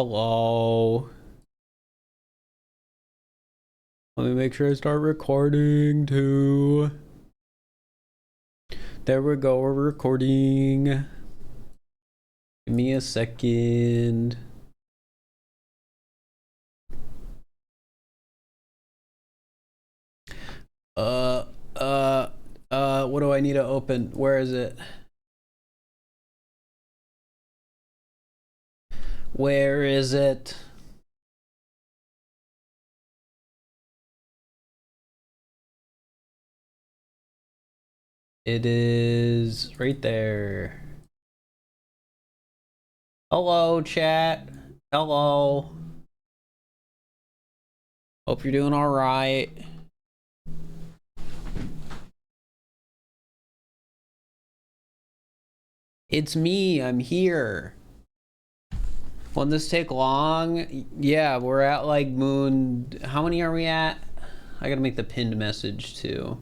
Hello. Let me make sure I start recording too. There we go, we're recording. Give me a second. What do I need to open? Where is it? Where is it? It is right there. Hello, chat. Hello. Hope you're doing all right. It's me. I'm here. Won't this take long? Yeah, we're at like moon. How many are we at? I gotta make the pinned message too.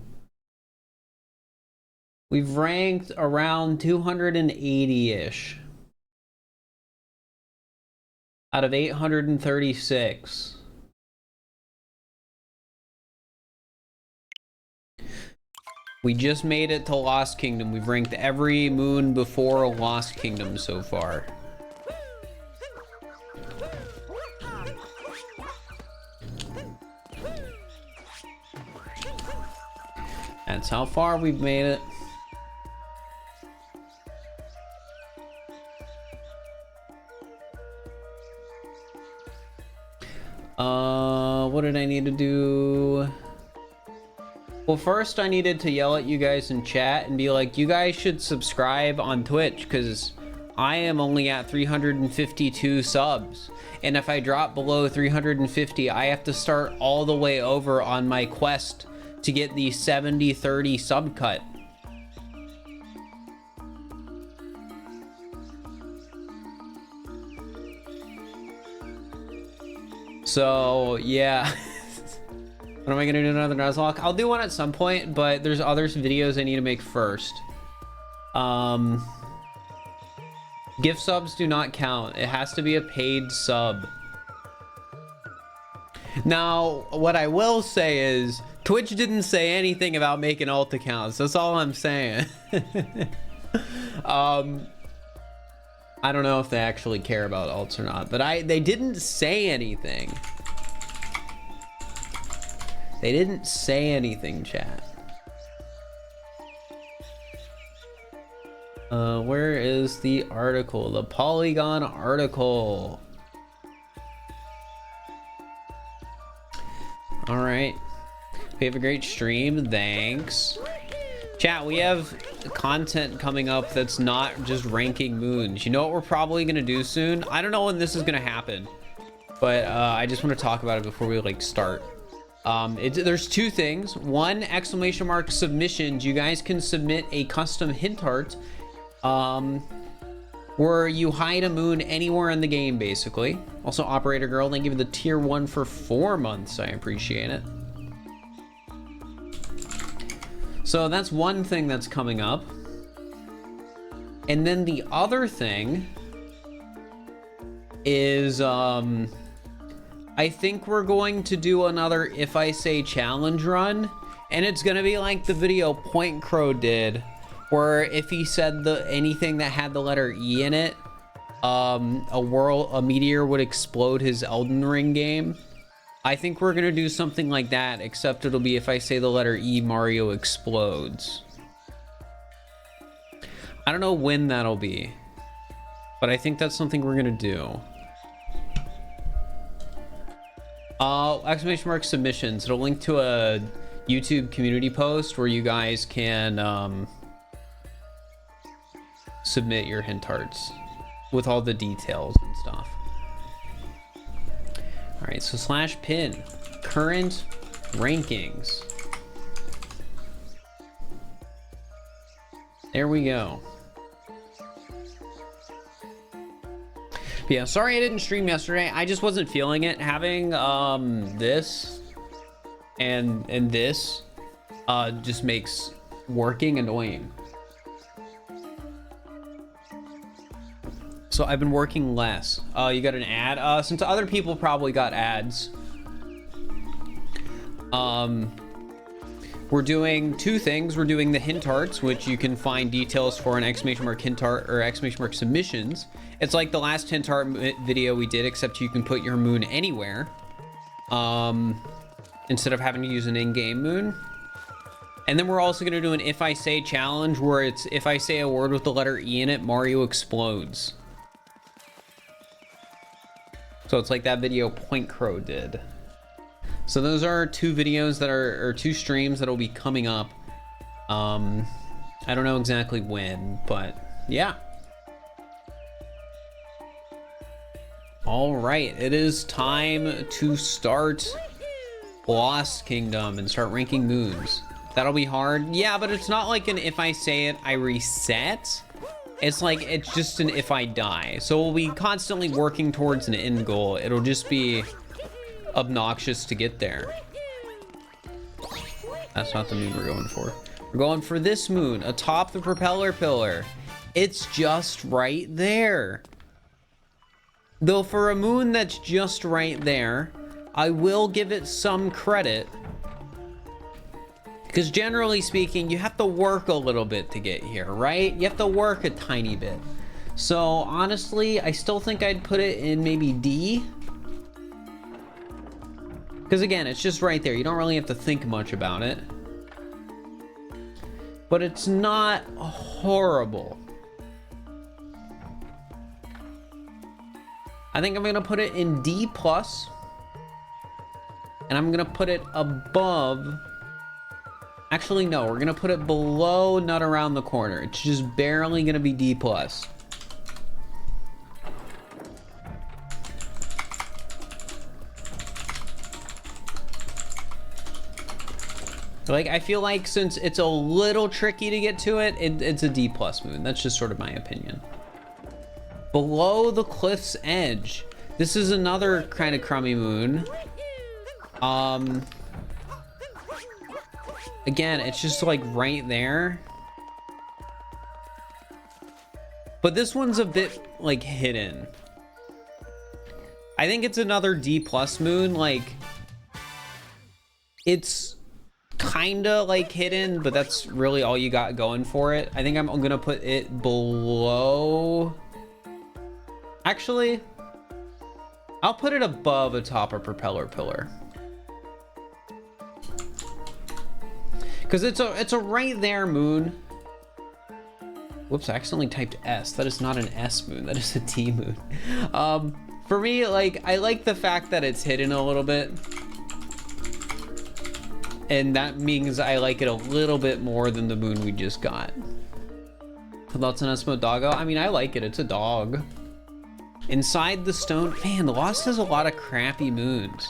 We've ranked around 280-ish out of 836. We just made it to Lost Kingdom. We've ranked every moon before Lost Kingdom so far. That's how far we've made it. What did I need to do? Well, first I needed to yell at you guys in chat and be like, you guys should subscribe on Twitch because I am only at 352 subs. And if I drop below 350, I have to start all the way over on my quest to get the 70-30 sub cut. So yeah. What am I gonna do, another Nuzlocke? I'll do one at some point, but there's other videos I need to make first. Gift subs do not count. It has to be a paid sub. Now, what I will say is, Twitch didn't say anything about making alt accounts. That's all I'm saying. I don't know if they actually care about alts or not, but they didn't say anything. They didn't say anything, chat. Where is the article? The Polygon article. All right. We have a great stream. Thanks. Chat, we have content coming up that's not just ranking moons. You know what we're probably going to do soon? I don't know when this is going to happen, but I just want to talk about it before we like start. There's two things. One, exclamation mark submissions. You guys can submit a custom hint art where you hide a moon anywhere in the game, basically. Also, Operator Girl, thank you for the tier 1 for 4 months. I appreciate it. So that's one thing that's coming up. And then the other thing is, I think we're going to do another If I Say challenge run, and it's gonna be like the video Point Crow did, where if he said anything that had the letter E in it, a meteor would explode his Elden Ring game. I think we're gonna do something like that, except it'll be if I say the letter E, Mario explodes. I don't know when that'll be, but I think that's something we're gonna do. Exclamation mark submissions. It'll link to a YouTube community post where you guys can submit your hint arts with all the details and stuff. All right, so /pin current rankings. There we go. Yeah, sorry I didn't stream yesterday. I just wasn't feeling it. Having this and this just makes working annoying. So I've been working less. You got an ad? Since other people probably got ads. We're doing two things. We're doing the hint arts, which you can find details for an ! hint art or ! submissions. It's like the last hint art video we did, except you can put your moon anywhere. Instead of having to use an in-game moon. And then we're also going to do an If I Say challenge, where it's if I say a word with the letter E in it, Mario explodes. So it's like that video Point Crow did. So those are two videos that are, or two streams that will be coming up. I don't know exactly when, but yeah. All right, it is time to start Lost Kingdom and start ranking moons. That'll be hard. Yeah, but it's not like an if I say it, I reset. It's like, it's just an if I die. So we'll be constantly working towards an end goal. It'll just be obnoxious to get there. That's not the moon we're going for. We're going for this moon atop the propeller pillar. It's just right there. Though for a moon that's just right there, I will give it some credit. Because generally speaking, you have to work a little bit to get here, right? You have to work a tiny bit. So honestly, I still think I'd put it in maybe D. Because again, it's just right there. You don't really have to think much about it. But it's not horrible. I think I'm going to put it in D+. And I'm going to put it above... Actually, no, we're gonna put it below Nut Around the Corner. It's just barely gonna be D+. Like, I feel like since it's a little tricky to get to it, it's a D+ moon. That's just sort of my opinion. Below the Cliff's Edge. This is another kind of crummy moon. Again, it's just like right there. But this one's a bit like hidden. I think it's another D+ moon. Like, it's kinda like hidden, but that's really all you got going for it. I think I'm gonna put it below. Actually, I'll put it above atop a propeller pillar. Because it's a right there moon. Whoops, I accidentally typed S. That is not an S moon, that is a T moon. For me, like, I like the fact that it's hidden a little bit. And that means I like it a little bit more than the moon we just got. Thoughts on SMO doggo? I mean, I like it, it's a dog. Inside the Stone, man, Lost has a lot of crappy moons.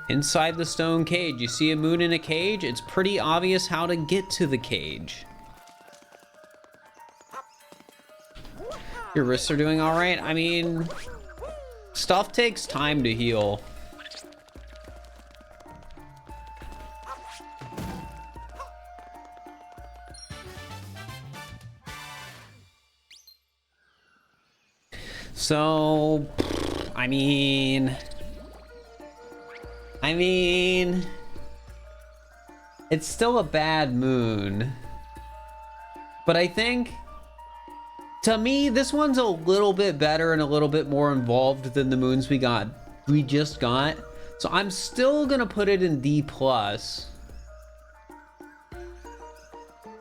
Inside the stone cage, you see a moon in a cage? It's pretty obvious how to get to the cage. Your wrists are doing all right? I mean, stuff takes time to heal. So, I mean, it's still a bad moon. But I think, to me, this one's a little bit better and a little bit more involved than the moons we just got. So I'm still gonna put it in D+. But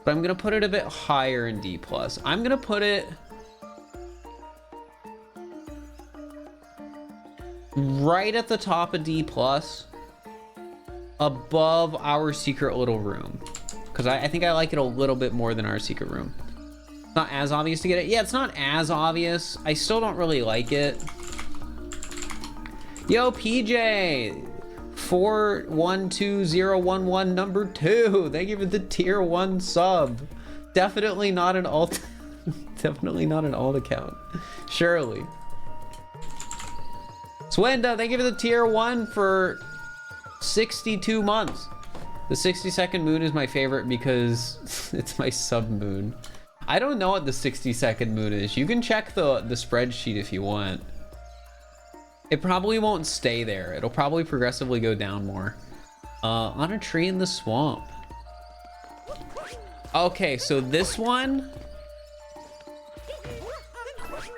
I'm gonna put it a bit higher in D+. I'm gonna put it right at the top of D+, above Our Secret Little Room. Because I think I like it a little bit more than Our Secret Room. It's not as obvious to get it. Yeah, it's not as obvious. I still don't really like it. Yo, PJ! 412011 number 2. Thank you for the tier 1 sub. Definitely not an alt. Definitely not an alt account. Surely. Swenda, thank you for the tier 1 for 62 months. The 62nd moon is my favorite because it's my sub moon. I don't know what the 60-second moon is. You can check the spreadsheet if you want. It probably won't stay there. It'll probably progressively go down more. On a tree in the swamp. Okay, so this one,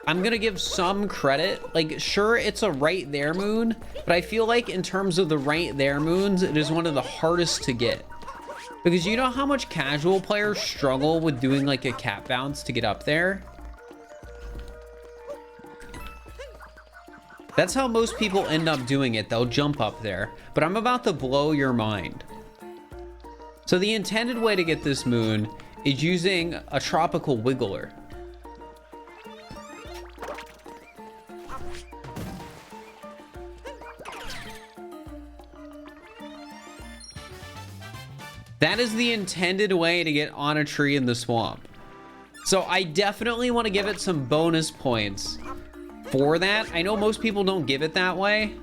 I'm gonna give some credit. Like, sure, it's a right there moon, but I feel like in terms of the right there moons, it is one of the hardest to get. Because you know how much casual players struggle with doing like a cap bounce to get up there? That's how most people end up doing it. They'll jump up there. But I'm about to blow your mind. So the intended way to get this moon is using a tropical wiggler. That is the intended way to get on a tree in the swamp. So I definitely want to give it some bonus points for that. I know most people don't give it that way,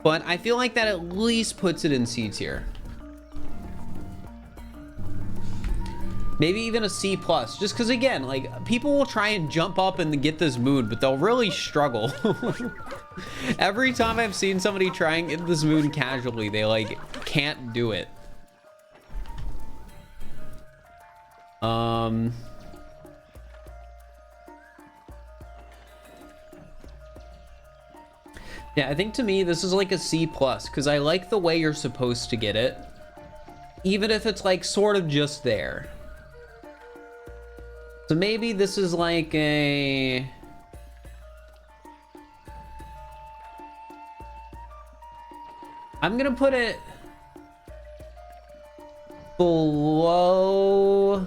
but I feel like that at least puts it in C tier. Maybe even a C plus, just because again, like, people will try and jump up and get this moon, but they'll really struggle. Every time I've seen somebody try and get this moon casually, they like can't do it. Yeah, I think to me this is like a C plus because I like the way you're supposed to get it, even if it's like sort of just there. So maybe this is like a... I'm gonna put it below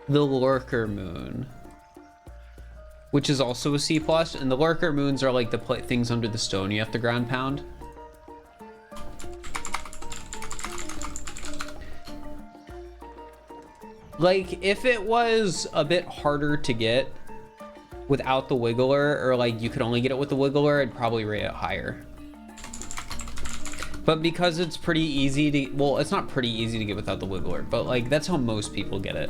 the Lurker Moon, which is also a C plus, and the Lurker Moons are like the things under the stone you have to ground pound. Like, if it was a bit harder to get without the Wiggler, or like you could only get it with the Wiggler, I'd probably rate it higher. But because it's pretty easy to, well, it's not pretty easy to get without the Wiggler, but like that's how most people get it.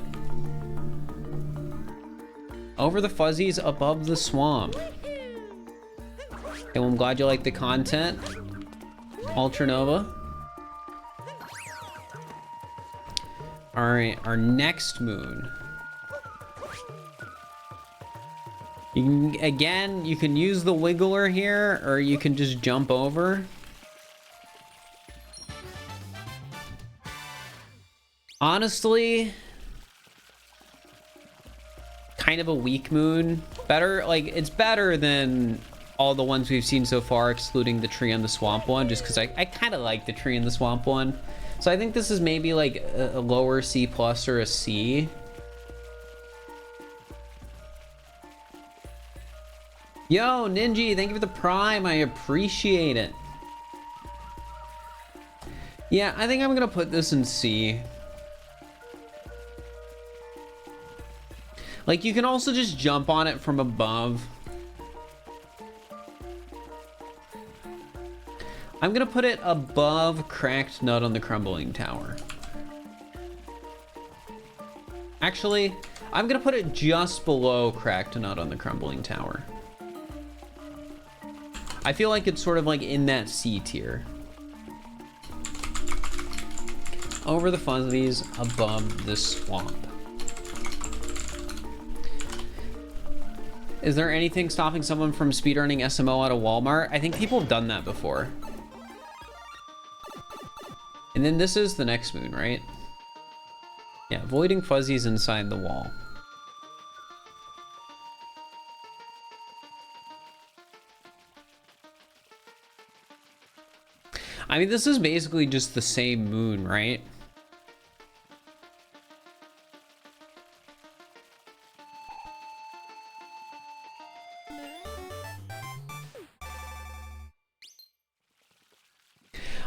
Over the fuzzies, above the swamp. And I'm glad you like the content, Ultranova. All right, our next moon. You can, again, you can use the Wiggler here, or you can just jump over. Honestly, kind of a weak moon. Better, like, it's better than all the ones we've seen so far, excluding the tree and the swamp one, just because I kind of like the tree and the swamp one. So I think this is maybe like a lower C plus or a C. Yo, Ninja, thank you for the prime. I appreciate it. Yeah, I think I'm gonna put this in C. Like, you can also just jump on it from above. I'm gonna put it above Cracked Nut on the Crumbling Tower. Actually, I'm gonna put it just below Cracked Nut on the Crumbling Tower. I feel like it's sort of like in that C tier. Over the fuzzies, above the swamp. Is there anything stopping someone from speedrunning SMO at a Walmart? I think people have done that before. And then this is the next moon, right? Yeah, avoiding fuzzies inside the wall. I mean, this is basically just the same moon, right?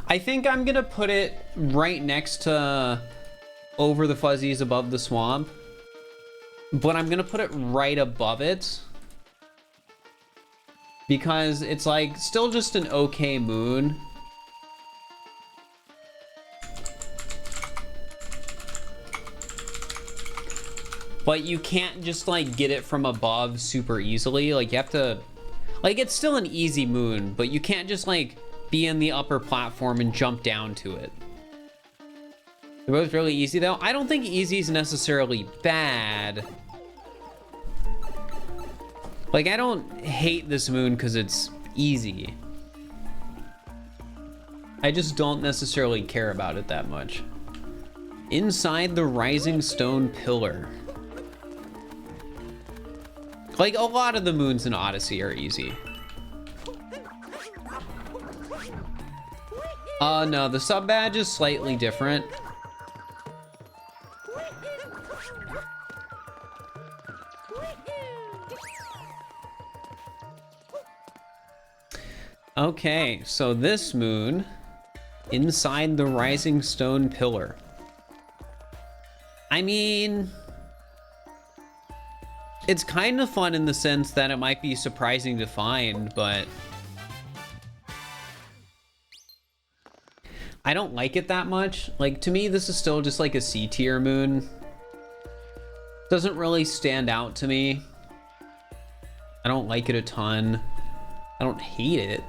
I think I'm gonna put it right next to Over the Fuzzies, Above the Swamp, but I'm gonna put it right above it because it's like still just an okay moon. but you can't just like get it from above super easily. Like you have to, like, it's still an easy moon, but you can't just like be in the upper platform and jump down to it. They're both really easy though. I don't think easy is necessarily bad. Like, I don't hate this moon because it's easy. I just don't necessarily care about it that much. Inside the rising stone pillar. Like, a lot of the moons in Odyssey are easy. No, the sub badge is slightly different. Okay, so this moon, inside the rising stone pillar. I mean, it's kind of fun in the sense that it might be surprising to find, but I don't like it that much. Like, to me, this is still just like a C tier moon. Doesn't really stand out to me. I don't like it a ton. I don't hate it.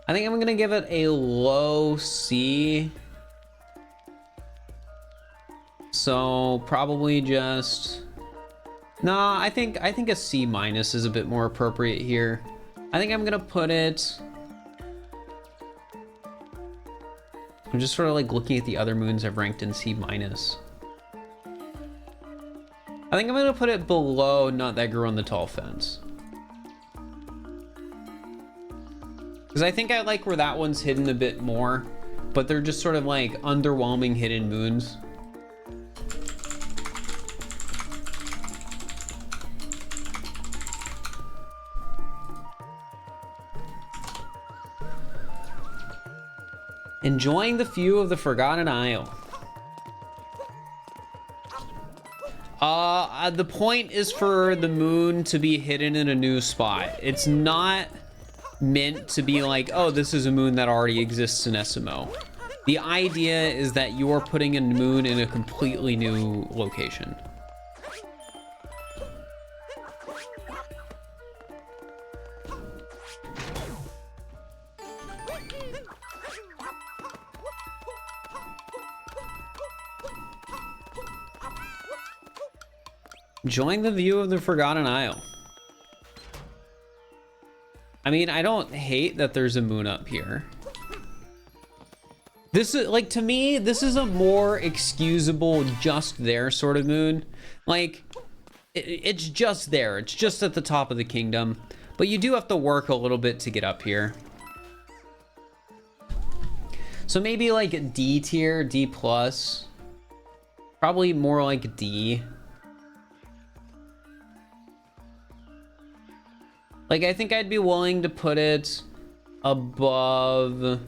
I think I'm gonna give it a low C. So probably just, nah, I think a C minus is a bit more appropriate here. I think I'm gonna put it, I'm just sort of like looking at the other moons I've ranked in C minus. I think I'm gonna put it below Not That Girl on the Tall Fence. Because I think I like where that one's hidden a bit more, but they're just sort of like underwhelming hidden moons. Enjoying the view of the Forgotten Isle. The point is for the moon to be hidden in a new spot. It's not meant to be like, oh, this is a moon that already exists in SMO. The idea is that you are putting a moon in a completely new location. Enjoying the view of the Forgotten Isle. I mean, I don't hate that there's a moon up here. This is, like, to me, this is a more excusable, just there sort of moon. Like, it's just there. It's just at the top of the kingdom. But you do have to work a little bit to get up here. So maybe like a D tier, D plus. Probably more like D. Like, I think I'd be willing to put it above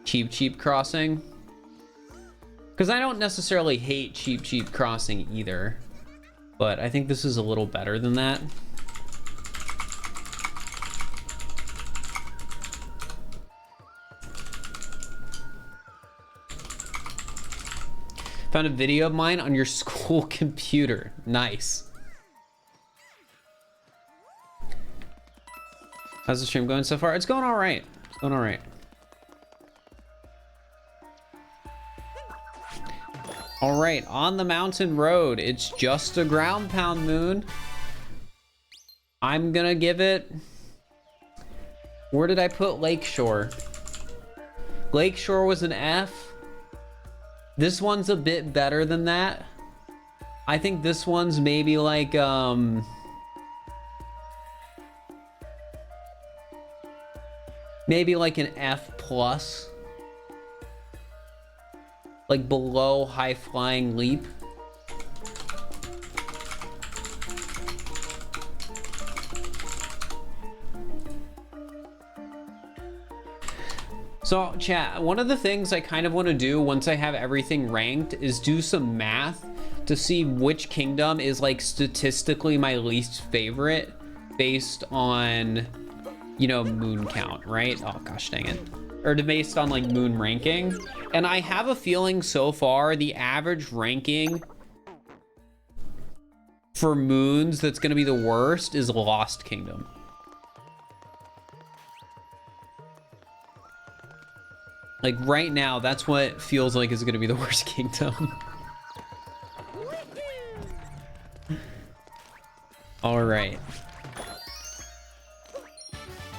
Cheap Crossing. Because I don't necessarily hate Cheap Crossing either. But I think this is a little better than that. Found a video of mine on your school computer. Nice. How's the stream going so far? It's going all right. It's going all right. All right, on the mountain road. It's just a ground pound moon. I'm gonna give it... Where did I put Lakeshore? Lakeshore was an F. This one's a bit better than that. I think this one's maybe like, maybe like an F plus. Like below High Flying Leap. So chat, one of the things I kind of want to do once I have everything ranked is do some math to see which kingdom is like statistically my least favorite based on, you know, moon count, right? Oh gosh, dang it. or based on like moon ranking. And I have a feeling so far the average ranking for moons that's going to be the worst is Lost Kingdom. Like right now, that's what feels like is going to be the worst kingdom. All right.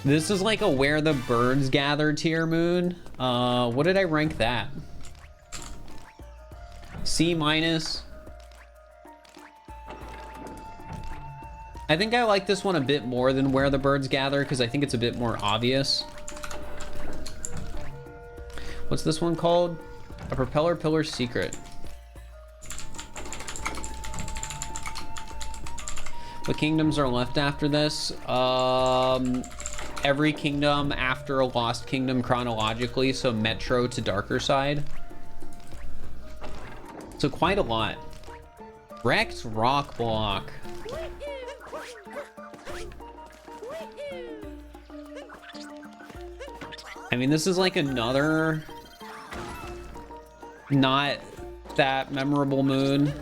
This is like a where the birds gather tier moon. What did I rank that? C-. I think I like this one a bit more than where the birds gather because I think it's a bit more obvious. What's this one called? A propeller pillar secret. What kingdoms are left after this? Every kingdom after a Lost Kingdom chronologically, so Metro to Darker Side. So quite a lot. Wrecked Rock Block. I mean, this is like another not that memorable moon.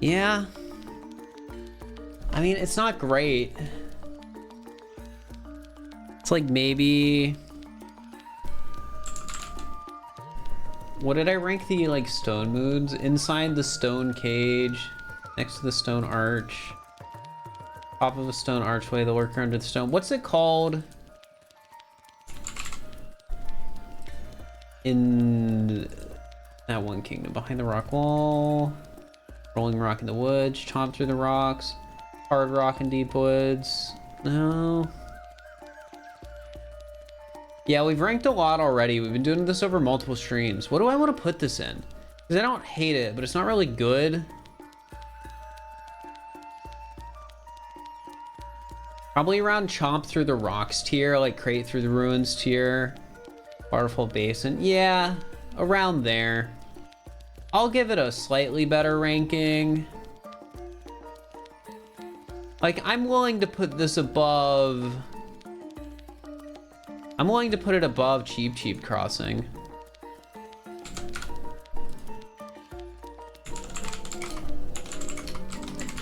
Yeah. I mean, it's not great. It's like maybe... What did I rank the like stone moons? Inside the stone cage, next to the stone arch, top of a stone archway, the lurker under the stone. What's it called? In that one kingdom, behind the rock wall, rolling rock in the woods, chomp through the rocks, hard rock in deep woods. No. Yeah, we've ranked a lot already. We've been doing this over multiple streams. What do I want to put this in? Because I don't hate it, but it's not really good. Probably around Chomp Through the Rocks tier, like Crate Through the Ruins tier. Waterfall Basin. Yeah, around there. I'll give it a slightly better ranking. Like, I'm willing to put this above... I'm willing to put it above Cheap Crossing.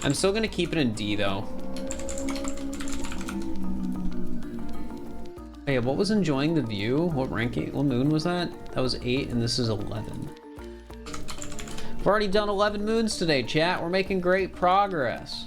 I'm still gonna keep it in D though. Hey, what was Enjoying the View? What ranking? What moon was that? That was 8 and this is 11. We've already done 11 moons today, chat. We're making great progress.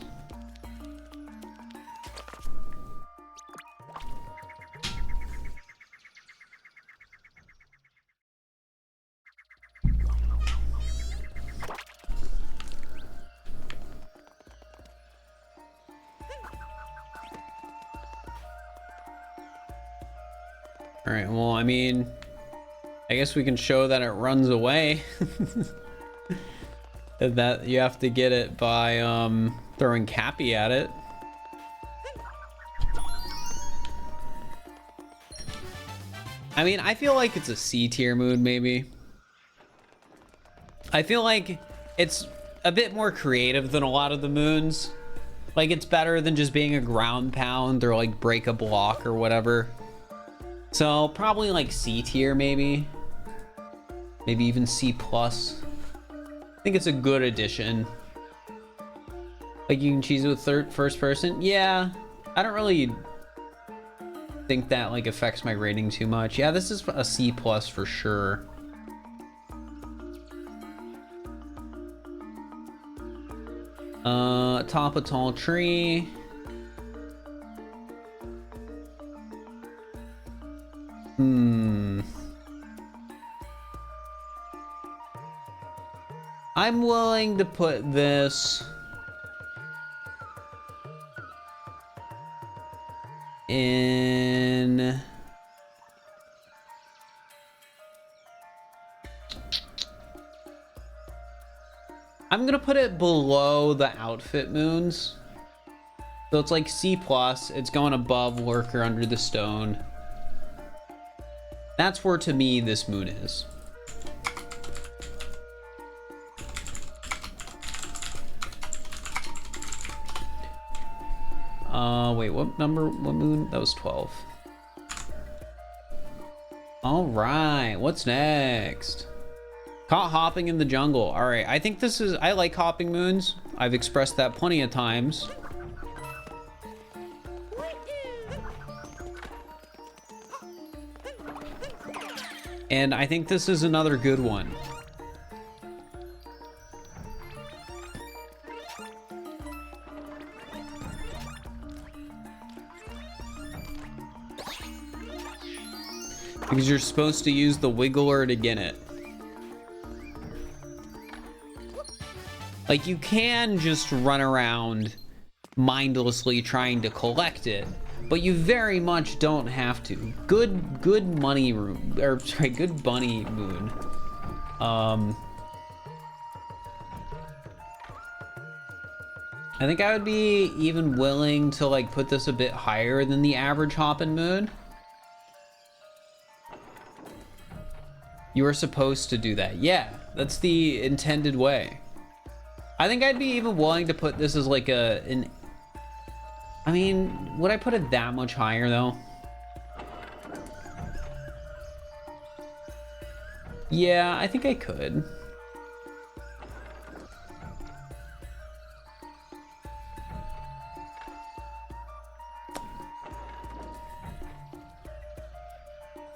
All right, well, I mean, I guess we can show that it runs away. That you have to get it by throwing Cappy at it. I mean, I feel like it's a C tier moon, maybe. I feel like it's a bit more creative than a lot of the moons. Like, it's better than just being a ground pound or like break a block or whatever. So probably like C tier, maybe even C plus. I think it's a good addition. Like, you can cheese it with first person. Yeah, I don't really think that like affects my rating too much. Yeah, this is a C plus for sure. Top a tall tree. I'm willing to put this in I'm gonna put it below the outfit moons. So it's like C plus, it's going above Lurker Under the Stone. That's where, to me, this moon is. Wait, what moon? That was 12. All right, what's next? Caught hopping in the jungle. All right, I think this is, I like hopping moons. I've expressed that plenty of times. And I think this is another good one. Because you're supposed to use the wiggler to get it. Like, you can just run around mindlessly trying to collect it, but you very much don't have to. Good money room, or sorry, good bunny moon. I think I would be even willing to like put this a bit higher than the average hoppin' moon. You were supposed to do that. Yeah, that's the intended way. I think I'd be even willing to put this as like I mean, would I put it that much higher though? Yeah, I think I could.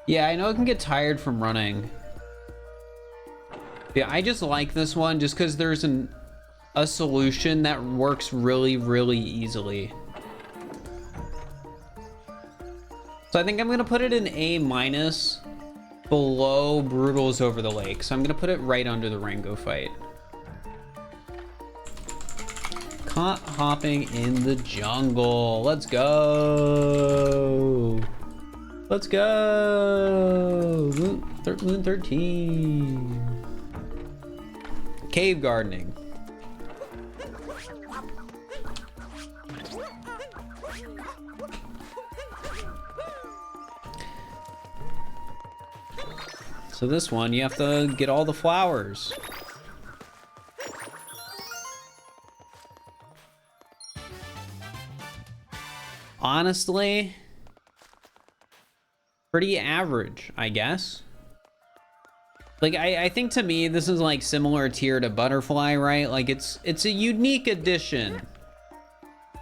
Yeah, I know it can get tired from running. Yeah, I just like this one just because there's a solution that works really, really easily. So I think I'm gonna put it in A- below Brutals Over the Lake. So I'm gonna put it right under the Rango fight. Caught hopping in the jungle. Let's go. Let's go. Moon 13. Cave gardening. So this one, you have to get all the flowers. Honestly, pretty average, I guess. Like, I think to me, this is like similar tier to Butterfly, right? Like it's a unique addition.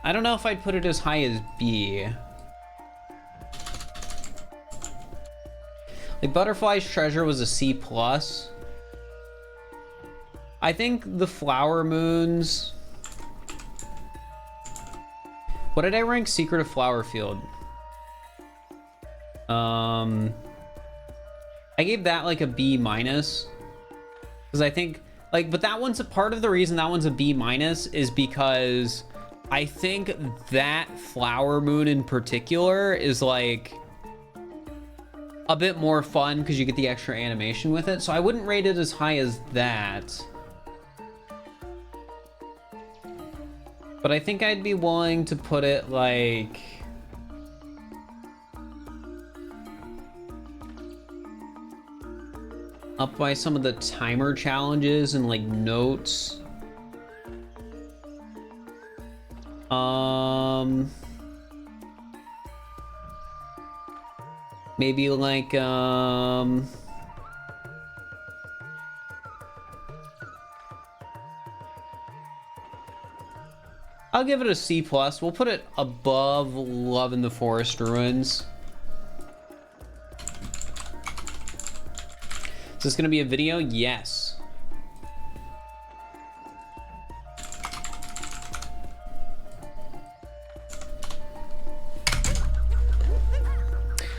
I don't know if I'd put it as high as B. Like Butterfly's Treasure was a C+. I think the Flower Moons. What did I rank Secret of Flower Field? I gave that like a B-, because I think like, but that one's a part of the reason that one's a B- is because I think that Flower Moon in particular is like a bit more fun because you get the extra animation with it. So I wouldn't rate it as high as that. But I think I'd be willing to put it like up by some of the timer challenges and like notes. Maybe like I'll give it a C+. We'll put it above Love in the Forest Ruins. Is this gonna be a video? Yes.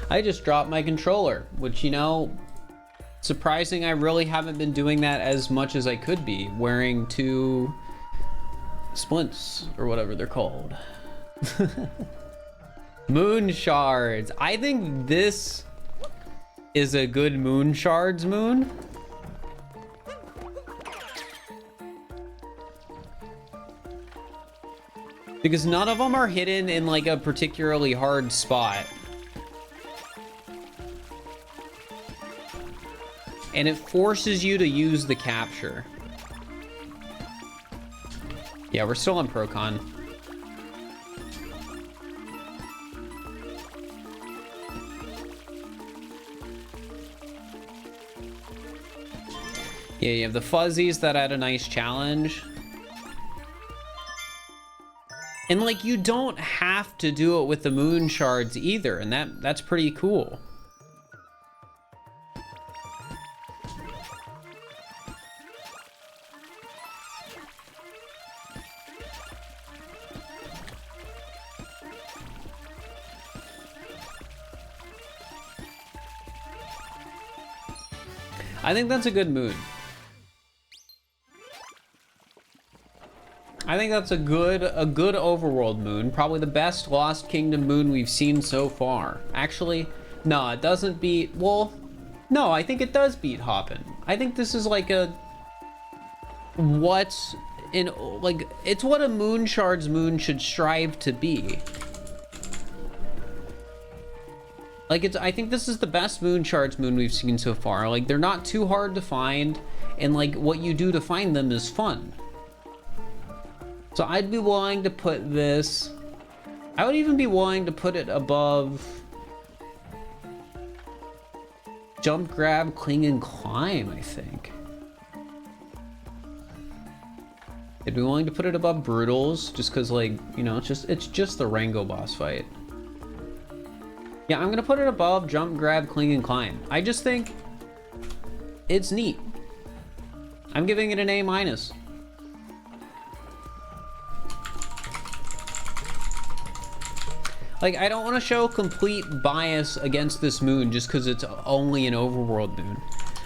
I just dropped my controller, which, you know, surprising. I really haven't been doing that as much as I could be, wearing 2 splints or whatever they're called. Moon shards. I think this is a good moon shards moon. Because none of them are hidden in like a particularly hard spot. and it forces you to use the capture. Yeah, we're still on Procon. Yeah, you have the fuzzies that had a nice challenge. And like, you don't have to do it with the moon shards either, and that's pretty cool. I think that's a good moon. I think that's a good overworld moon. Probably the best Lost Kingdom moon we've seen so far. Actually, no, it doesn't beat, well, no, I think it does beat Hoppin'. I think this is like a, what's in, like, it's what a moon shard's moon should strive to be. Like, it's, I think this is the best moon shards moon we've seen so far. Like, they're not too hard to find, and like, what you do to find them is fun. So I'd be willing to put this, I would even be willing to put it above Jump, Grab, Cling, and Climb, I think. I'd be willing to put it above Brutals, just because, like, you know, it's just the Rango boss fight. Yeah, I'm gonna put it above Jump, Grab, Cling, and Climb. I just think it's neat. I'm giving it an A-. Like, I don't want to show complete bias against this moon just because it's only an overworld moon.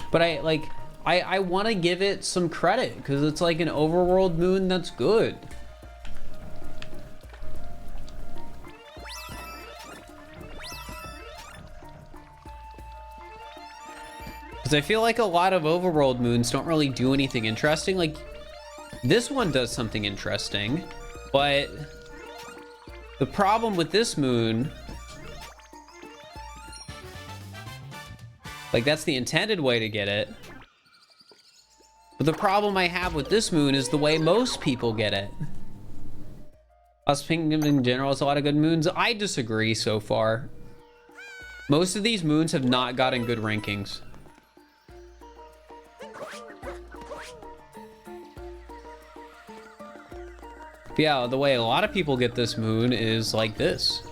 But I want to give it some credit because it's like an overworld moon that's good. Because I feel like a lot of overworld moons don't really do anything interesting. Like, this one does something interesting, but the problem with this moon, like, that's the intended way to get it. But the problem I have with this moon is the way most people get it. Lost Kingdom in general has a lot of good moons. I disagree so far. Most of these moons have not gotten good rankings. Yeah, the way a lot of people get this moon is like this.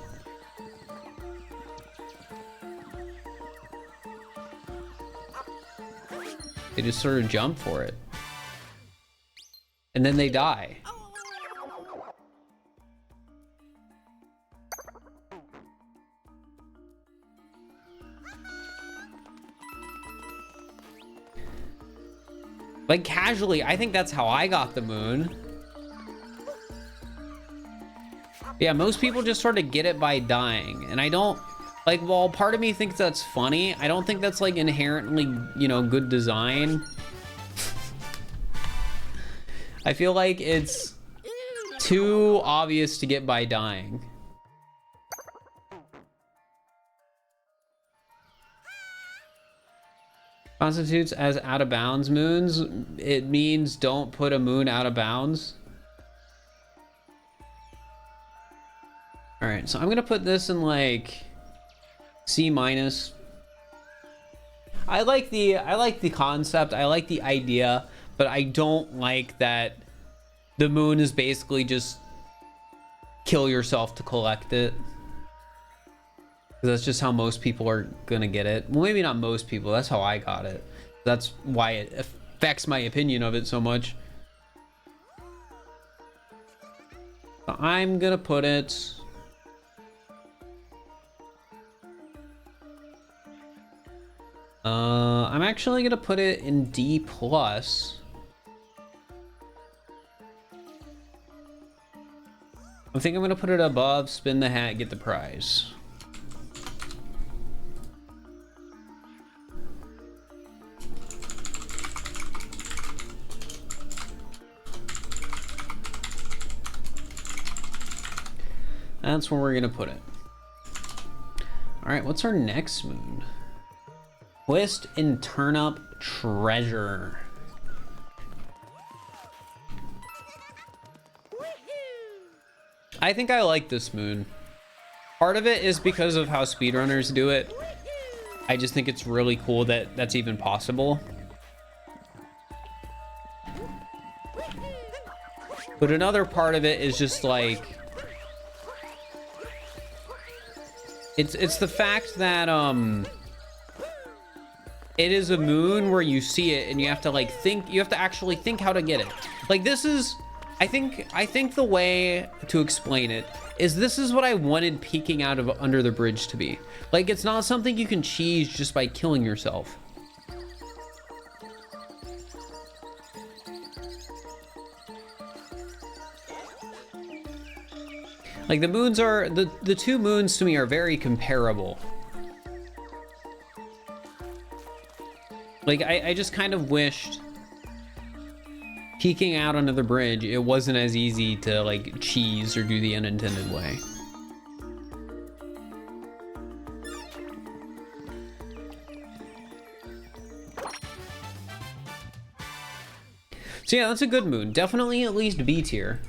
They just sort of jump for it. And then they die. Like, casually, I think that's how I got the moon. Yeah, most people just sort of get it by dying, and I don't, like, while part of me thinks that's funny, I don't think that's, like, inherently, you know, good design. I feel like it's too obvious to get by dying. Constitutes as out of bounds moons. It means don't put a moon out of bounds. All right, so I'm gonna put this in like C-. I like the concept, I like the idea, but I don't like that the moon is basically just kill yourself to collect it. That's just how most people are gonna get it. Well, maybe not most people, that's how I got it. That's why it affects my opinion of it so much. So I'm gonna put it, I'm actually gonna put it in D+. I think I'm gonna put it above Spin the Hat, Get the Prize. That's where we're gonna put it. All right, what's our next moon? Twist and Turn Up treasure. I think I like this moon. Part of it is because of how speedrunners do it. I just think it's really cool that that's even possible. But another part of it is just like, it's the fact that it is a moon where you see it and you have to like think, you have to actually think how to get it. Like this is, I think the way to explain it is this is what I wanted peeking out of under the bridge to be. Like it's not something you can cheese just by killing yourself. Like the moons are, the two moons to me are very comparable. Like I just kind of wished peeking out under the bridge, it wasn't as easy to like cheese or do the unintended way. So yeah, that's a good moon. Definitely at least B tier.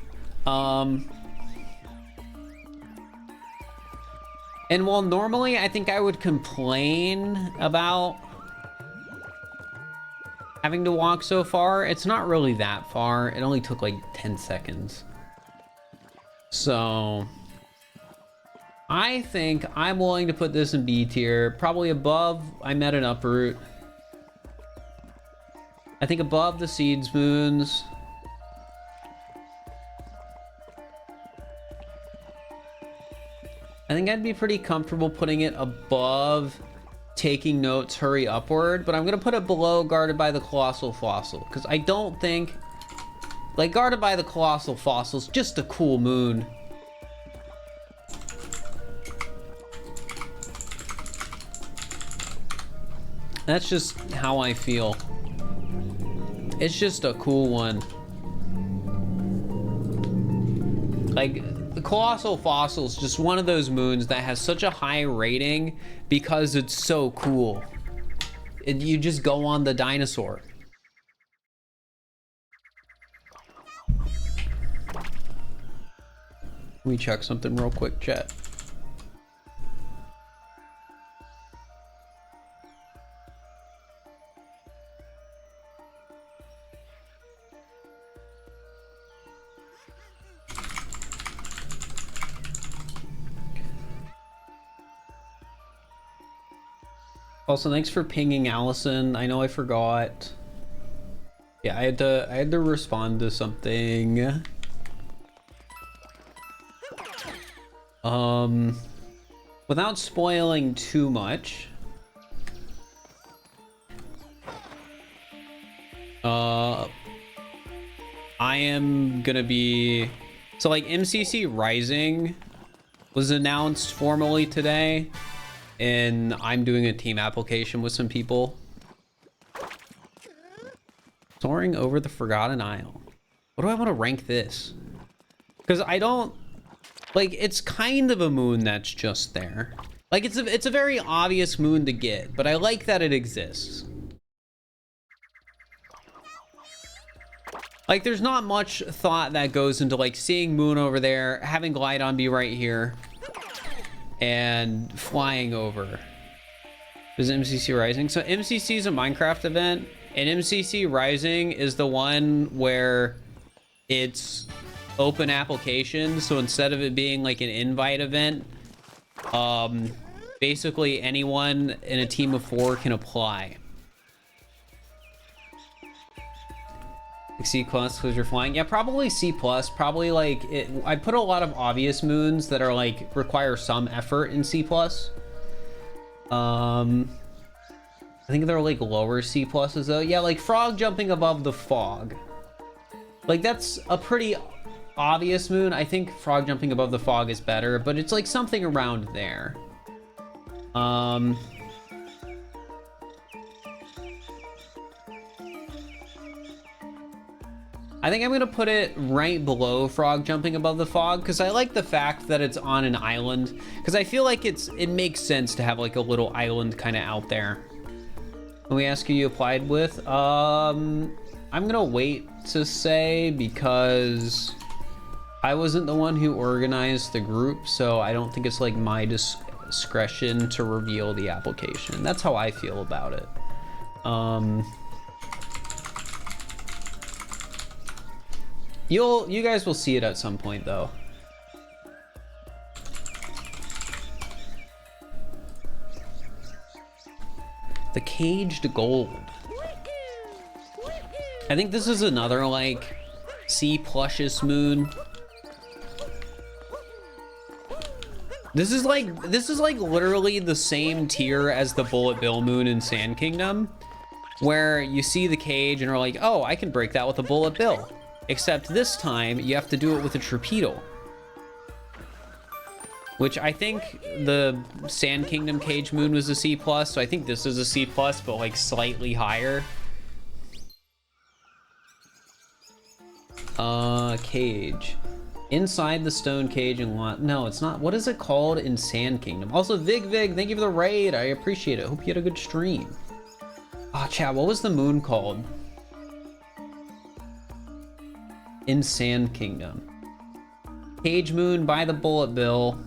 And while normally I think I would complain about having to walk so far, it's not really that far. It only took like 10 seconds. So I think I'm willing to put this in B tier, probably above I met an uproot. I think above the seeds moons. I think I'd be pretty comfortable putting it above taking notes, hurry upward, but I'm gonna put it below guarded by the colossal fossil because I don't think like guarded by the colossal fossil is just a cool moon. That's just how I feel. It's just a cool one. Like the colossal fossil is just one of those moons that has such a high rating because it's so cool. You just go on the dinosaur. Let me check something real quick, chat. Also, thanks for pinging Allison. I know I forgot. Yeah, I had to respond to something. Without spoiling too much. I am gonna be, so like MCC Rising was announced formally today. And I'm doing a team application with some people. Soaring over the Forgotten Isle. What do I want to rank this? Because I don't, like, it's kind of a moon that's just there. Like, it's a very obvious moon to get, but I like that it exists. Like, there's not much thought that goes into, like, seeing moon over there, having Glidon be right here, and flying over. Is MCC Rising? So MCC is a Minecraft event, and MCC Rising is the one where it's open application. So instead of it being like an invite event, basically anyone in a team of 4 can apply. C plus because you're flying. Yeah, probably C plus. Probably like it. I put a lot of obvious moons that are like require some effort in C plus. I think they're like lower C pluses though. Yeah, like frog jumping above the fog. Like that's a pretty obvious moon. I think frog jumping above the fog is better, but it's like something around there. I think I'm gonna put it right below frog jumping above the fog because I like the fact that it's on an island, because I feel like it makes sense to have like a little island kind of out there. When we ask who you applied with, I'm gonna wait to say because I wasn't the one who organized the group, so I don't think it's like my discretion to reveal the application. That's how I feel about it. You guys will see it at some point though. The caged gold. I think this is another like C plushiest moon. This is like literally the same tier as the Bullet Bill moon in Sand Kingdom, where you see the cage and are like, oh, I can break that with a Bullet Bill. Except this time you have to do it with a Torpedo. Which I think the Sand Kingdom cage moon was a C+, so I think this is a C+, but like slightly higher. Cage. Inside the stone cage and lot. No, it's not. What is it called in Sand Kingdom? Also, Vig, thank you for the raid. I appreciate it. Hope you had a good stream. Ah, chat, what was the moon called? In Sand Kingdom. Cage moon by the Bullet Bill.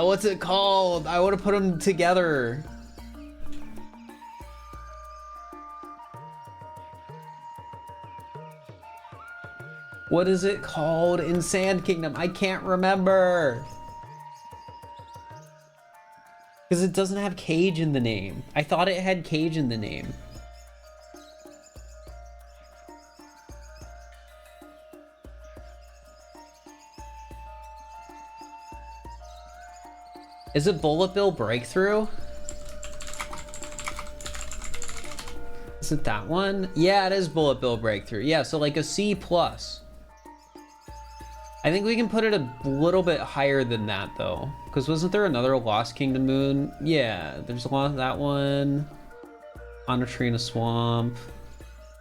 What's it called? I would have put them together. What is it called in Sand Kingdom? I can't remember. Because it doesn't have cage in the name. I thought it had cage in the name. Is it Bullet Bill Breakthrough? Is it that one? Yeah, it is Bullet Bill Breakthrough. Yeah, so like a C+. I think we can put it a little bit higher than that though. Because wasn't there another Lost Kingdom moon? Yeah, there's a lot of that one. On a Tree in a Swamp.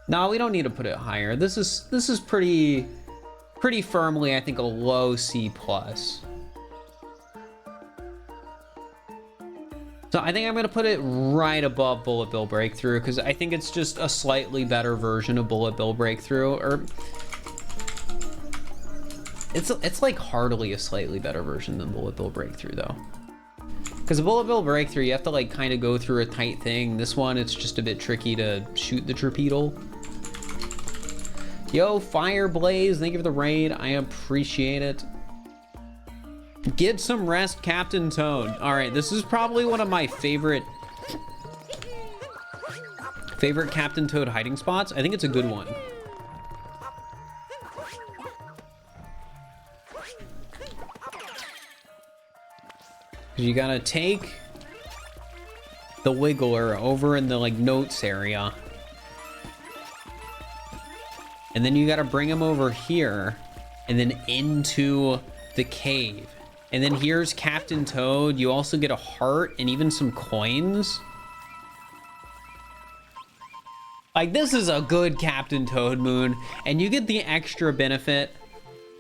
No, we don't need to put it higher. This is pretty firmly, I think, a low C+. So I think I'm gonna put it right above Bullet Bill Breakthrough because I think it's just a slightly better version of Bullet Bill Breakthrough, or it's like hardly a slightly better version than Bullet Bill Breakthrough though. Because a Bullet Bill Breakthrough, you have to like kind of go through a tight thing. This one, it's just a bit tricky to shoot the torpedo. Yo, Fire Blaze, thank you for the raid. I appreciate it. Get some rest, Captain Toad. All right, this is probably one of my favorite Captain Toad hiding spots. I think it's a good one. You gotta take the Wiggler over in the like notes area. And then you gotta bring him over here and then into the cave. And then here's Captain Toad. You also get a heart and even some coins. Like, this is a good Captain Toad moon. And you get the extra benefit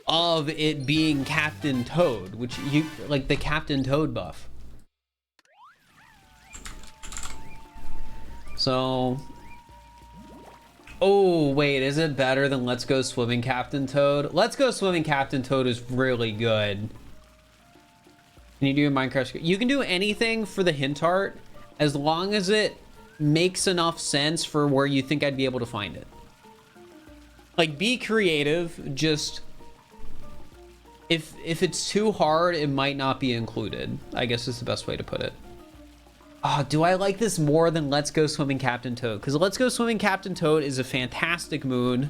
of it being Captain Toad, which you like the Captain Toad buff. So, oh wait, is it better than Let's Go Swimming Captain Toad? Let's Go Swimming Captain Toad is really good. Can you do a Minecraft? You can do anything for the hint art as long as it makes enough sense for where you think I'd be able to find it. Like, be creative, just if it's too hard, it might not be included, I guess is the best way to put it. Oh, do I like this more than Let's Go Swimming Captain Toad? Because Let's Go Swimming Captain Toad is a fantastic moon.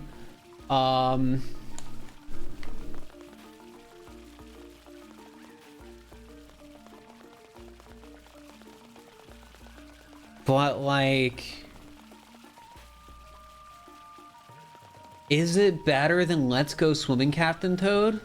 But like, is it better than Let's Go Swimming Captain Toad?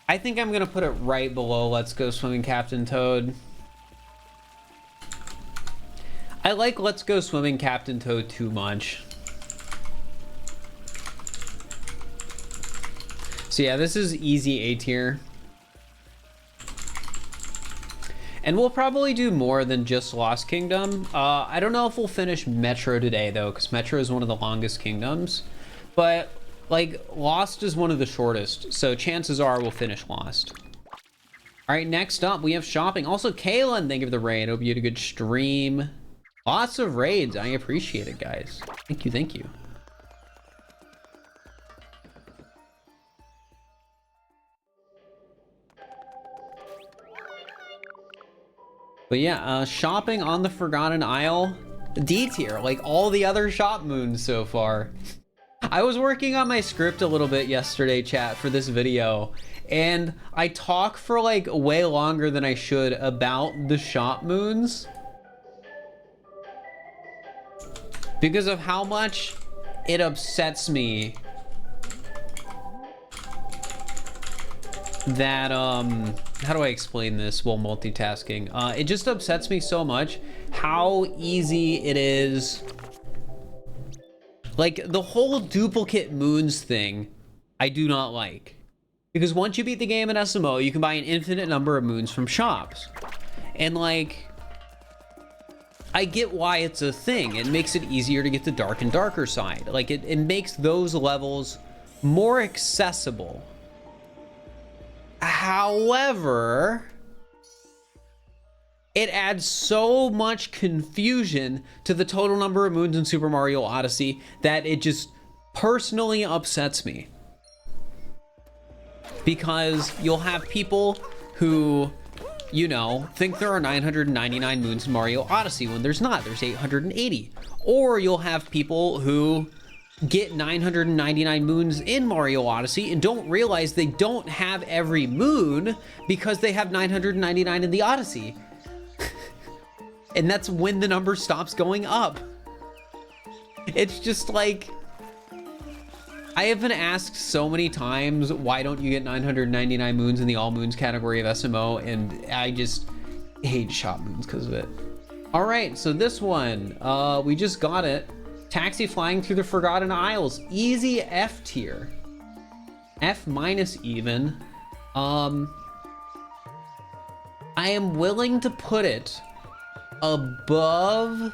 I think I'm gonna put it right below Let's Go Swimming Captain Toad. I like Let's Go Swimming Captain Toad too much. So yeah, this is easy A tier. And we'll probably do more than just Lost Kingdom. I don't know if we'll finish Metro today though, because Metro is one of the longest kingdoms. But like Lost is one of the shortest, so chances are we'll finish Lost. All right, next up we have shopping. Also, Kaylin, thank you for the raid. Hope you had a good stream. Lots of raids. I appreciate it, guys. Thank you, thank you. But yeah, shopping on the Forgotten Isle, D tier, like all the other shop moons so far. I was working on my script a little bit yesterday, chat, for this video, and I talk for like way longer than I should about the shop moons because of how much it upsets me that how do I explain this while multitasking? It just upsets me so much how easy it is. Like the whole duplicate moons thing, I do not like. Because once you beat the game in SMO, you can buy an infinite number of moons from shops. And like, I get why it's a thing. It makes it easier to get the dark and darker side. Like it makes those levels more accessible. However, it adds so much confusion to the total number of moons in Super Mario Odyssey that it just personally upsets me. Because you'll have people who, you know, think there are 999 moons in Mario Odyssey when there's not. There's 880. Or you'll have people who get 999 moons in Mario Odyssey and don't realize they don't have every moon because they have 999 in the Odyssey. And that's when the number stops going up. It's just like, I have been asked so many times, why don't you get 999 moons in the all moons category of SMO? And I just hate shop moons because of it. All right, so this one, we just got it. Taxi Flying Through the Forgotten Isles, easy F tier, F minus even. I am willing to put it above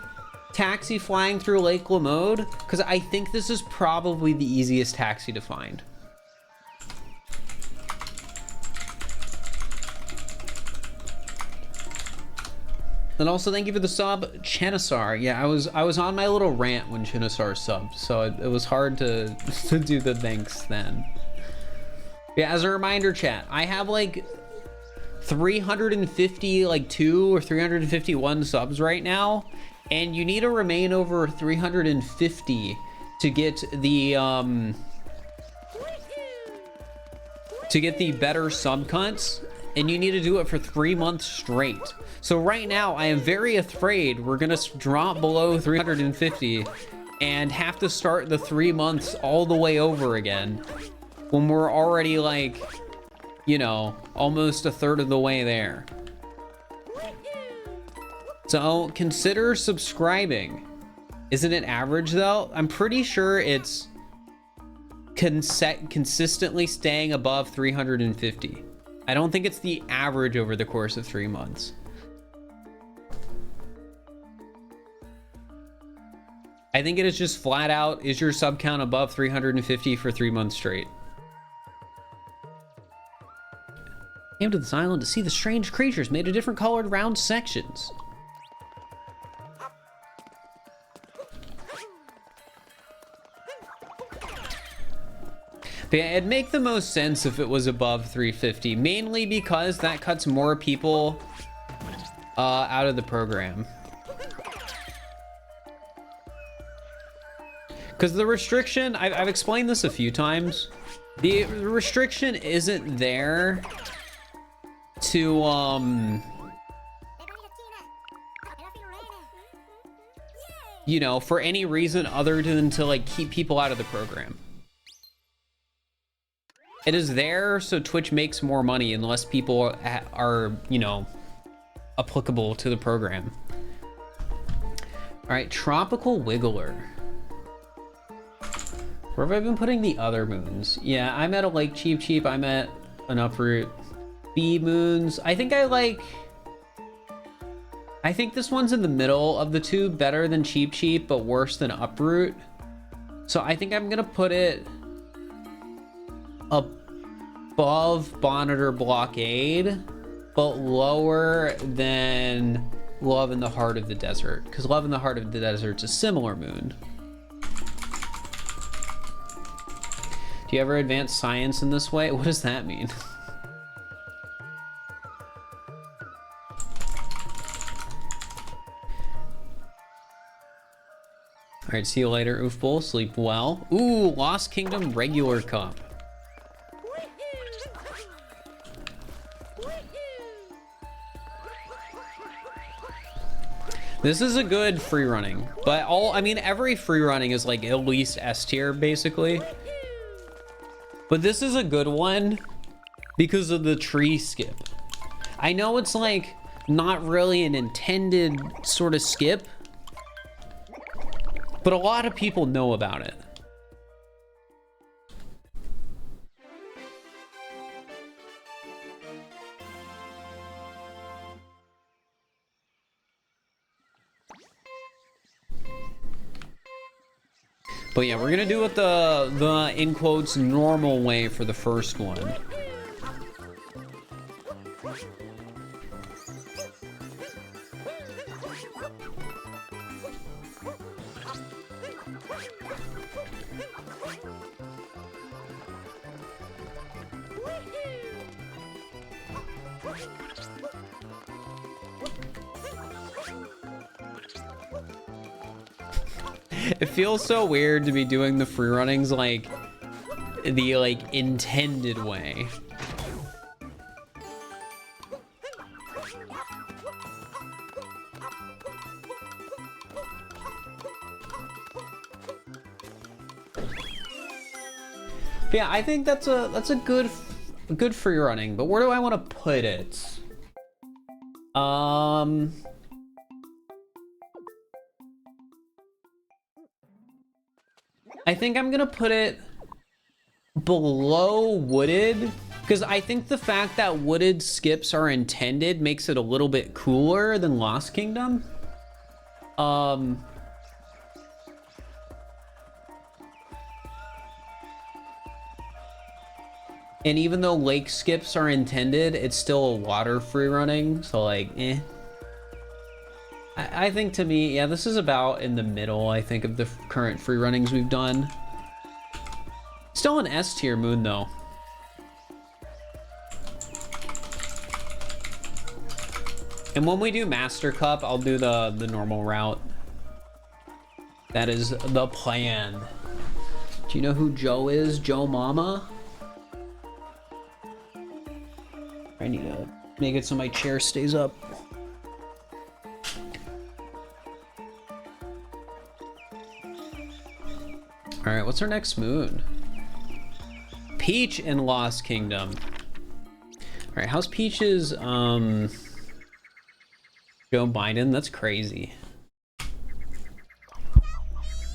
Taxi Flying Through Lake Lamode because I think this is probably the easiest taxi to find. And also thank you for the sub, Chenisar. Yeah, I was on my little rant when Chenisar subbed, so it was hard to do the thanks then. Yeah, as a reminder, chat, I have like 350, like 2 or 351 subs right now, and you need to remain over 350 to get the better sub cunts, and you need to do it for 3 months straight. So right now, I am very afraid we're gonna drop below 350 and have to start the 3 months all the way over again when we're already like, you know, almost a third of the way there. So consider subscribing. Isn't it average though? I'm pretty sure it's consistently staying above 350. I don't think it's the average over the course of 3 months. I think it is just flat out, is your sub count above 350 for 3 months straight? Came to this island to see the strange creatures made of different colored round sections. But yeah, it'd make the most sense if it was above 350, mainly because that cuts more people out of the program. Because the restriction, I've explained this a few times, the restriction isn't there to, you know, for any reason other than to like keep people out of the program. It is there so Twitch makes more money and less people are, you know, applicable to the program. All right, Tropical Wiggler. Where have I been putting the other moons? Yeah, I'm at a Lake Cheap Cheap. I'm at an Uproot. B moons. I think this one's in the middle of the two, better than Cheap Cheap, but worse than Uproot. So I think I'm gonna put it above Bonneter Blockade, but lower than Love in the Heart of the Desert, because Love in the Heart of the Desert's a similar moon. Do you ever advance science in this way? What does that mean? All right, see you later, Oofball. Sleep well. Ooh, Lost Kingdom regular cup. This is a good free running, but I mean, every free running is like at least S tier basically. But this is a good one because of the tree skip. I know it's like not really an intended sort of skip, but a lot of people know about it. But yeah, we're gonna do it the in quotes normal way for the first one. It feels so weird to be doing the free runnings like the intended way. Yeah, I think that's a good free running, but where do I want to put it? I think I'm gonna put it below Wooded, because I think the fact that Wooded skips are intended makes it a little bit cooler than Lost Kingdom. And even though lake skips are intended, it's still a water free running, so like, eh. I think to me, yeah, this is about in the middle, I think, of the current free runnings we've done. Still an S tier moon, though. And when we do Master Cup, I'll do the normal route. That is the plan. Do you know who Joe is? Joe Mama? I need to make it so my chair stays up. All right, what's our next moon? Peach in Lost Kingdom. All right, how's Peach's Joe Biden? That's crazy.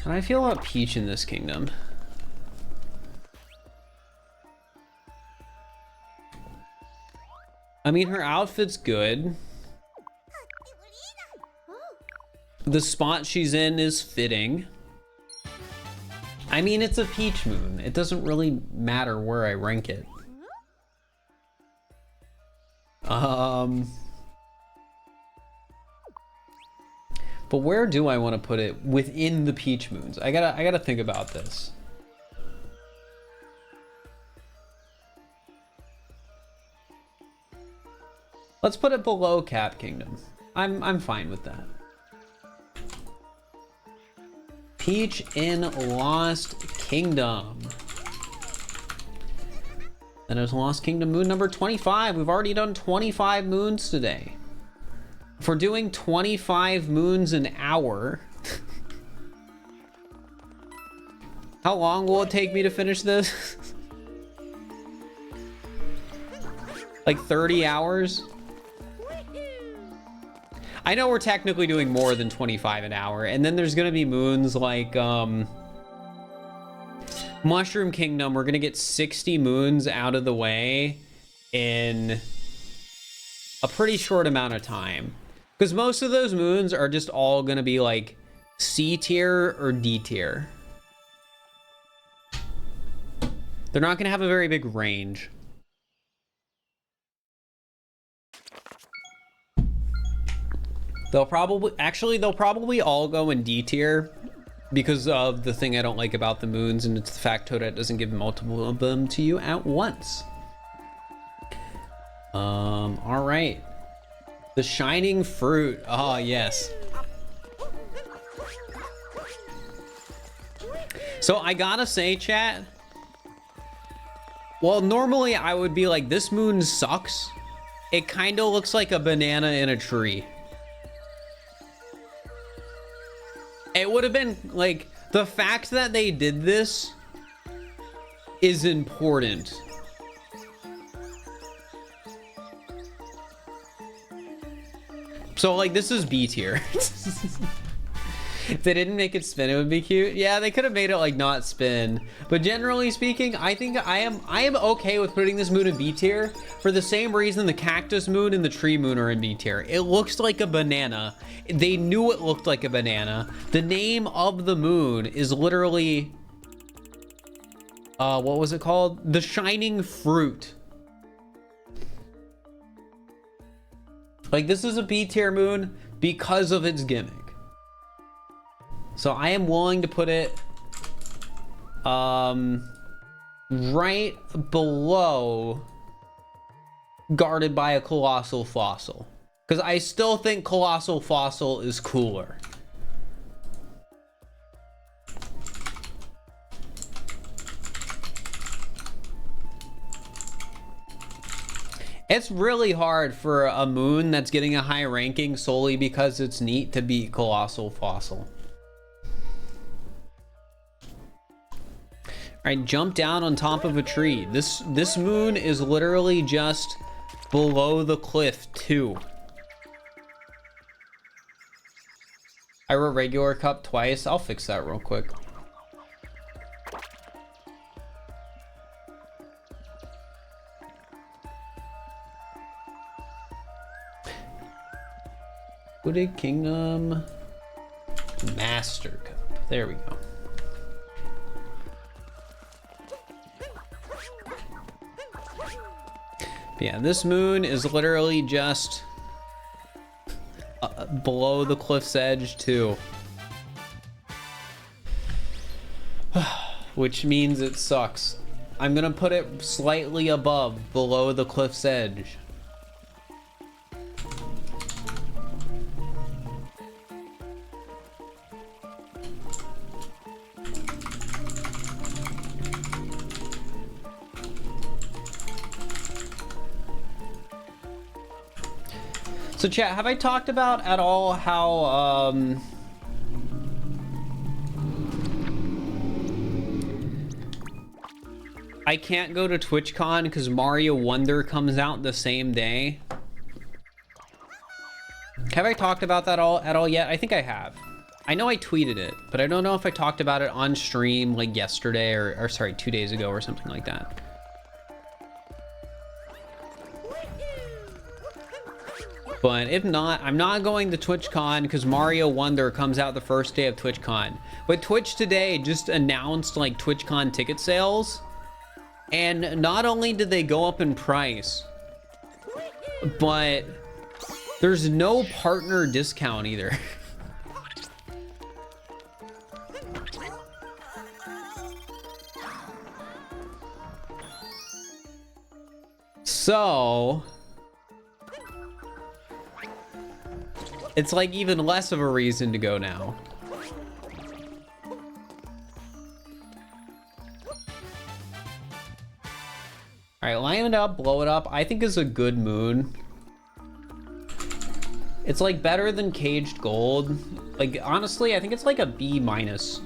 How do I feel about Peach in this kingdom? I mean, her outfit's good. The spot she's in is fitting. I mean, it's a Peach moon. It doesn't really matter where I rank it. But where do I want to put it within the Peach moons? I gotta think about this. Let's put it below Cap Kingdom. I'm fine with that. Peach in Lost Kingdom. That is Lost Kingdom moon number 25. We've already done 25 moons today. If we're doing 25 moons an hour, how long will it take me to finish this? Like 30 hours? I know we're technically doing more than 25 an hour, and then there's gonna be moons like Mushroom Kingdom. We're gonna get 60 moons out of the way in a pretty short amount of time, because most of those moons are just all gonna be like C tier or D tier. They're not gonna have a very big range. They'll probably all go in D tier because of the thing I don't like about the moons, and it's the fact Toadette doesn't give multiple of them to you at once. All right. The shining fruit. Oh, yes. So I gotta say, chat, well, normally I would be like, this moon sucks. It kind of looks like a banana in a tree. It would have been like, the fact that they did this is important. So like, this is B tier. If they didn't make it spin, it would be cute. Yeah, they could have made it like not spin. But generally speaking, I think I am okay with putting this moon in B tier for the same reason the cactus moon and the tree moon are in B tier. It looks like a banana. They knew it looked like a banana. The name of the moon is literally, what was it called? The Shining Fruit. Like, this is a B tier moon because of its gimmick. So I am willing to put it right below Guarded by a Colossal Fossil, because I still think Colossal Fossil is cooler. It's really hard for a moon that's getting a high ranking solely because it's neat to beat Colossal Fossil. Alright, jump down on top of a tree. This moon is literally just below the cliff too. I wrote regular cup twice. I'll fix that real quick. Wooded Kingdom Master Cup. There we go. Yeah, this moon is literally just below the cliff's edge too. Which means it sucks. I'm gonna put it slightly above, below the cliff's edge. So chat, have I talked about at all how I can't go to TwitchCon because Mario Wonder comes out the same day? Have I talked about that at all yet? I think I have. I know I tweeted it, but I don't know if I talked about it on stream like yesterday or sorry, 2 days ago or something like that. But if not, I'm not going to TwitchCon because Mario Wonder comes out the first day of TwitchCon. But Twitch today just announced like TwitchCon ticket sales. And not only did they go up in price, but there's no partner discount either. So it's like even less of a reason to go now. All right, line it up, blow it up. I think is a good moon. It's like better than Caged Gold. Like honestly, I think it's like a B minus.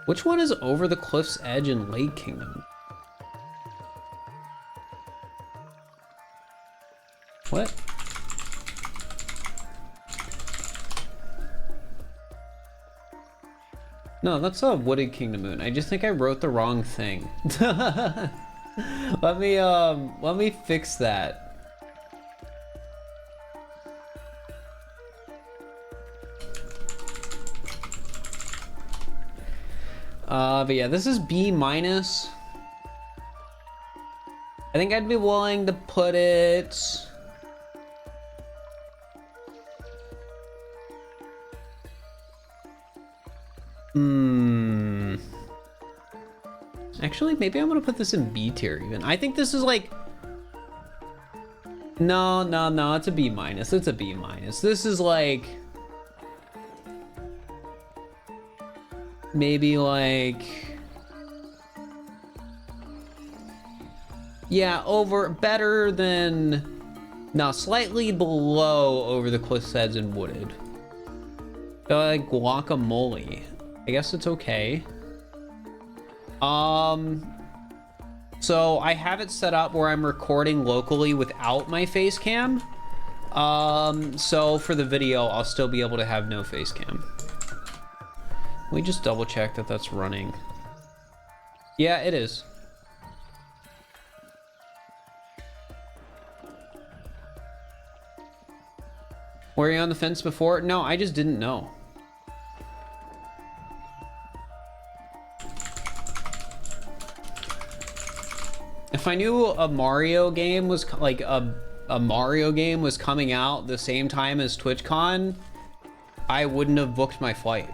Which one is Over the Cliff's Edge in Lake Kingdom? What? No, that's a Wooded Kingdom Moon. I just think I wrote the wrong thing. Let me fix that. But yeah, this is B minus. I think I'd be willing to put it. Actually, maybe I'm gonna put this in B tier even. I think this is like, no, it's a B minus. It's a B minus. This is like, maybe like, yeah, better than, no, slightly below Over the Cliff's Edge and Wooded. Like Guacamole. I guess it's okay. So I have it set up where I'm recording locally without my face cam. So for the video, I'll still be able to have no face cam. Let me just double check that that's running. Yeah, it is. Were you on the fence before? No, I just didn't know. If I knew a Mario game was like a Mario game was coming out the same time as TwitchCon, I wouldn't have booked my flight.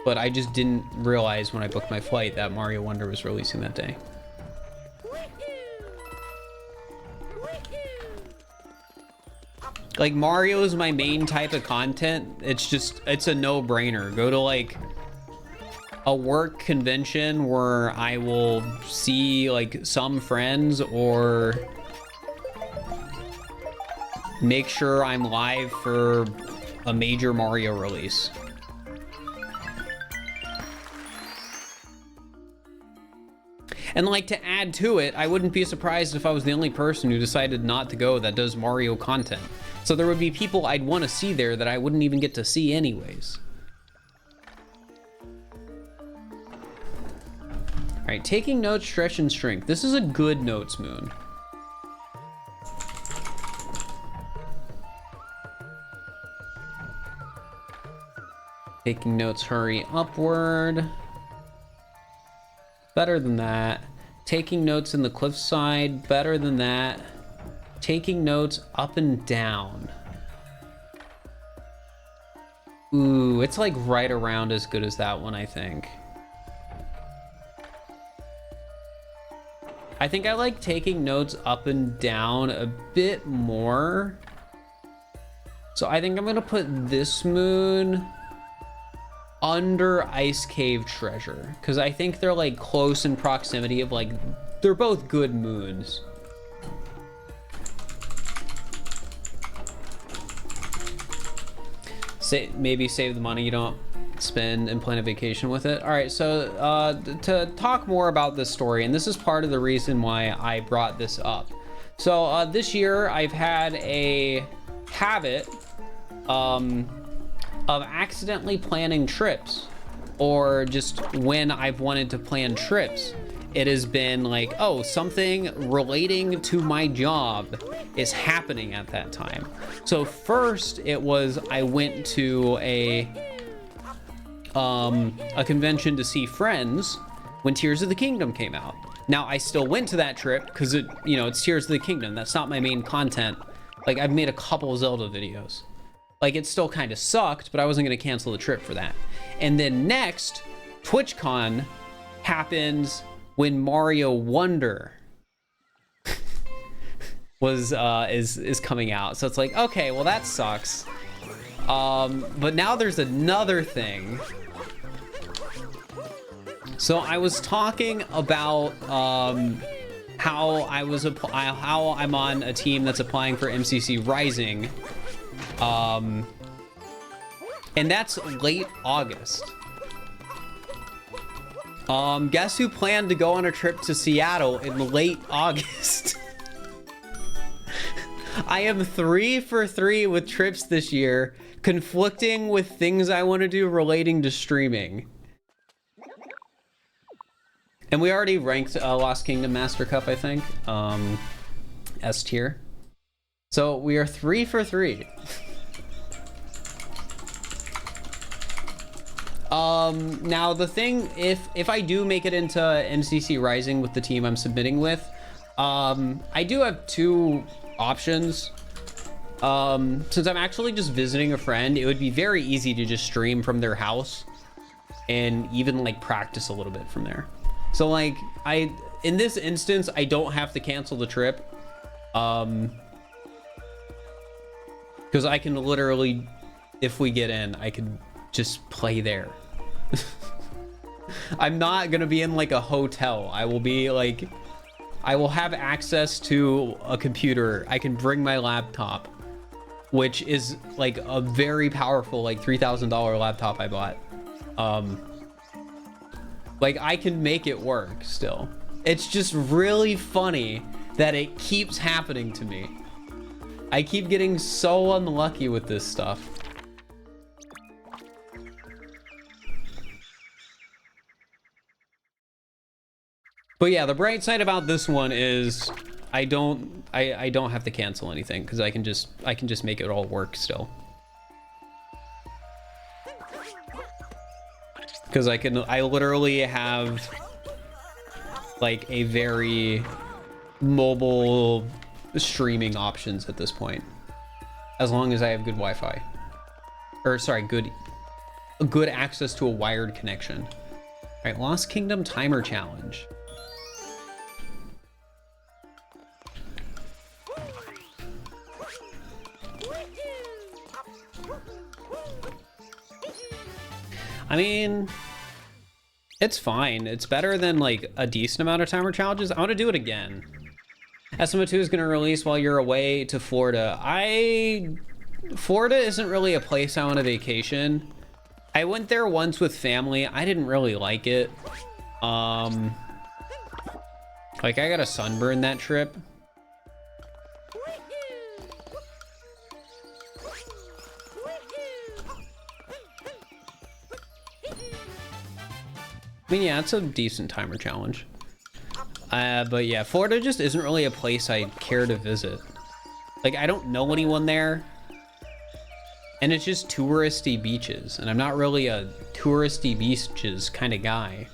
But I just didn't realize when I booked my flight that Mario Wonder was releasing that day. Like, Mario is my main type of content. It's a no-brainer. Go to like a work convention where I will see like some friends or make sure I'm live for a major Mario release. And like, to add to it, I wouldn't be surprised if I was the only person who decided not to go that does Mario content. So there would be people I'd want to see there that I wouldn't even get to see anyways. All right, taking notes, stretch, and strength. This is a good notes moon. Taking notes, hurry upward. Better than that. Taking notes in the cliffside. Better than that. Taking notes up and down. Ooh, it's like right around as good as that one, I think. I think I like taking notes up and down a bit more. So I think I'm gonna put this moon under Ice Cave Treasure, because I think they're like close in proximity of like, they're both good moons. Maybe save the money you don't spend and plan a vacation with it. All right, so to talk more about this story, and this is part of the reason why I brought this up. So this year I've had a habit of accidentally planning trips, or just when I've wanted to plan trips, it has been like, oh, something relating to my job is happening at that time. So first it was, I went to a convention to see friends when Tears of the Kingdom came out. Now I still went to that trip because it, you know, it's Tears of the Kingdom. That's not my main content. Like, I've made a couple Zelda videos. Like, it still kind of sucked, but I wasn't going to cancel the trip for that. And then next, TwitchCon happens when Mario Wonder is coming out. So it's like, okay, well, that sucks. But now there's another thing. So I was talking about how I'm on a team that's applying for MCC Rising. And that's late August. Guess who planned to go on a trip to Seattle in late August? I am 3 for 3 with trips this year, conflicting with things I want to do relating to streaming. And we already ranked Lost Kingdom Master Cup, I think. S tier. So we are 3 for 3. Now the thing, if I do make it into MCC Rising with the team I'm submitting with, I do have 2 options. Since I'm actually just visiting a friend, it would be very easy to just stream from their house and even like practice a little bit from there. So like in this instance, I don't have to cancel the trip. Because I can literally, if we get in, I could just play there. I'm not gonna be in like a hotel. I will be like, I will have access to a computer. I can bring my laptop, which is like a very powerful like $3,000 laptop I bought. Like I can make it work still. It's just really funny that it keeps happening to me. I keep getting so unlucky with this stuff. But yeah, the bright side about this one is I don't have to cancel anything because I can just make it all work still. Because I literally have like a very mobile streaming options at this point, as long as I have good Wi-Fi, or sorry, good access to a wired connection. All right, Lost Kingdom timer challenge. I mean, it's fine. It's better than like a decent amount of timer challenges. I want to do it again. SMO 2 is going to release while you're away to Florida. Florida isn't really a place I want to vacation. I went there once with family. I didn't really like it. Like I got a sunburn that trip. I mean, yeah, it's a decent timer challenge. But yeah, Florida just isn't really a place I care to visit. Like, I don't know anyone there. And it's just touristy beaches. And I'm not really a touristy beaches kind of guy.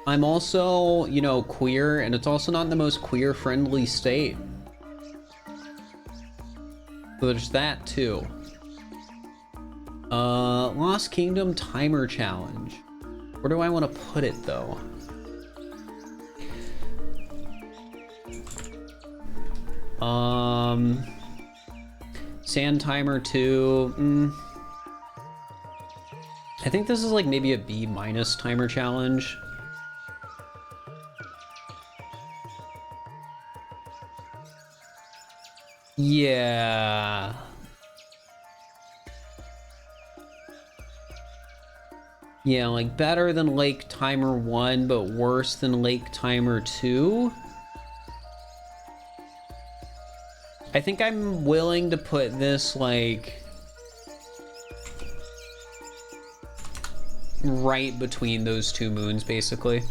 I'm also, you know, queer, and it's also not the most queer-friendly state. So there's that, too. Lost Kingdom timer challenge. Where do I want to put it, though? Sand timer 2. I think this is like maybe a B- timer challenge. Yeah. Yeah, like better than Lake Timer 1, but worse than Lake Timer 2. I think I'm willing to put this like right between those two moons, basically.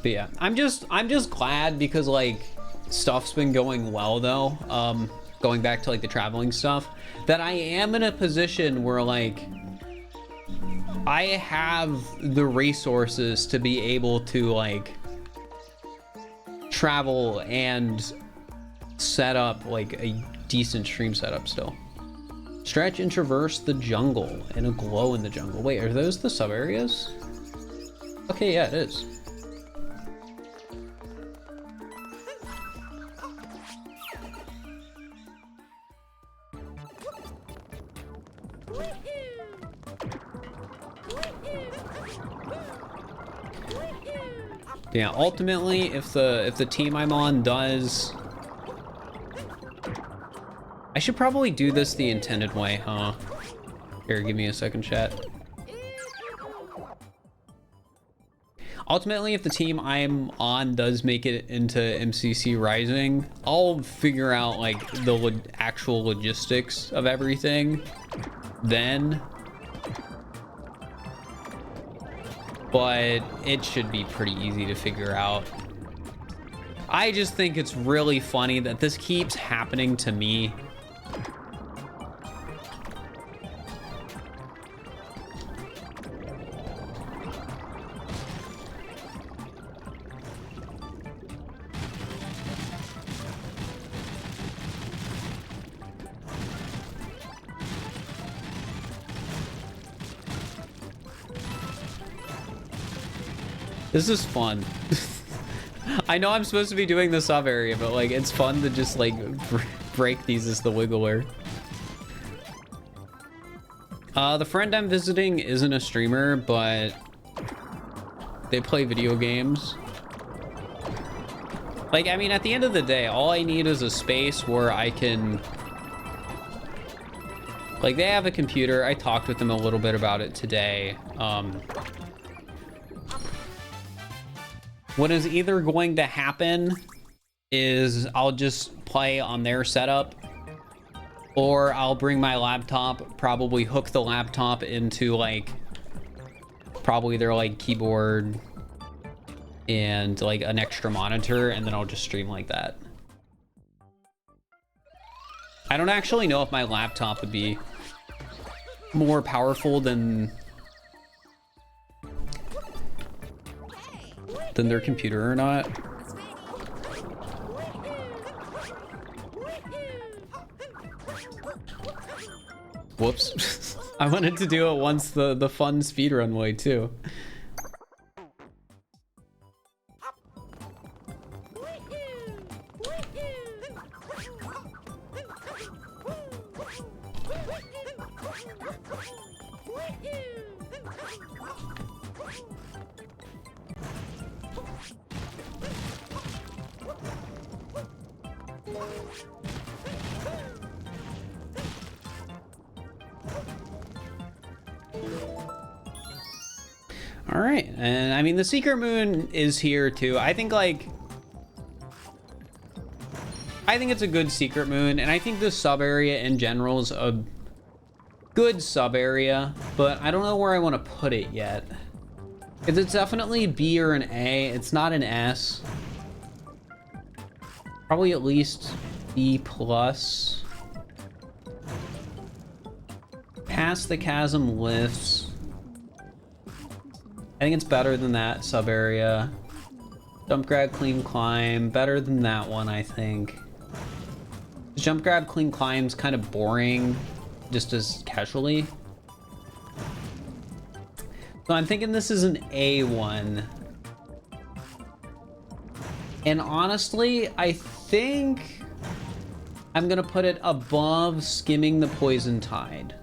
But yeah, I'm just glad because like stuff's been going well though. Going back to like the traveling stuff, that I am in a position where like I have the resources to be able to like travel and set up like a decent stream setup still. Stretch and traverse the jungle and a glow in the jungle. Wait, are those the sub areas? Okay, yeah, it is. Yeah, ultimately, if the team I'm on does... I should probably do this the intended way, huh? Here, give me a second, chat. Ultimately, if the team I'm on does make it into MCC Rising, I'll figure out, like, the actual logistics of everything then. But it should be pretty easy to figure out. I just think it's really funny that this keeps happening to me. This is fun. I know I'm supposed to be doing the sub area, but like it's fun to just like break these as the wiggler. The friend I'm visiting isn't a streamer, but they play video games. Like, I mean, at the end of the day, all I need is a space where I can... Like, they have a computer. I talked with them a little bit about it today. What is either going to happen is I'll just play on their setup, or I'll bring my laptop, probably hook the laptop into like probably their like keyboard and like an extra monitor, and then I'll just stream like that. I don't actually know if my laptop would be more powerful than their computer or not. Whoops. I wanted to do it once the fun speedrun way too. All right, and I mean the secret moon is here too. I think it's a good secret moon, and I think the sub area in general is a good sub area, but I don't know where I want to put it yet. It's definitely a B or an A. It's not an S. Probably at least B plus. Past the chasm lifts. I think it's better than that sub area. Jump grab clean climb, better than that one, I think. Jump grab clean climb's kind of boring, just as casually. So I'm thinking this is an A1. And honestly, I think I'm gonna put it above skimming the poison tide.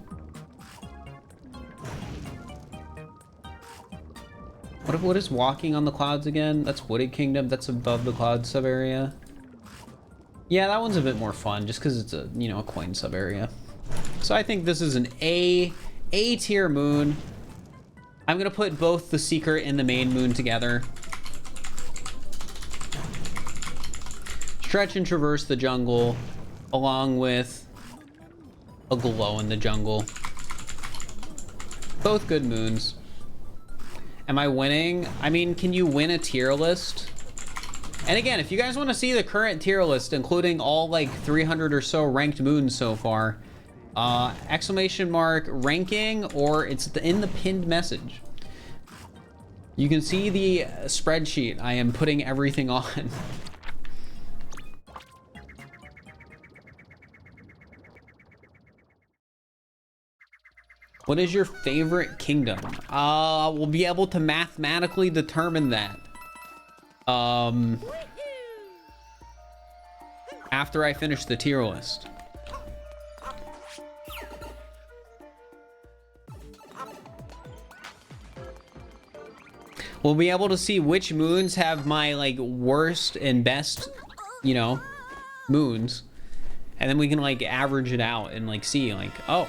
What is walking on the clouds again? That's Wooded Kingdom. That's above the cloud sub area. Yeah, that one's a bit more fun just because it's a, you know, a coin sub area. So I think this is an A tier moon. I'm gonna put both the secret and the main moon together. Stretch and traverse the jungle along with a glow in the jungle. Both good moons. Am I winning? I mean, can you win a tier list? And again, if you guys want to see the current tier list, including all like 300 or so ranked moons so far, exclamation mark ranking, or it's in the pinned message. You can see the spreadsheet I am putting everything on. What is your favorite kingdom? We'll be able to mathematically determine that. After I finish the tier list. We'll be able to see which moons have my like worst and best, you know, moons. And then we can like average it out and like see like, oh,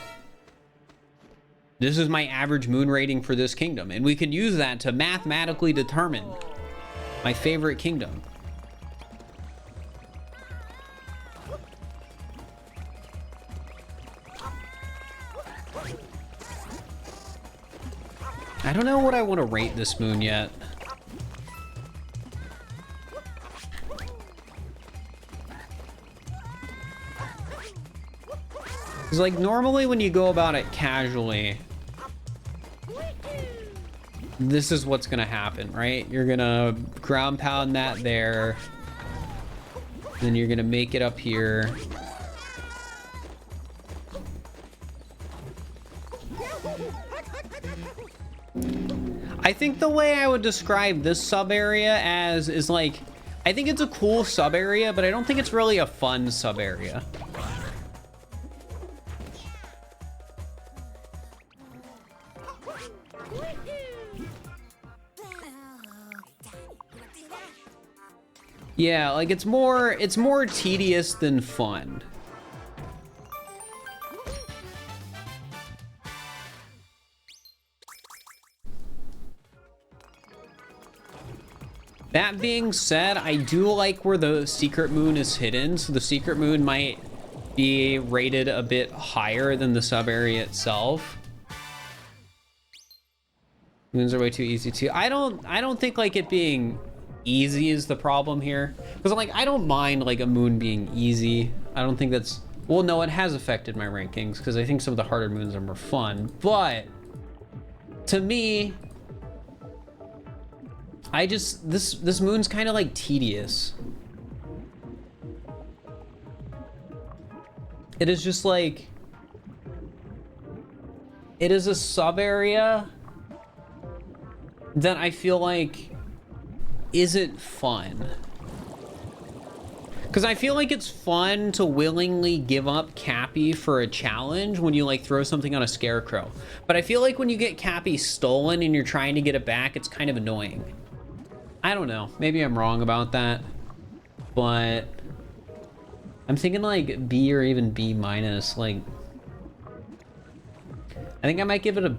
this is my average moon rating for this kingdom. And we can use that to mathematically determine my favorite kingdom. I don't know what I want to rate this moon yet. Because like normally when you go about it casually, this is what's gonna happen, right? You're gonna ground pound that there, then you're gonna make it up here. I think the way I would describe this sub area as is like, I think it's a cool sub area, but I don't think it's really a fun sub area. Yeah, like it's more tedious than fun. That being said, I do like where the secret moon is hidden, so the secret moon might be rated a bit higher than the sub area itself. Moons are way too easy too. I don't think like it being easy is the problem here, because I'm like, I don't mind like a moon being easy. I don't think that's, well, no, it has affected my rankings because I think some of the harder moons are more fun, but to me, I just, this moon's kind of like tedious. It is just like, it is a sub area that I feel like isn't fun. Because I feel like it's fun to willingly give up Cappy for a challenge when you like throw something on a scarecrow. But I feel like when you get Cappy stolen and you're trying to get it back, it's kind of annoying. I don't know. Maybe I'm wrong about that. But I'm thinking like B or even B minus. Like, I think I might give it a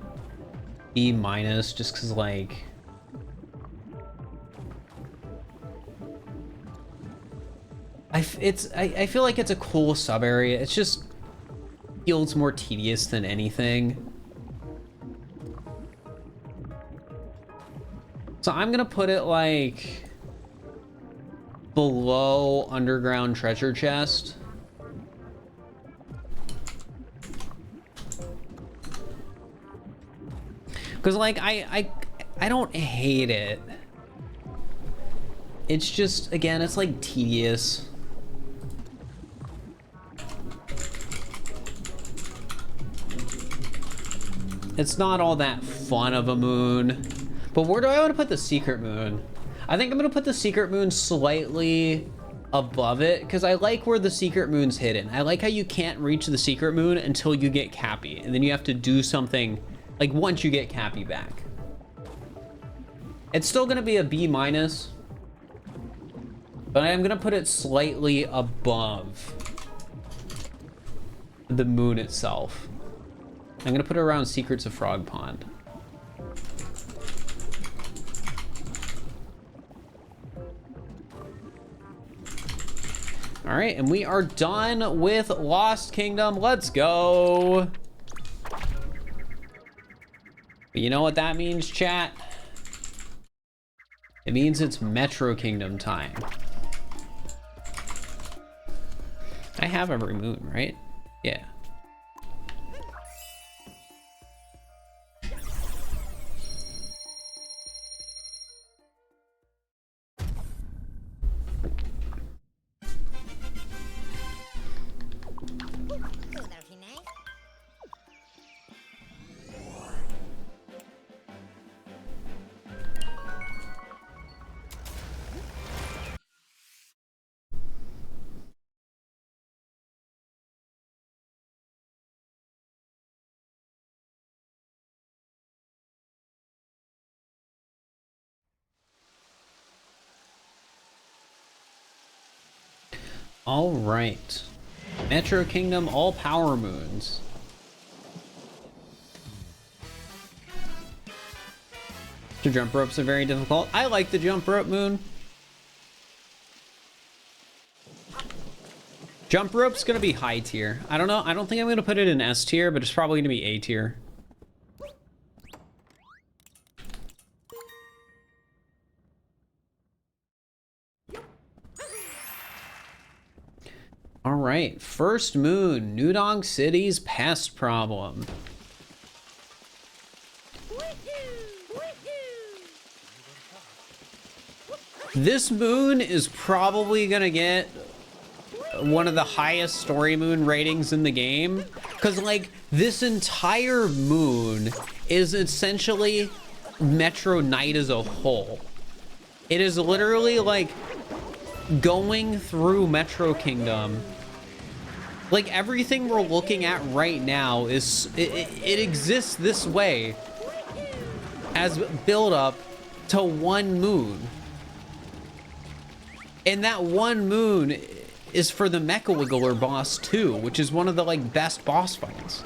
B minus just because like, I feel like it's a cool sub area. It's just feels more tedious than anything. So I'm gonna put it like below underground treasure chest. Cause like I don't hate it. It's just, again, it's like tedious. It's not all that fun of a moon. But where do I want to put the secret moon? I think I'm going to put the secret moon slightly above it because I like where the secret moon's hidden. I like how you can't reach the secret moon until you get Cappy. And then you have to do something like once you get Cappy back. It's still going to be a B minus. But I'm going to put it slightly above the moon itself. I'm going to put it around Secrets of Frog Pond. All right, and we are done with Lost Kingdom. Let's go. But you know what that means, chat? It means it's Metro Kingdom time. I have every moon, right? Yeah. All right. Metro Kingdom, all power moons. The jump ropes are very difficult. I like the jump rope moon. Jump rope's gonna be high tier. I don't know. I don't think I'm gonna put it in S tier, but it's probably gonna be A tier. All right, first moon, Nudong City's pest problem. This moon is probably gonna get one of the highest story moon ratings in the game, because like this entire moon is essentially Metro Night as a whole. It is literally like going through Metro Kingdom. Like everything we're looking at right now is it exists this way as build up to one moon, and that one moon is for the Mecha Wiggler boss too, which is one of the like best boss fights.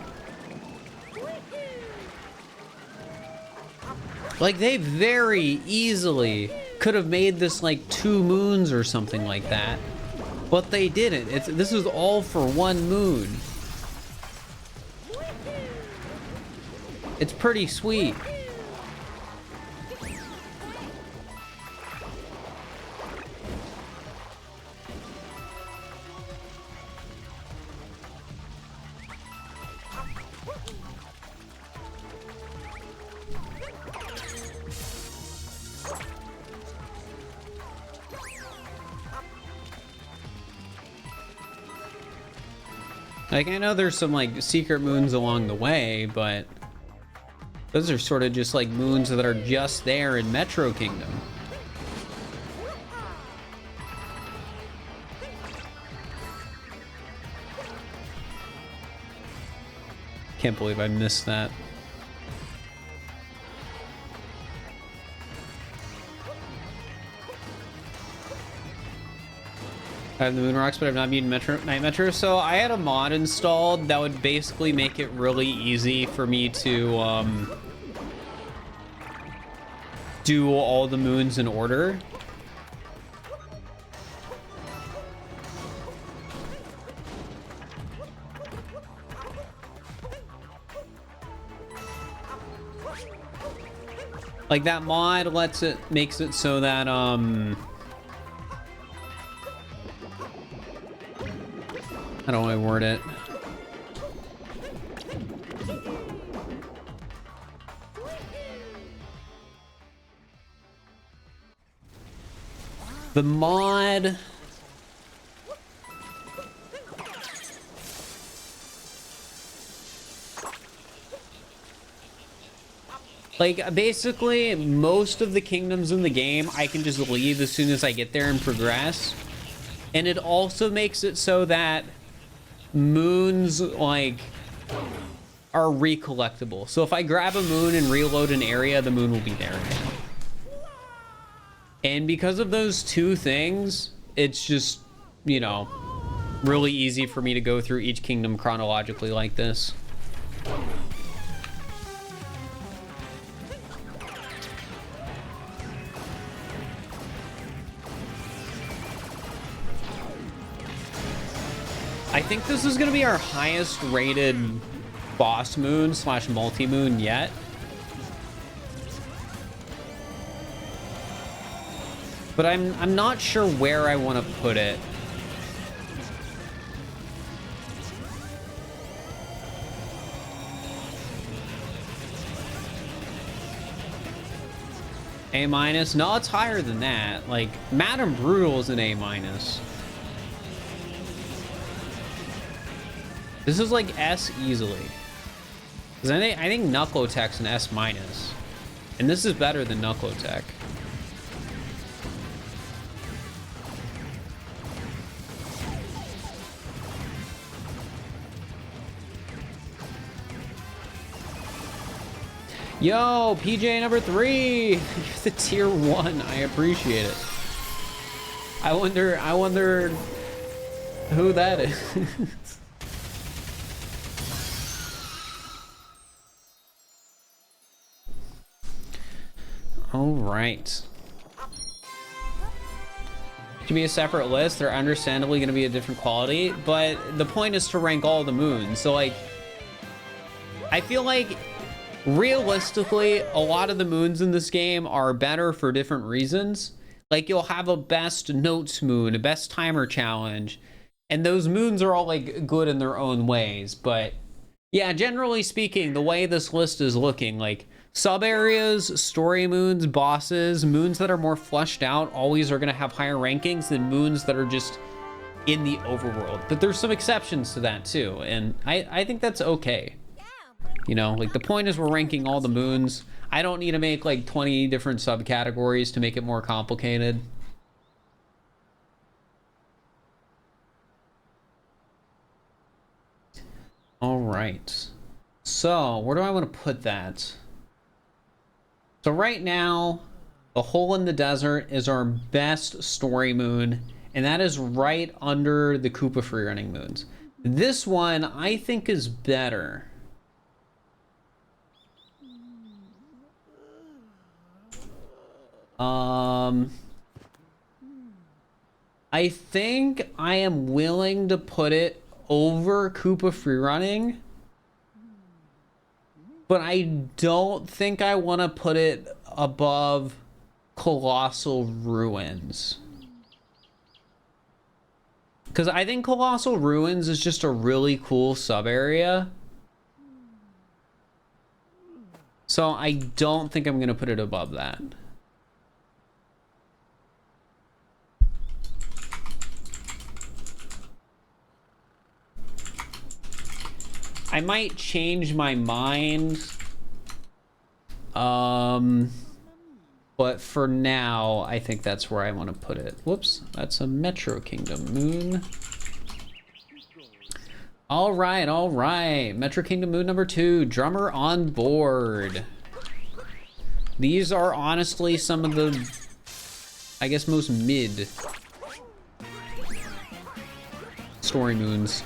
Like they very easily could have made this like 2 moons or something like that, but they didn't. This is all for one moon. It's pretty sweet. Like, I know there's some, like, secret moons along the way, but those are sort of just, like, moons that are just there in Metro Kingdom. Can't believe I missed that. I have the moon rocks, but I've not beaten Night Metro. So I had a mod installed that would basically make it really easy for me to do all the moons in order. Like that mod makes it so that how do I word it? The mod like basically most of the kingdoms in the game I can just leave as soon as I get there and progress. And it also makes it so that moons like are recollectible. So if I grab a moon and reload an area, the moon will be there again. And because of those two things, it's just, you know, really easy for me to go through each kingdom chronologically like this. I think this is going to be our highest rated boss moon / multi-moon yet. But I'm not sure where I want to put it. A-? No, it's higher than that. Like, Madame Brutal is an A-. This is like S easily. Because I think Knuckle-Tech's an S-. And this is better than Knuckle-Tech. Yo, PJ number 3! You're the tier 1. I appreciate it. I wonder who that is. All right. To be a separate list, they're understandably going to be a different quality, but the point is to rank all the moons. So like, I feel like realistically, a lot of the moons in this game are better for different reasons. Like you'll have a best notes moon, a best timer challenge, and those moons are all like good in their own ways. But yeah, generally speaking, the way this list is looking, like sub areas, story moons, bosses, moons that are more fleshed out always are going to have higher rankings than moons that are just in the overworld. But there's some exceptions to that too, and I think that's okay. You know, like the point is we're ranking all the moons. I don't need to make like 20 different subcategories to make it more complicated. All right. So where do I want to put that? So right now, the Hole in the Desert is our best story moon, and that is right under the Koopa freerunning moons. This one I think is better. I think I am willing to put it over Koopa freerunning, but I don't think I want to put it above Colossal Ruins. Because I think Colossal Ruins is just a really cool sub-area. So I don't think I'm going to put it above that. I might change my mind. But for now, I think that's where I want to put it. Whoops, that's a Metro Kingdom moon. All right. Metro Kingdom moon number 2, drummer on board. These are honestly some of the, I guess, most mid story moons.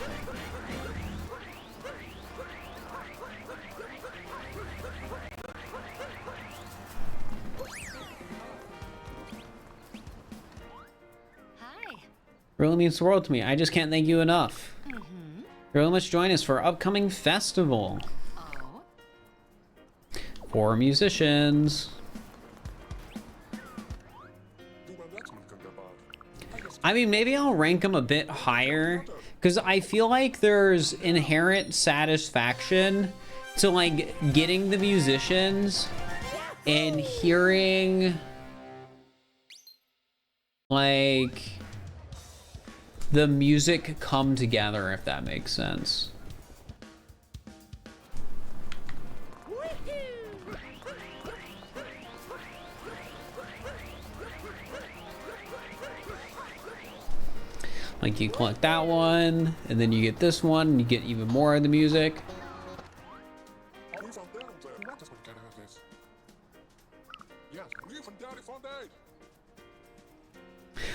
Really means the world to me. I just can't thank you enough. You really must join us for our upcoming festival. For musicians. I mean, maybe I'll rank them a bit higher, because I feel like there's inherent satisfaction to like getting the musicians and hearing like the music come together, if that makes sense. Like you collect that one, and then you get this one, and you get even more of the music.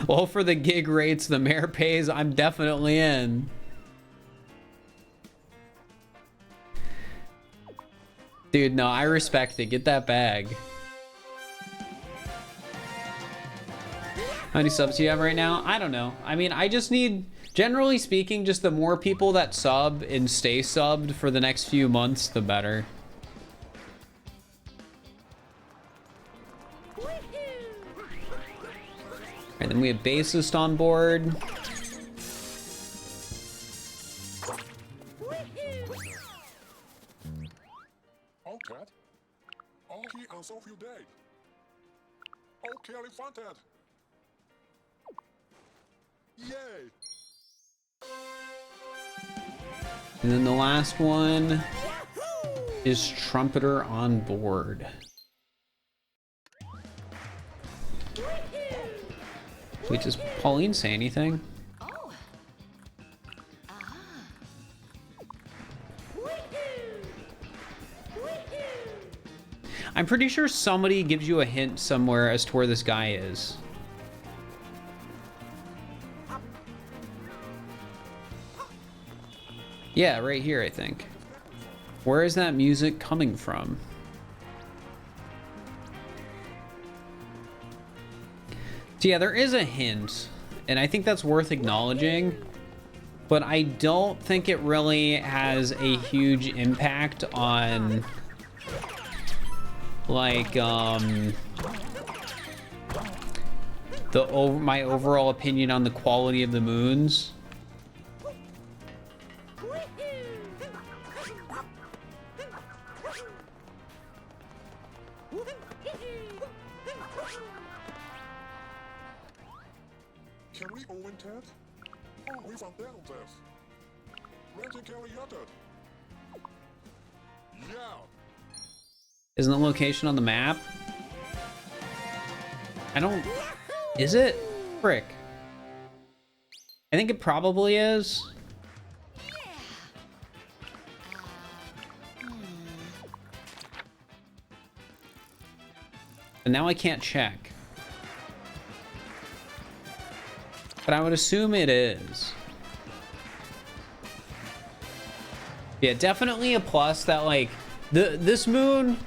Well, for the gig rates the mayor pays, I'm definitely in. Dude, no, I respect it. Get that bag. How many subs do you have right now? I don't know. I mean, I just need, generally speaking, just the more people that sub and stay subbed for the next few months, the better. And then we have bassist on board. And then the last one is trumpeter on board. Wait, does Pauline say anything? Oh. I'm pretty sure somebody gives you a hint somewhere as to where this guy is. Yeah, right here, I think. Where is that music coming from? So yeah, there is a hint, and I think that's worth acknowledging, but I don't think it really has a huge impact on, like, my overall opinion on the quality of the moons. Can we Owen Ted? Oh, we found that on test. Ranting Kelly Yutted. Yeah. Isn't the location on the map? I don't... Is it? Frick. I think it probably is. And now I can't check. But I would assume it is. Yeah, definitely a plus that, like, this moon,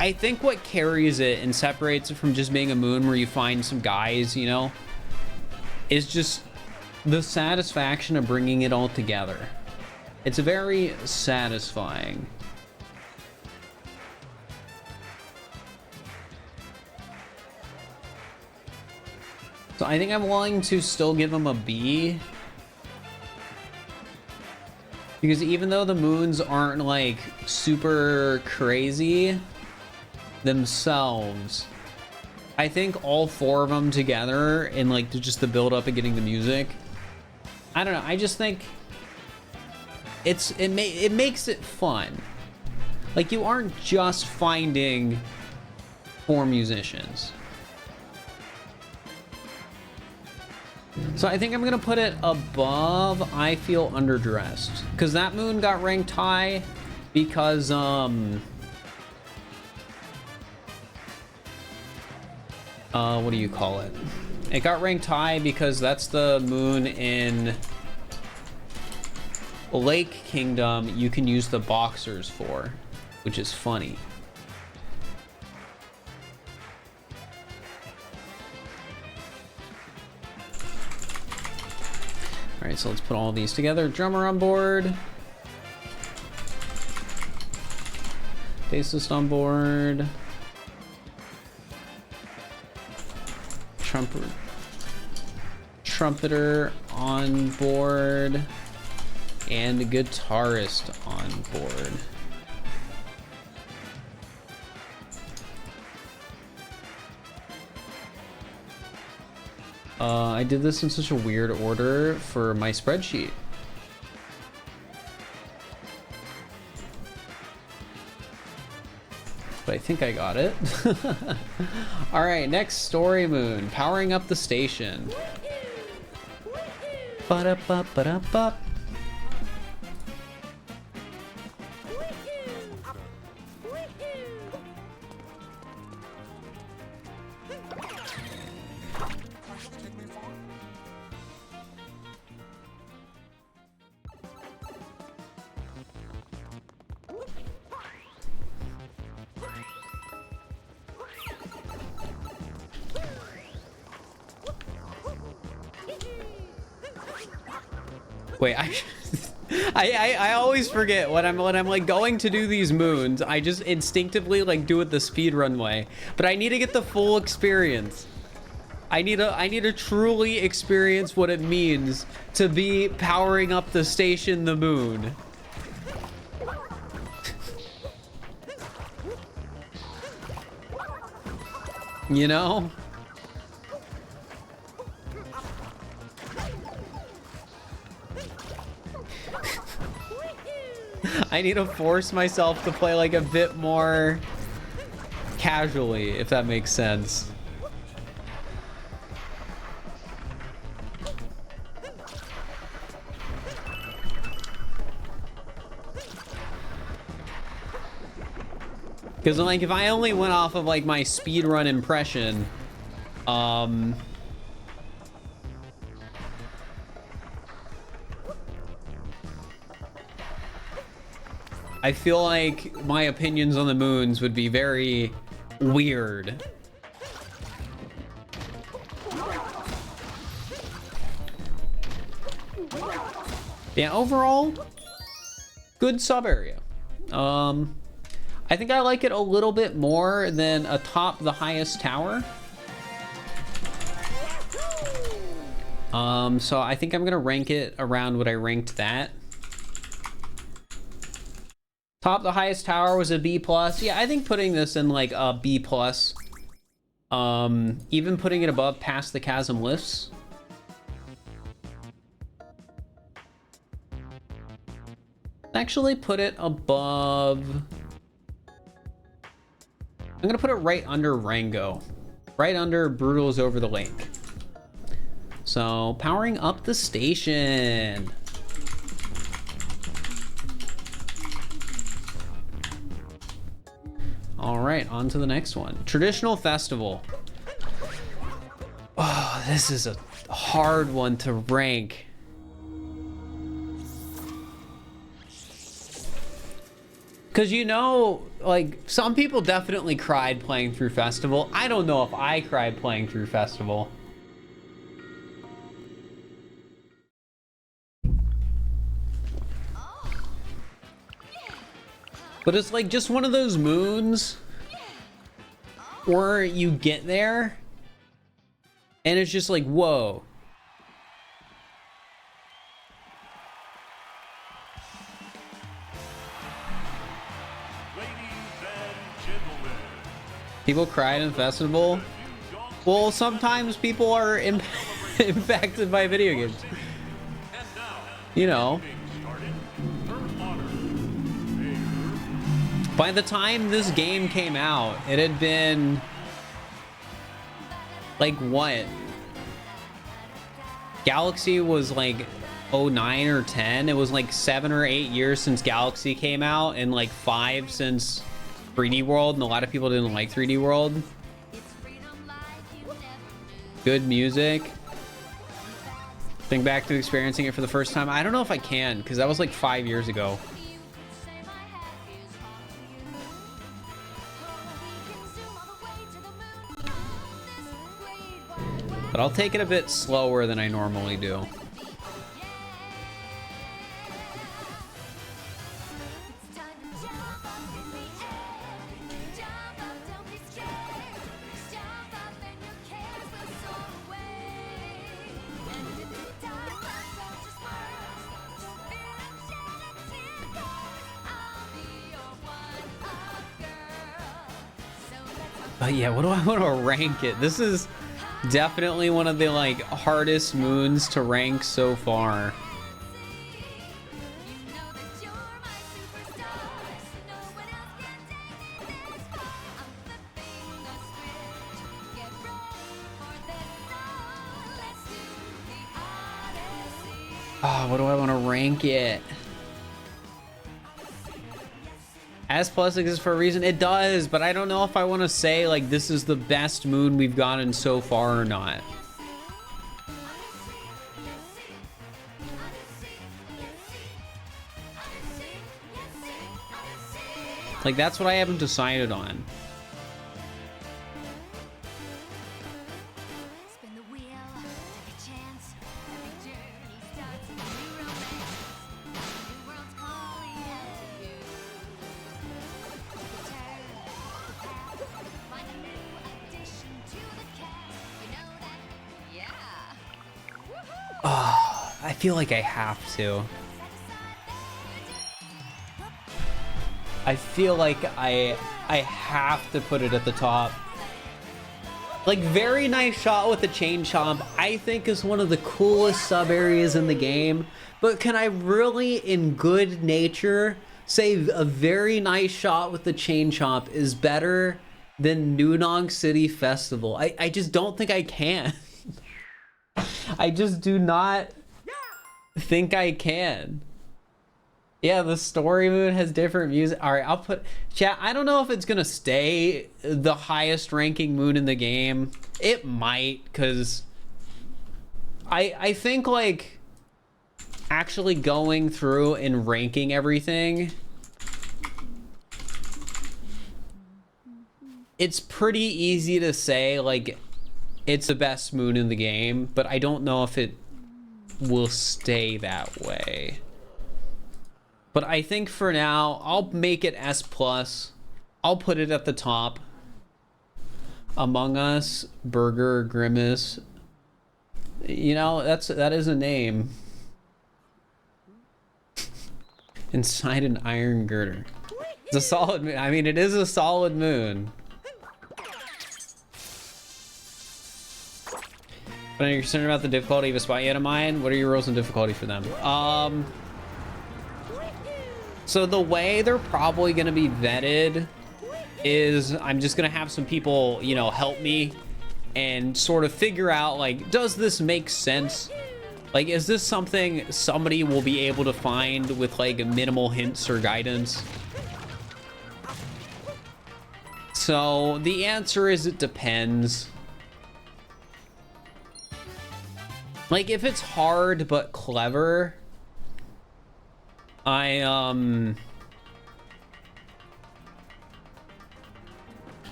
I think what carries it and separates it from just being a moon where you find some guys, you know, is just the satisfaction of bringing it all together. It's very satisfying. So I think I'm willing to still give him a B. Because even though the moons aren't like super crazy themselves, I think all four of them together and like just the build up and getting the music, I don't know, I just think it makes it fun. Like, you aren't just finding four musicians. So I think I'm gonna put it above I Feel Underdressed, because that moon got ranked high because what do you call it? It got ranked high because that's the moon in Lake Kingdom you can use the boxers for, which is funny. All right, so let's put all these together. Drummer on board. Bassist on board. Trumpeter on board. And a guitarist on board. I did this in such a weird order for my spreadsheet. But I think I got it. All right, next story moon, powering up the station. Ba-da-ba-ba-da-ba. Wait, I always forget when I'm like going to do these moons. I just instinctively like do it the speed run way, but I need to get the full experience. I need to truly experience what it means to be powering up the station, the moon. You know? I need to force myself to play like a bit more casually, if that makes sense. Because like if I only went off of like my speedrun impression, I feel like my opinions on the moons would be very weird. Yeah, overall, good sub area. I think I like it a little bit more than atop the highest tower. So I think I'm gonna rank it around what I ranked that. Top the highest tower was a B+. Yeah, I think putting this in like a B+. Even putting it above Past the Chasm Lifts. Actually put it above. I'm gonna put it right under Rango. Right under Brutals Over the Lake. So powering up the station. All right, on to the next one. Traditional festival. Oh, this is a hard one to rank. Because, you know, like, some people definitely cried playing through festival. I don't know if I cried playing through festival. But it's like just one of those moons where you get there and it's just like, whoa. Ladies and gentlemen, People cried in festival. Well, sometimes people are impacted by video games. and now, You know, started, her honor, Mayor by the time this game came out, it had been like what? Galaxy was like 09 or 10. It was like 7 or 8 years since Galaxy came out and like 5 since 3D World, and a lot of people didn't like 3D World. Good music. Think back to experiencing it for the first time. I don't know if I can, because that was like 5 years ago. But I'll take it a bit slower than I normally do. But yeah, what do I want to rank it? This is definitely one of the like hardest moons to rank so far. Oh, what do I want to rank it? S plus exists for a reason. It does, but I don't know if I want to say like this is the best moon we've gotten so far or not. Like that's what I haven't decided on. Spin the wheel, take a chance. Every journey starts a new romance. New world's calling out to you. Turn the path, find a new addition to the cast. You know that, yeah. Woohoo! Oh, I feel like I have to. I feel like I have to put it at the top. Like, very nice shot with the chain chomp, I think is one of the coolest sub areas in the game. But can I really, in good nature, say a very nice shot with the chain chomp is better than Nunong City Festival? I just don't think I can. I just do not think I can. Yeah, the story moon has different music. All right, I'll put chat. I don't know if it's gonna stay the highest ranking moon in the game. It might, because I think like actually going through and ranking everything it's pretty easy to say, like, it's the best moon in the game, but I don't know if it will stay that way. But I think for now, I'll make it S+. I'll put it at the top. Among Us, Burger, Grimace. You know, that is a name. Inside an iron girder. It's a solid moon. I mean, it is a solid moon. But are you concerned about the difficulty of a spot yet of mine? What are your rules and difficulty for them? So the way they're probably going to be vetted is I'm just going to have some people, you know, help me and sort of figure out, like, does this make sense? Like, is this something somebody will be able to find with, like, minimal hints or guidance? So the answer is it depends. Like, if it's hard but clever,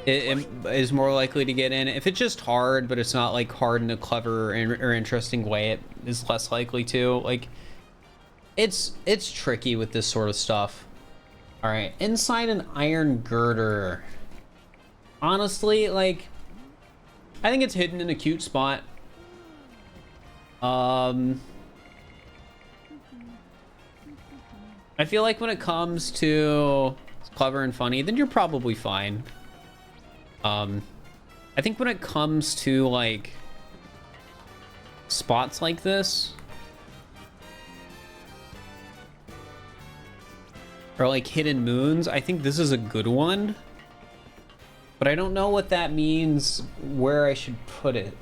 it is more likely to get in. If it's just hard, but it's not like hard in a clever or interesting way, it is less likely to. Like, it's tricky with this sort of stuff. All right, inside an iron girder. Honestly, like, I think it's hidden in a cute spot. I feel like when it comes to clever and funny, then you're probably fine. I think when it comes to, like, spots like this, or like hidden moons, I think this is a good one, but I don't know what that means, where I should put it.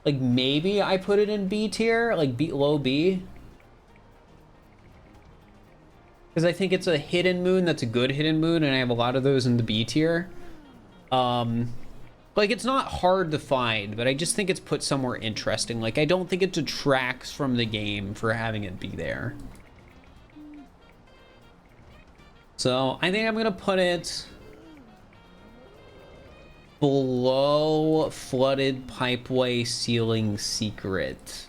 Like, maybe I put it in B tier, like low B, because I think it's a hidden moon that's a good hidden moon, and I have a lot of those in the B tier. Like, it's not hard to find, but I just think it's put somewhere interesting. Like, I don't think it detracts from the game for having it be there. So I think I'm gonna put it below flooded pipeway ceiling secret.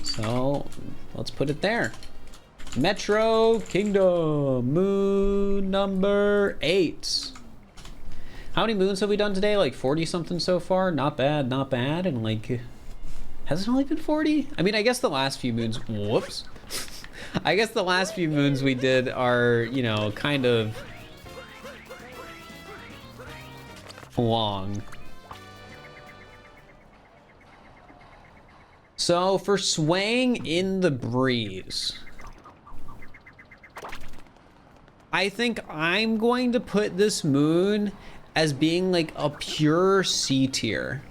So let's put it there. Metro Kingdom, moon number 8. How many moons have we done today? Like 40 something so far. Not bad, not bad. And like, has it only been 40? I mean, I guess the last few moons, whoops. I guess the last few moons we did are, you know, kind of long. So for swaying in the breeze, I think I'm going to put this moon as being like a pure C tier.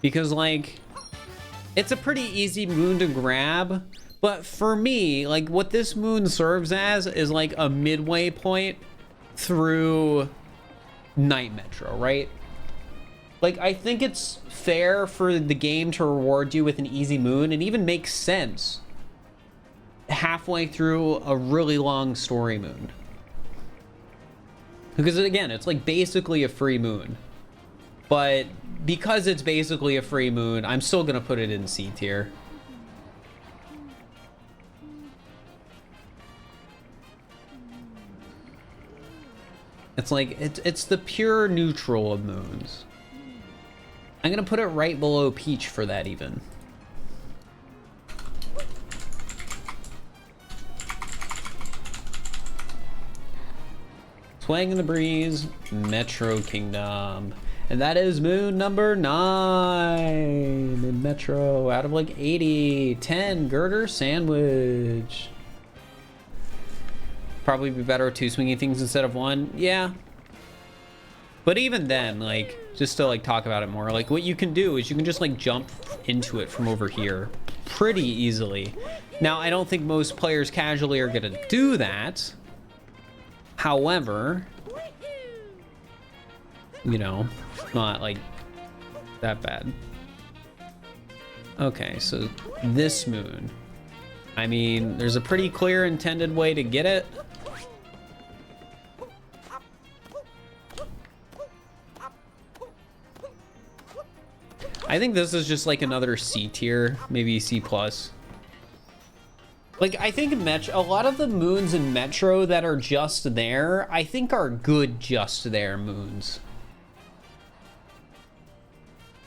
Because, like, it's a pretty easy moon to grab, but for me, like, what this moon serves as is like a midway point through Night Metro, right? Like, I think it's fair for the game to reward you with an easy moon, and even makes sense halfway through a really long story moon. Because, again, it's like basically a free moon. But because it's basically a free moon, I'm still gonna put it in C tier. It's like, it's the pure neutral of moons. I'm gonna put it right below Peach for that even. Swaying in the breeze, Metro Kingdom. And that is moon number 9 in Metro, out of like 80. 10, girder sandwich. Probably be better with 2 swinging things instead of 1. Yeah. But even then, like, just to like talk about it more, like what you can do is you can just like jump into it from over here pretty easily. Now, I don't think most players casually are gonna do that. However, you know, not like that bad. Okay, so this moon. I mean, there's a pretty clear intended way to get it. I think this is just like another C tier, maybe C plus. Like, I think a lot of the moons in Metro that are just there, I think are good just there moons.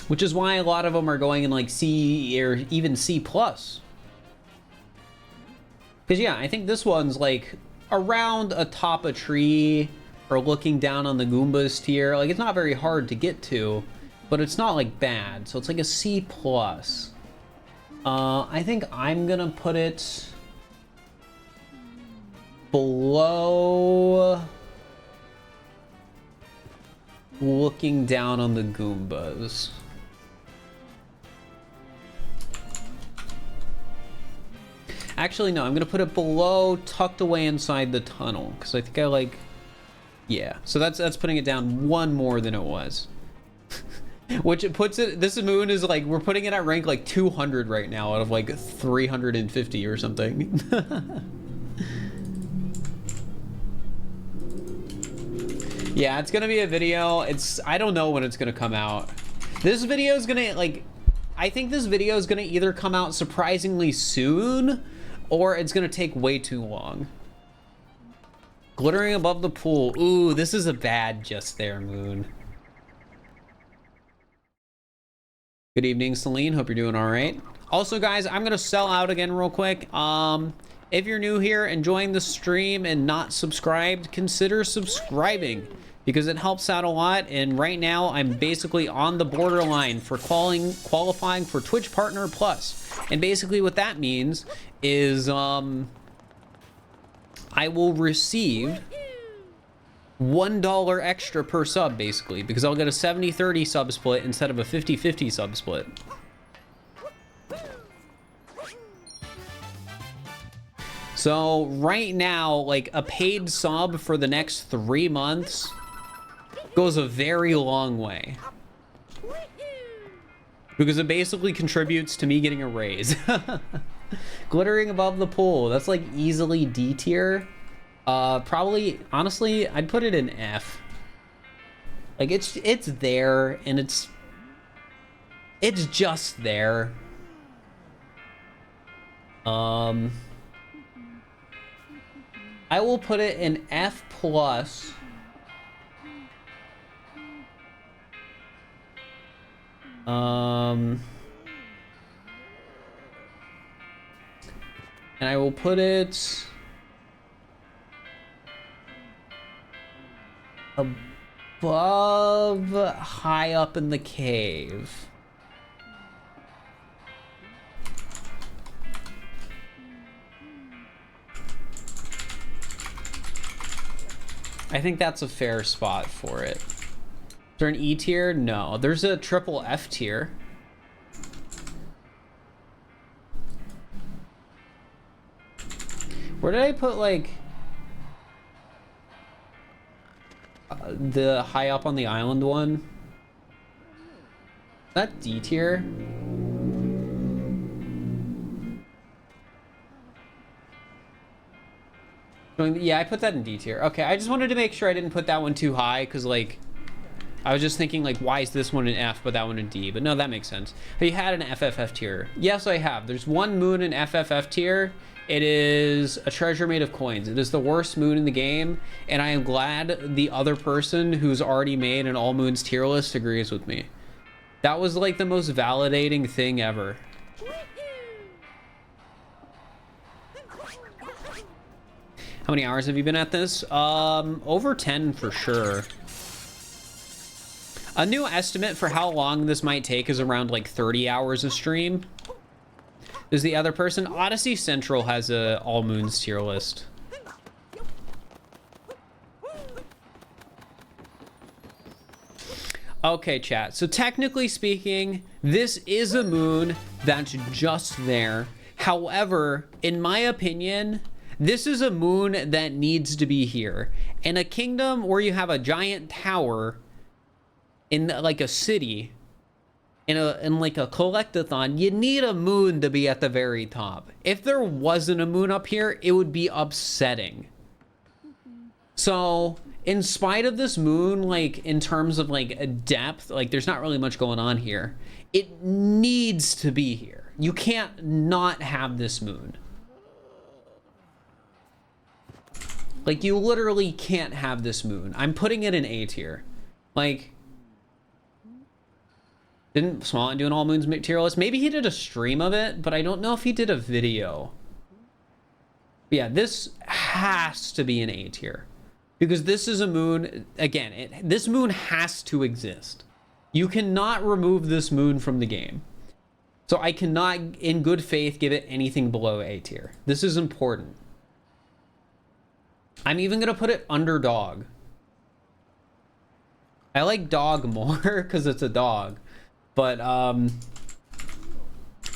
Which is why a lot of them are going in like C or even C plus. Because yeah, I think this one's like around atop a tree or looking down on the Goombas tier. Like, it's not very hard to get to, but it's not like bad. So it's like a C plus. I think I'm gonna put it below looking down on the Goombas. Actually, no, I'm gonna put it below, tucked away inside the tunnel, because I think I like, yeah. So that's putting it down one more than it was. Which it puts it, this moon is like, we're putting it at rank like 200 right now out of like 350 or something. Yeah, it's gonna be a video. I don't know when it's gonna come out. This video is gonna like, I think this video is gonna either come out surprisingly soon or it's gonna take way too long. Glittering above the pool. Ooh, this is a bad just there moon. Good evening, Celine. Hope you're doing all right. Also, guys, I'm gonna sell out again real quick. If you're new here, enjoying the stream and not subscribed, consider subscribing because it helps out a lot. And right now, I'm basically on the borderline for qualifying for Twitch Partner Plus. And basically what that means is I will receive $1 extra per sub, basically, because I'll get a 70-30 sub split instead of a 50-50 sub split. So right now, like, a paid sub for the next 3 months goes a very long way, because it basically contributes to me getting a raise. Glittering above the pool, that's like easily D tier. Probably, honestly, I'd put it in F. Like, it's there, and it's just there. I will put it in F plus. And I will put it above high up in the cave. I think that's a fair spot for it. Is there an E tier? No, there's a triple F tier. Where did I put, like, the high up on the island one? Is that D tier? Yeah, I put that in D tier. Okay, I just wanted to make sure I didn't put that one too high, because, like, I was just thinking, like, why is this one in F but that one in D? But no, that makes sense. But you had an FFF tier. Yes, I have. There's one moon in FFF tier. It is a treasure made of coins. It is the worst moon in the game, and I am glad the other person who's already made an all moons tier list agrees with me. That was like the most validating thing ever. How many hours have you been at this? Over 10 for sure. A new estimate for how long this might take is around like 30 hours of stream. Is the other person? Odyssey Central has a all moons tier list. Okay, chat. So technically speaking, this is a moon that's just there. However, in my opinion, This is a moon that needs to be here. In a kingdom where you have a giant tower in like a city, in like a collectathon, you need a moon to be at the very top. If there wasn't a moon up here, it would be upsetting. So, in spite of this moon, like in terms of like a depth, like there's not really much going on here. It needs to be here. You can't not have this moon. Like, you literally can't have this moon. I'm putting it in A tier. Like, didn't Swan do an all moons materialist? Maybe he did a stream of it, but I don't know if he did a video. But yeah, this has to be an A tier. Because this is a moon, again, this moon has to exist. You cannot remove this moon from the game. So I cannot, in good faith, give it anything below A tier. This is important. I'm even gonna put it under dog. I like dog more because it's a dog. But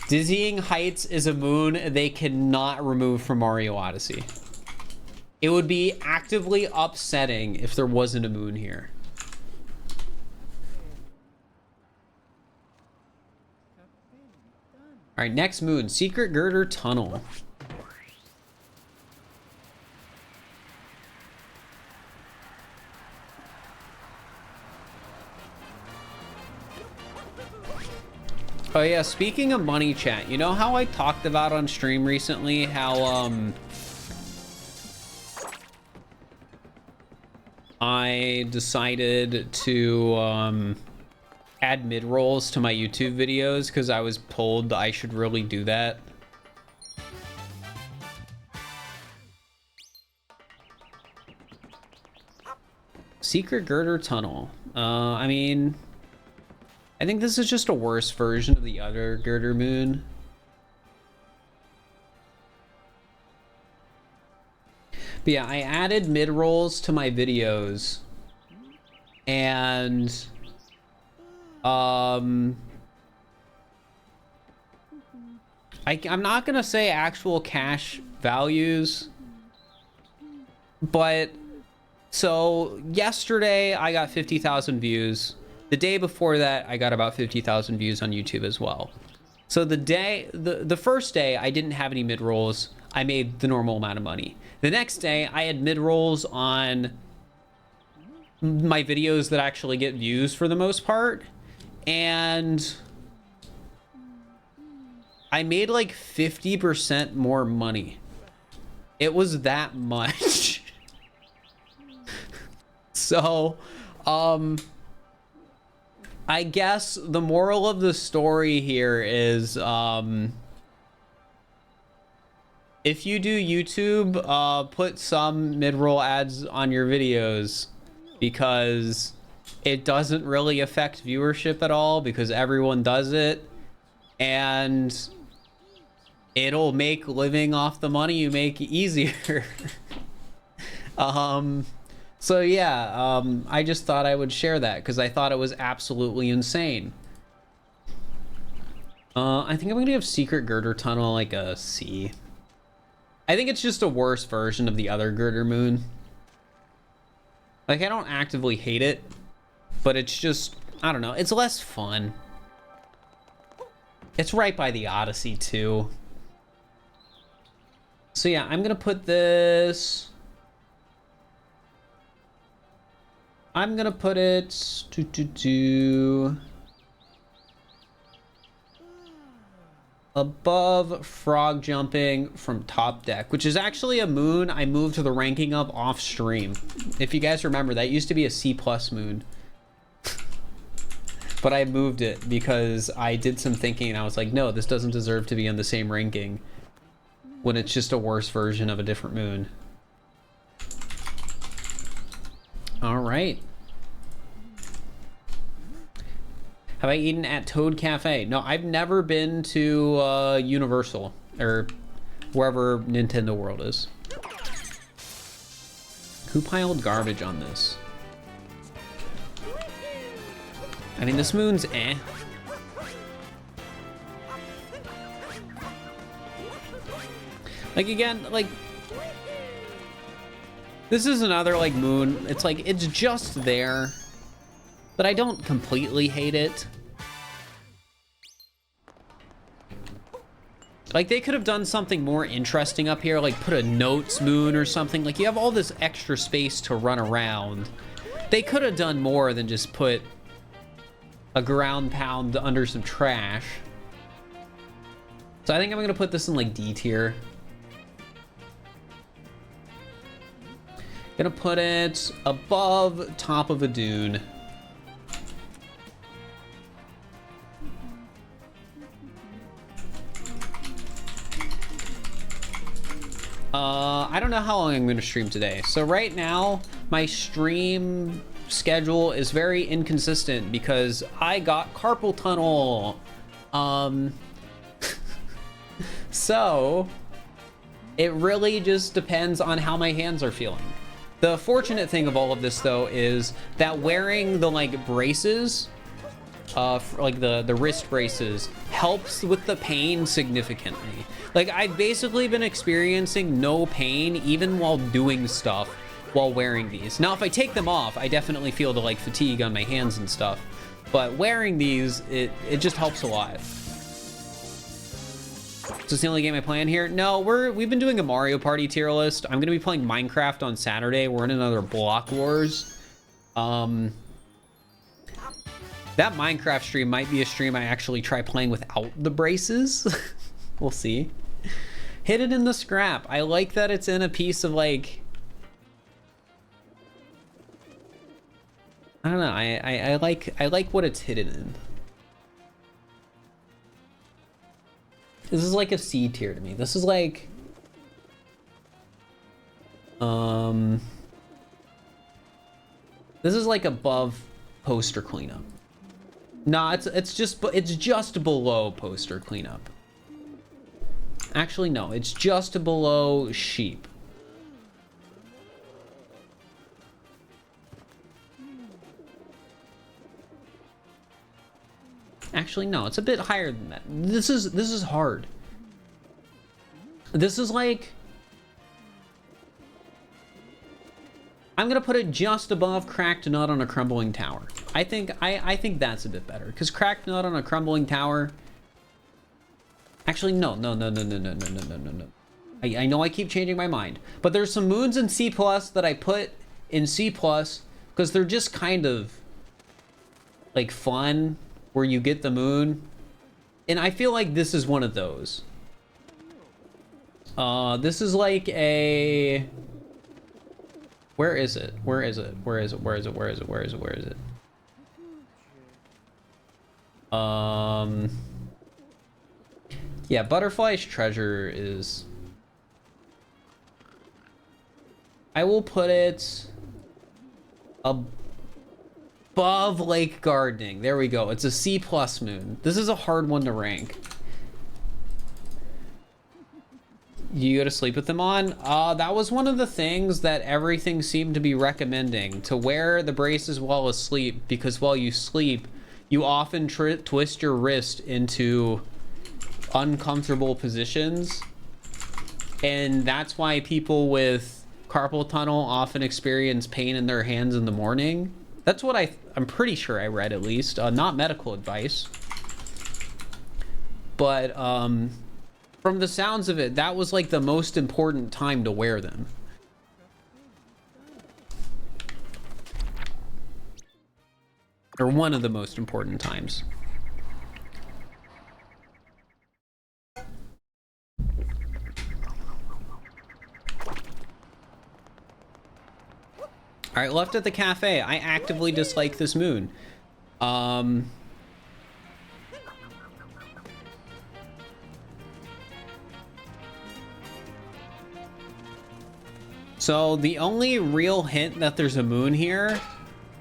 Dizzying Heights is a moon they cannot remove from Mario Odyssey. It would be actively upsetting if there wasn't a moon here. All right, next moon, Secret Girder Tunnel. Oh yeah, speaking of money chat, you know how I talked about on stream recently how I decided to add mid-rolls to my YouTube videos because I was told I should really do that. Secret Girder Tunnel. I mean, I think this is just a worse version of the other Girder Moon. But yeah, I added mid-rolls to my videos. And I'm not gonna say actual cash values, but so yesterday I got 50,000 views. The day before that, I got about 50,000 views on YouTube as well. So the first day, I didn't have any mid-rolls. I made the normal amount of money. The next day, I had mid-rolls on my videos that actually get views for the most part. And I made like 50% more money. It was that much. So, I guess the moral of the story here is, if you do YouTube, put some mid-roll ads on your videos because it doesn't really affect viewership at all because everyone does it, and it'll make living off the money you make easier. So yeah, I just thought I would share that because I thought it was absolutely insane. I think I'm gonna give Secret Girder Tunnel like a C. I think it's just a worse version of the other Girder Moon. Like, I don't actively hate it, but it's just, I don't know, it's less fun. It's right by the Odyssey too. So yeah, I'm gonna put this... I'm gonna put it above frog jumping from top deck, which is actually a moon I moved to the ranking of off stream. If you guys remember, that used to be a C+ moon. But I moved it because I did some thinking and I was like, no, this doesn't deserve to be on the same ranking when it's just a worse version of a different moon. All right. Have I eaten at Toad Cafe? No, I've never been to Universal or wherever Nintendo World is. Who piled garbage on this? I mean, this moon's eh. Like, again, like, This is another like moon. It's like, it's just there, but I don't completely hate it. Like, they could have done something more interesting up here, like put a notes moon or something. Like, you have all this extra space to run around. They could have done more than just put a ground pound under some trash. So I think I'm gonna put this in like D tier. Gonna put it above top of a dune. I don't know how long I'm going to stream today. So right now, my stream schedule is very inconsistent because I got carpal tunnel. So it really just depends on how my hands are feeling. The fortunate thing of all of this though is that wearing the like braces, like the wrist braces, helps with the pain significantly. Like, I've basically been experiencing no pain even while doing stuff while wearing these. Now, if I take them off, I definitely feel the like fatigue on my hands and stuff. But wearing these, it just helps a lot. Is this the only game I play in here? No, we've been doing a Mario Party tier list. I'm gonna be playing Minecraft on Saturday. We're in another Block Wars. That Minecraft stream might be a stream I actually try playing without the braces. We'll see. Hit it in the scrap. I like that it's in a piece of like, I don't know. I like what it's hidden in. This is like a C tier to me. This is like, this is like above poster cleanup. No, it's just below poster cleanup. Actually, no, it's just below sheep. Actually, no, it's a bit higher than that. This is hard. This is like, I'm gonna put it just above cracked nut on a crumbling tower. I think that's a bit better because cracked nut on a crumbling tower. Actually, no. I know I keep changing my mind, but there's some moons in C+ that I put in C+ because they're just kind of like fun, where you get the moon, and I feel like this is one of those. This is like a, where is it? Yeah, Butterfly's Treasure is, I will put it above Lake Gardening. There we go. It's a C+ moon. This is a hard one to rank. You go to sleep with them on? That was one of the things that everything seemed to be recommending, to wear the braces while asleep, because while you sleep, you often twist your wrist into uncomfortable positions, and that's why people with carpal tunnel often experience pain in their hands in the morning. That's what I'm pretty sure I read, at least. Not medical advice, but from the sounds of it, that was like the most important time to wear them. Or one of the most important times. All right, left at the cafe. I actively dislike this moon. So the only real hint that there's a moon here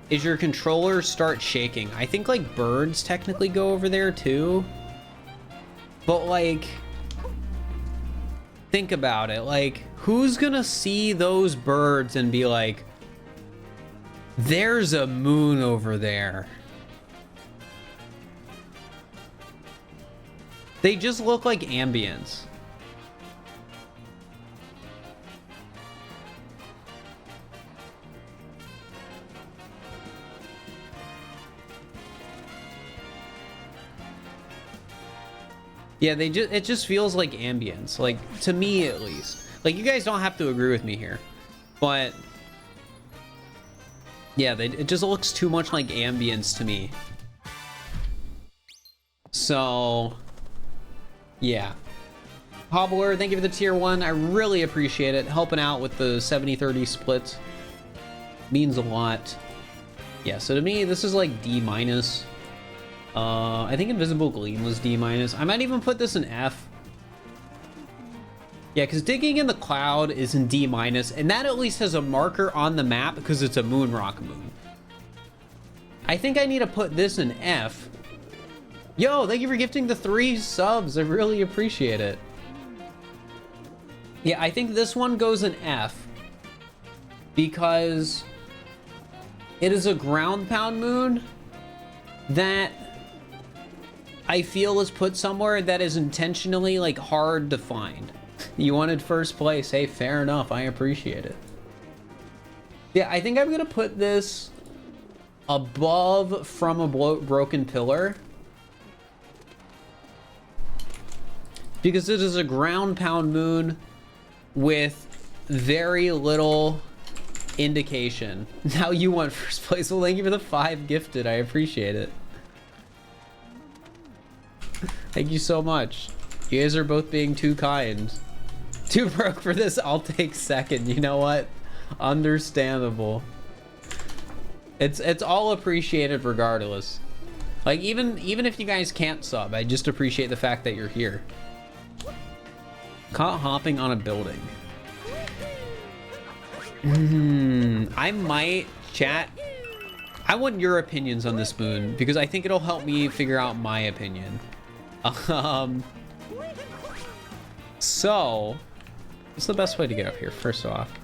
is your controller starts shaking. I think like birds technically go over there too. But like, think about it. Like, who's gonna see those birds and be like, there's a moon over there? They just look like ambience. Yeah, it just feels like ambience, like to me at least. Like you guys don't have to agree with me here, but yeah, it just looks too much like ambience to me. So yeah. Hobbler, thank you for the tier 1. I really appreciate it. Helping out with the 70-30 split means a lot. Yeah, so to me, this is like D-. I think Invisible Gleam was D-. I might even put this in F. Yeah, because Digging in the Cloud is in D-, and that at least has a marker on the map because it's a moon rock moon. I think I need to put this in F. Yo, thank you for gifting the 3 subs. I really appreciate it. Yeah, I think this one goes in F because it is a ground pound moon that I feel is put somewhere that is intentionally like hard to find. You wanted first place. Hey, fair enough. I appreciate it. Yeah, I think I'm gonna put this above From a Broken Pillar because it is a ground pound moon with very little indication. Now you want first place. Well, thank you for the 5 gifted. I appreciate it. Thank you so much. You guys are both being too kind. Too broke for this. I'll take second. You know what? Understandable. It's all appreciated regardless. Like even if you guys can't sub, I just appreciate the fact that you're here. Caught hopping on a building. I might chat. I want your opinions on this moon because I think it'll help me figure out my opinion. So what's the best way to get up here? First off,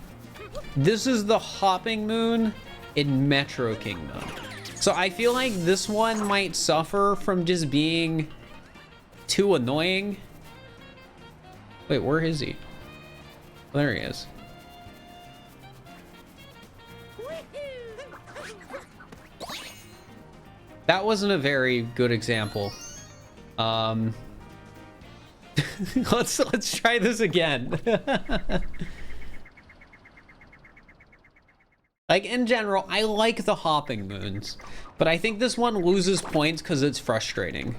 this is the hopping moon in Metro Kingdom. So I feel like this one might suffer from just being too annoying. Wait, where is he? Oh, there he is. That wasn't a very good example. Let's try this again. Like in general, I like the hopping moons, but I think this one loses points because it's frustrating.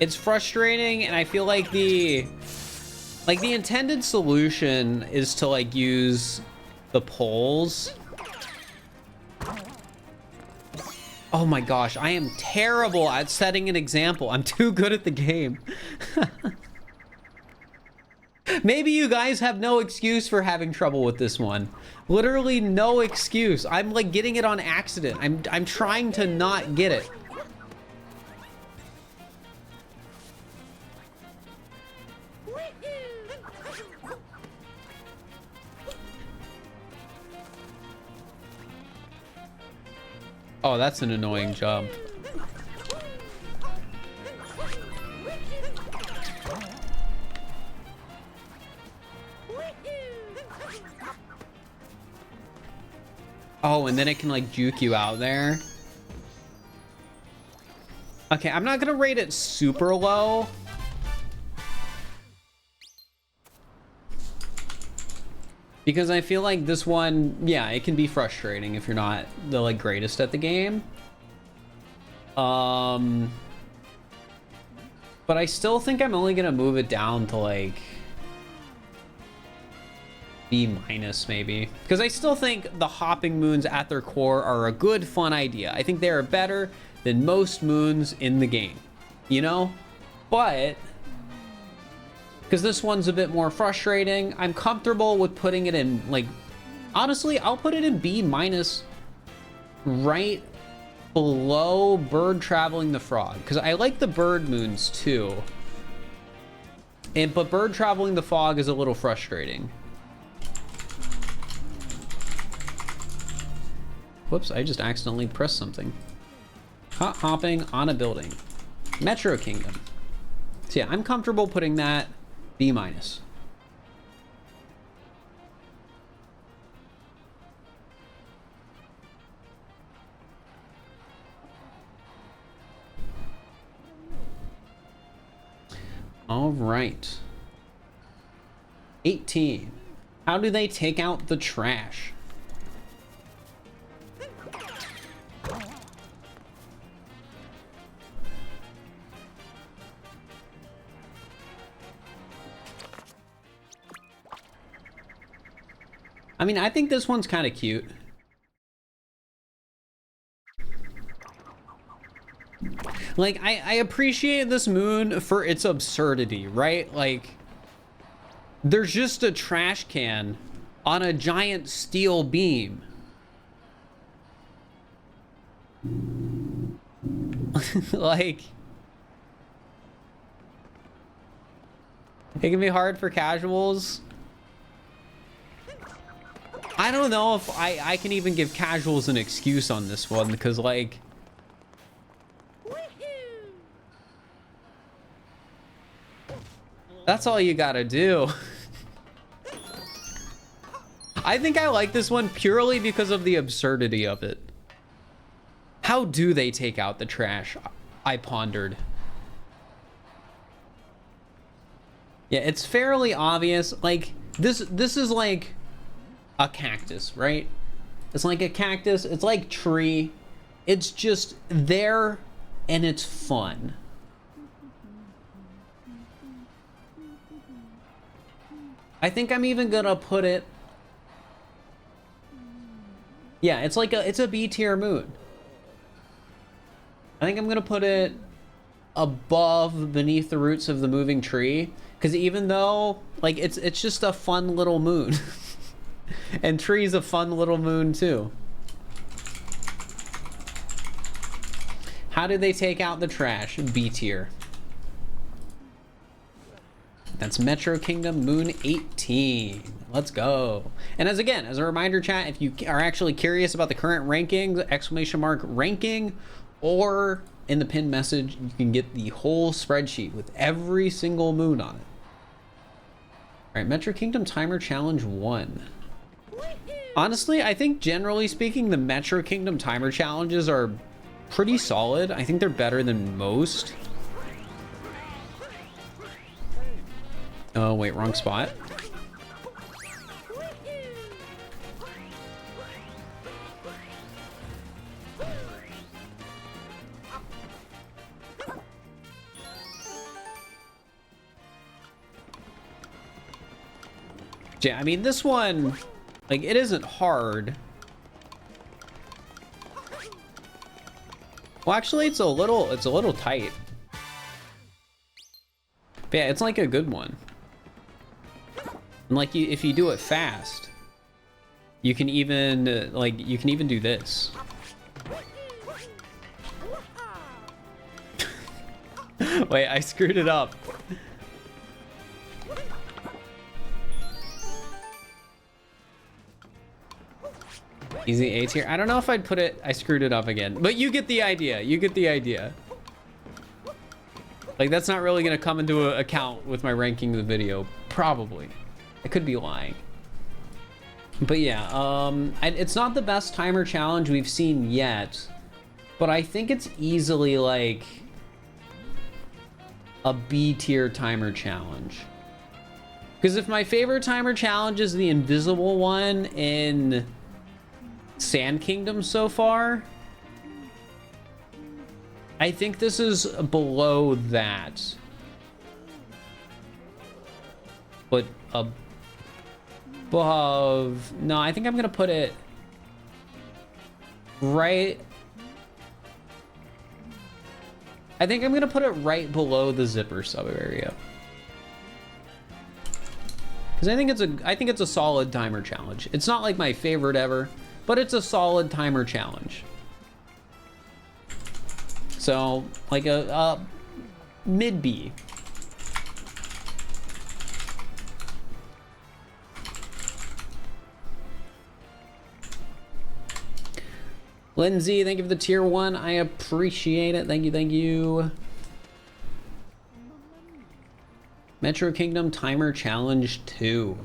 It's frustrating, and I feel like the intended solution is to like use the poles. Oh my gosh, I am terrible at setting an example. I'm too good at the game. Maybe you guys have no excuse for having trouble with this one. Literally no excuse. I'm like getting it on accident. I'm trying to not get it. Oh, that's an annoying jump. Oh, and then it can like juke you out there. Okay, I'm not gonna rate it super low. Because I feel like this one, yeah, it can be frustrating if you're not the like greatest at the game. But I still think I'm only gonna move it down to like B- maybe. Because I still think the hopping moons at their core are a good, fun idea. I think they are better than most moons in the game, you know? But because this one's a bit more frustrating, I'm comfortable with putting it in, like, honestly, I'll put it in B- right below Bird Traveling the Frog, because I like the bird moons too. But Bird Traveling the Fog is a little frustrating. Whoops, I just accidentally pressed something. Hot hopping on a building. Metro Kingdom. So yeah, I'm comfortable putting that B-. All right. 18. How do they take out the trash? I mean, I think this one's kind of cute. Like, I appreciate this moon for its absurdity, right? Like, there's just a trash can on a giant steel beam. Like, it can be hard for casuals. I don't know if I can even give casuals an excuse on this one, because like, that's all you gotta do. I think I like this one purely because of the absurdity of it. How do they take out the trash? I pondered. Yeah, it's fairly obvious. Like, this is like a cactus, right? It's like a cactus. It's like tree. It's just there and it's fun. I think I'm even gonna put it. Yeah, it's like it's a B tier moon. I think I'm gonna put it above beneath the roots of the moving tree, because even though like it's just a fun little moon. And tree's a fun little moon too. How do they take out the trash? B tier. That's Metro Kingdom Moon 18. Let's go. And as a reminder, chat, if you are actually curious about the current rankings, !ranking, or in the pinned message, you can get the whole spreadsheet with every single moon on it. All right, Metro Kingdom Timer Challenge 1. Honestly, I think generally speaking, the Metro Kingdom Timer challenges are pretty solid. I think they're better than most. Oh, wait, wrong spot. Yeah, I mean, this one, like, it isn't hard. Well, actually, it's a little tight. But yeah, it's like a good one. And like, if you do it fast, you can even do this. Wait, I screwed it up. Easy A tier. I don't know if I'd put it. I screwed it up again, but you get the idea. You get the idea. Like, that's not really gonna come into account with my ranking of the video. Probably. I could be lying. But yeah, it's not the best timer challenge we've seen yet, but I think it's easily like a B tier timer challenge. Because if my favorite timer challenge is the invisible one in Sand Kingdom so far, I think this is below that. But above, no, I think I'm gonna put it right. I think I'm gonna put it right below the zipper sub area. Because I think it's a solid timer challenge. It's not like my favorite ever, but it's a solid timer challenge. So, like a mid B. Lindsay, thank you for the tier 1. I appreciate it. Thank you, thank you. Metro Kingdom Timer Challenge 2.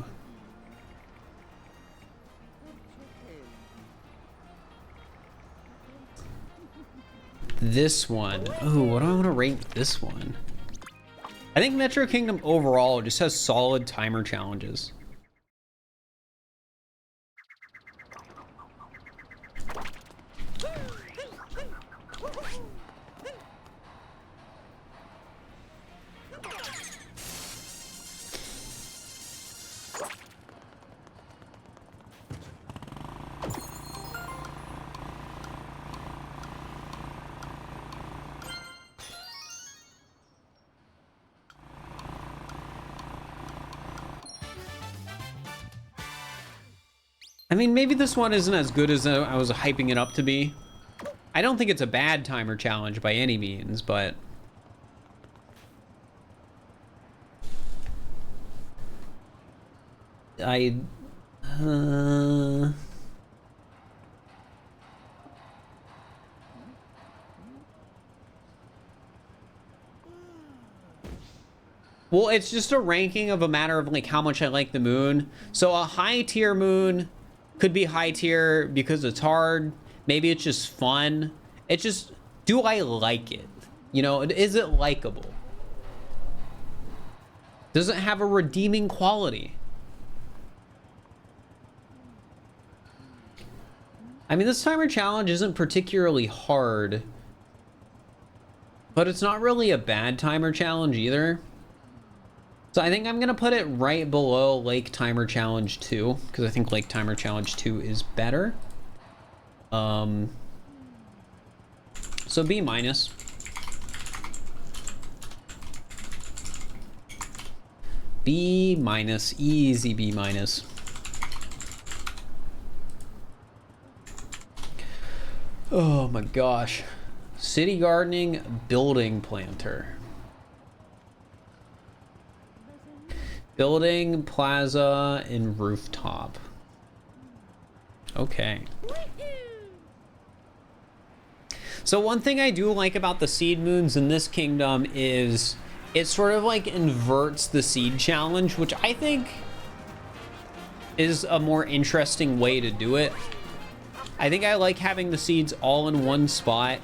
This one. Oh, what do I want to rank this one? I think Metro Kingdom overall just has solid timer challenges. I mean, maybe this one isn't as good as I was hyping it up to be. I don't think it's a bad timer challenge by any means, but... Well, it's just a ranking of a matter of like how much I like the moon. So a high tier moon could be high tier because it's hard. Maybe it's just fun. It's just, do I like it? You know, is it likable? Does it have a redeeming quality? I mean, this timer challenge isn't particularly hard, but it's not really a bad timer challenge either. So I think I'm gonna put it right below Lake Timer Challenge 2, because I think Lake Timer Challenge 2 is better. So B minus. B minus, easy B minus. Oh my gosh. City gardening, building planter. Building, plaza, and rooftop. Okay. So one thing I do like about the seed moons in this kingdom is it sort of like inverts the seed challenge, which I think is a more interesting way to do it. I think I like having the seeds all in one spot,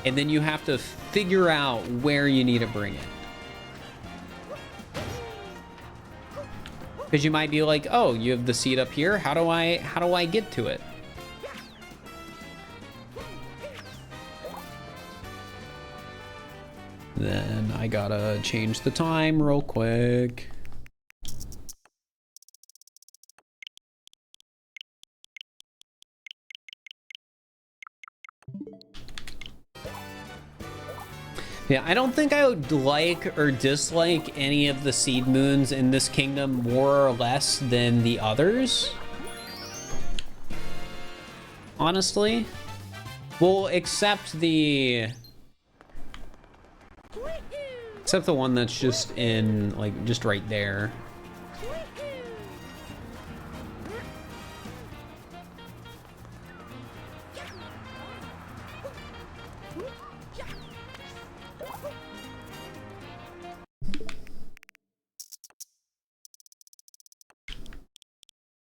and then you have to figure out where you need to bring it. Because you might be like, oh, you have the seed up here. How do I get to it? Then I gotta change the time real quick. Yeah, I don't think I would like or dislike any of the seed moons in this kingdom more or less than the others. Honestly. Well, except the one that's just in, like, just right there.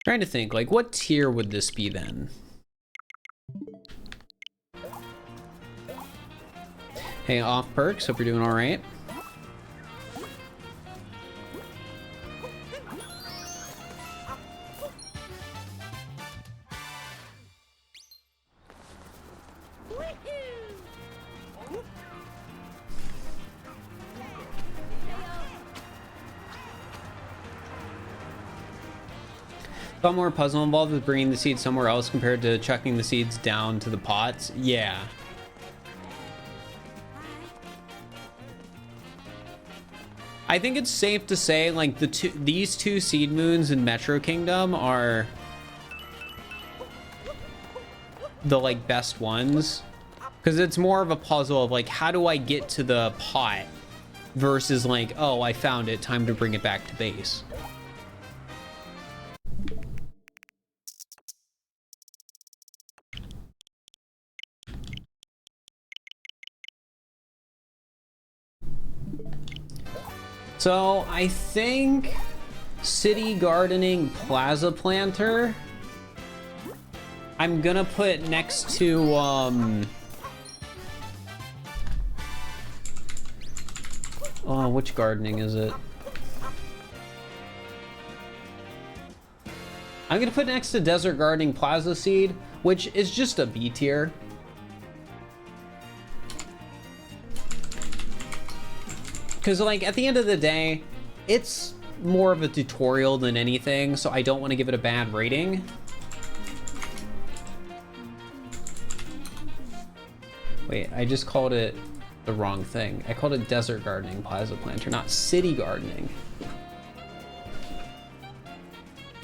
Trying to think, like, what tier would this be then? Hey, off perks, hope you're doing all right. A lot more puzzle involved with bringing the seeds somewhere else compared to chucking the seeds down to the pots. Yeah. I think it's safe to say, like, these two seed moons in Metro Kingdom are the, like, best ones, because it's more of a puzzle of, like, how do I get to the pot versus, like, oh, I found it, time to bring it back to base. So I think city gardening plaza planter I'm gonna put next to oh, which gardening is it? I'm gonna put next to desert gardening plaza seed, which is just a B tier. Because, like, at the end of the day, it's more of a tutorial than anything, so I don't want to give it a bad rating. Wait, I just called it the wrong thing. I called it desert gardening plaza planter, not city gardening.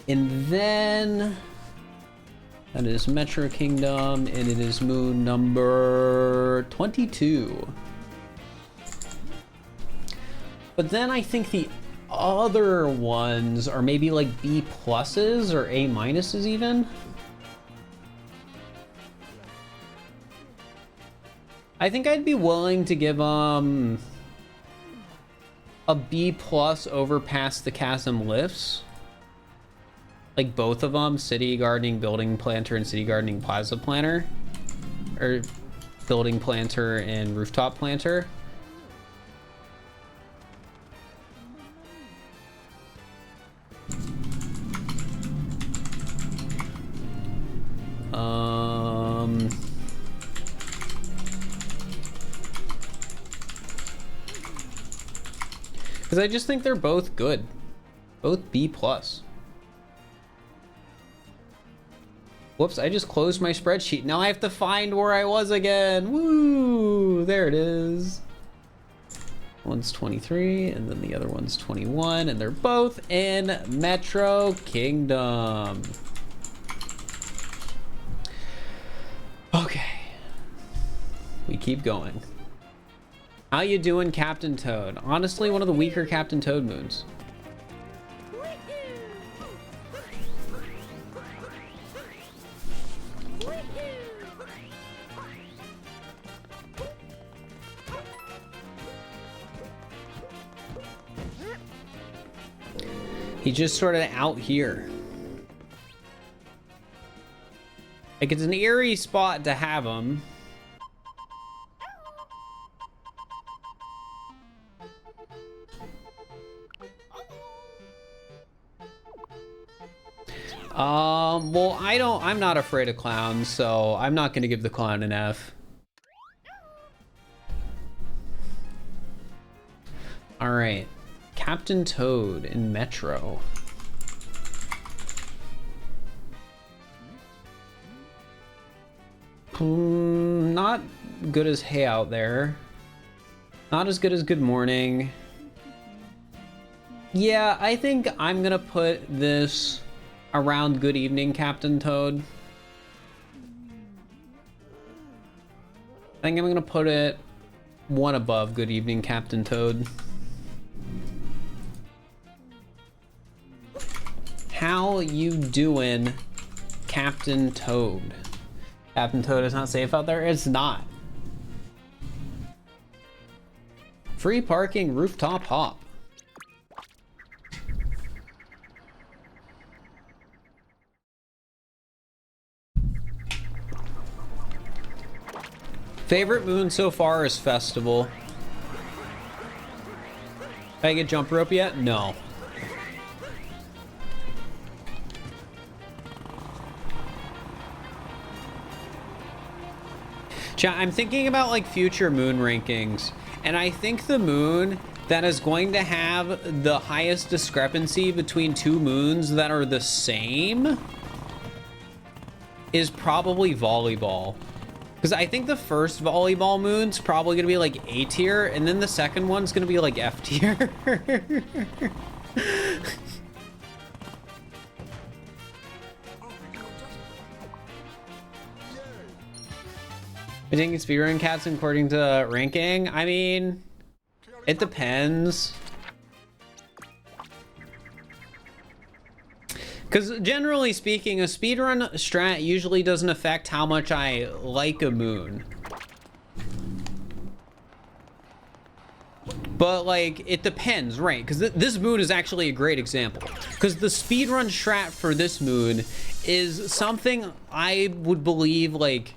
And then that is Metro Kingdom, and it is moon number 22. But then I think the other ones are maybe like B pluses or A minuses even. I think I'd be willing to give a B plus over past the chasm lifts. Like both of them, city gardening, building planter, and city gardening plaza planter. Or building planter and rooftop planter. Because I just think they're both good. Both B plus. Whoops, I just closed my spreadsheet. Now I have to find where I was again. Woo! There it is. One's 23, and then the other one's 21, and they're both in Metro Kingdom. Okay. We keep going. How you doing, Captain Toad? Honestly, one of the weaker Captain Toad moons. He's just sort of out here. Like, it's an eerie spot to have him. Well, I'm not afraid of clowns, so I'm not gonna give the clown an F. All right, Captain Toad in Metro. Not good as Hey Out There. Not as good as Good Morning. Yeah, I think I'm gonna put this around Good Evening, Captain Toad. I think I'm gonna put it one above Good Evening, Captain Toad. How you doing, Captain Toad? Captain Toad is not safe out there? It's not. Free parking, rooftop hop. Favorite moon so far is Festival. Did I get jump rope yet? No. Chat, I'm thinking about like future moon rankings, and I think the moon that is going to have the highest discrepancy between two moons that are the same is probably volleyball. Because I think the first volleyball moon's probably gonna be like A tier, and then the second one's gonna be like F tier. I think it's speedrun cats according to ranking. I mean, it depends. Because generally speaking, a speedrun strat usually doesn't affect how much I like a moon. But like, it depends, right? Because this moon is actually a great example. Because the speedrun strat for this moon is something I would believe like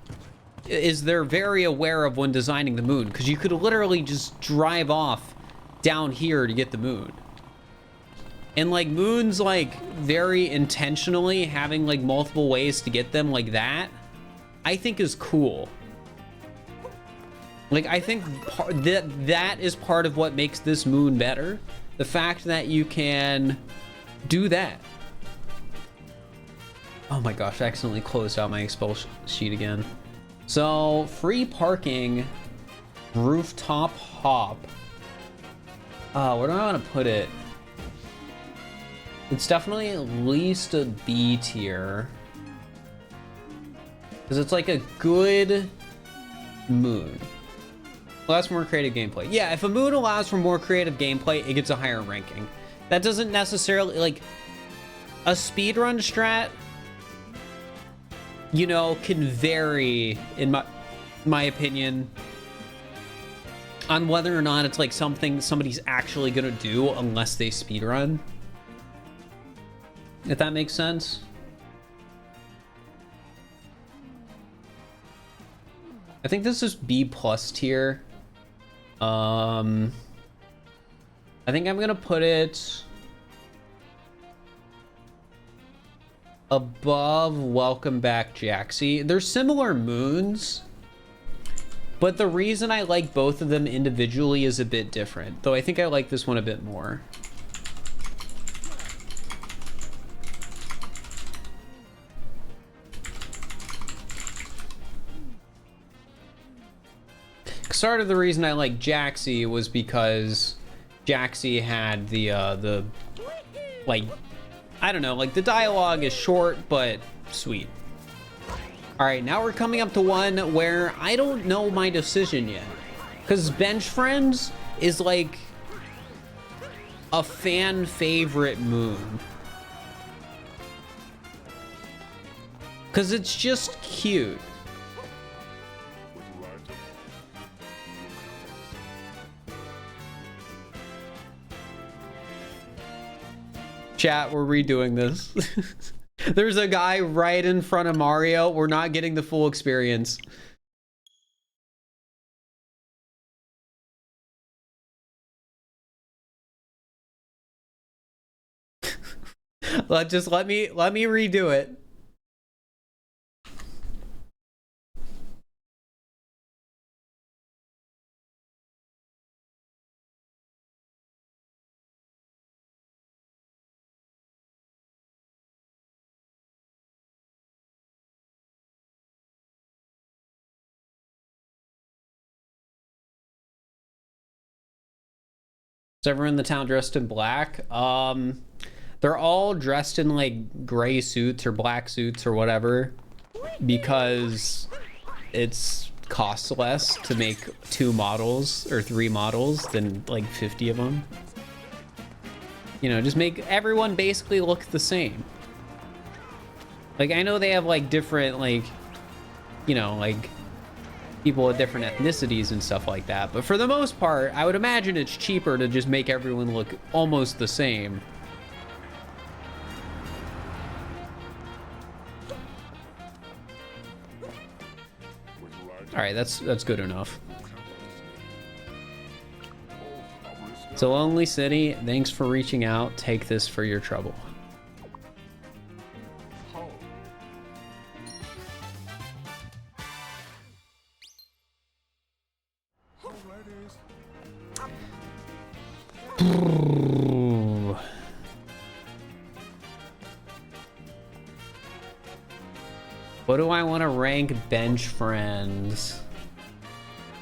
is they're very aware of when designing the moon. Because you could literally just drive off down here to get the moon. And like moons, like very intentionally having like multiple ways to get them like that, I think is cool. Like, I think that is part of what makes this moon better. The fact that you can do that. Oh my gosh, I accidentally closed out my expel sheet again. So, free parking, rooftop hop. Where do I want to put it? It's definitely at least a B tier. Because it's like a good moon. Allows for more creative gameplay. Yeah, if a moon allows for more creative gameplay, it gets a higher ranking. That doesn't necessarily, like, a speedrun strat, you know, can vary, in my opinion, on whether or not it's, like, something somebody's actually gonna do unless they speedrun. If that makes sense. I think this is B+ tier. I think I'm gonna put it above Welcome Back Jaxie. They're similar moons, but the reason I like both of them individually is a bit different, though I think I like this one a bit more. Part of the reason I like Jaxie was because Jaxie had the like, I don't know, like the dialogue is short but sweet. All right, now we're coming up to one where I don't know my decision yet, because Bench Friends is like a fan favorite moon, because it's just cute. Chat, we're redoing this. There's a guy right in front of Mario. We're not getting the full experience. Let me redo it. Is everyone in the town dressed in black? They're all dressed in like gray suits or black suits or whatever, because it's costs less to make 2 models or 3 models than like 50 of them. You know, just make everyone basically look the same. Like, I know they have like different, like, you know, like people with different ethnicities and stuff like that, but for the most part, I would imagine it's cheaper to just make everyone look almost the same. All right, that's good enough. So Lonely City, thanks for reaching out. Take this for your trouble. What do I want to rank Bench Friends?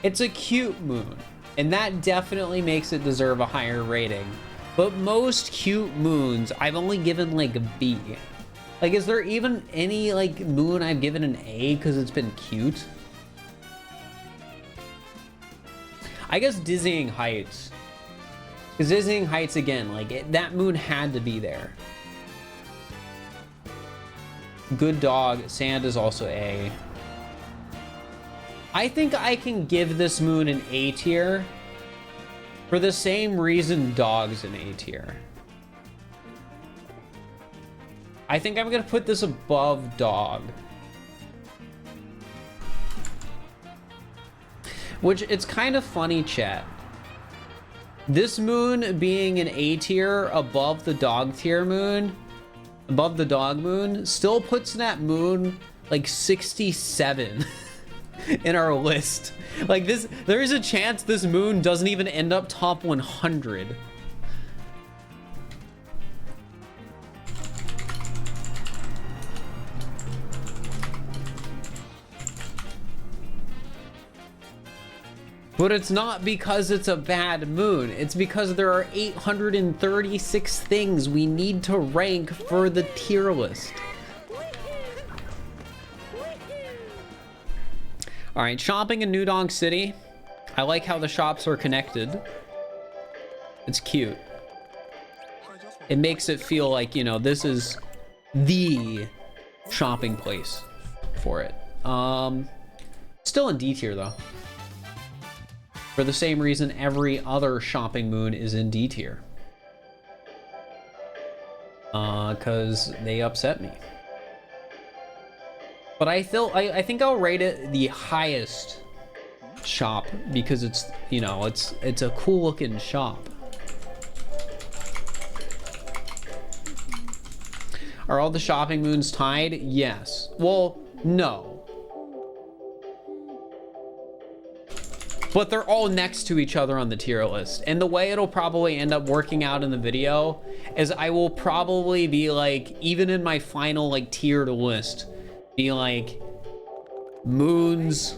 It's a cute moon, and that definitely makes it deserve a higher rating. But most cute moons, I've only given like a B. Like, is there even any like moon I've given an A because it's been cute? I guess Dizzying Heights. Because Dizzying Heights, again, like that moon had to be there. Good Dog, Sand is also A. I think I can give this moon an A tier For the same reason dog's an A tier. I think I'm gonna put this above dog. Which, it's kind of funny, chat. This moon being an A tier above the dog tier moon, above the dog moon, still puts that moon like 67 in our list. Like this, there is a chance this moon doesn't even end up top 100. But it's not because it's a bad moon. It's because there are 836 things we need to rank for the tier list. All right, shopping in New Donk City. I like how the shops are connected. It's cute. It makes it feel like, you know, this is the shopping place for it. Still in D tier though. For the same reason every other shopping moon is in D tier. Cause they upset me. But I think I'll rate it the highest shop because it's, you know, it's a cool looking shop. Are all the shopping moons tied? Yes. Well, no. But they're all next to each other on the tier list. And the way it'll probably end up working out in the video is I will probably be like, even in my final like tiered list, be like moons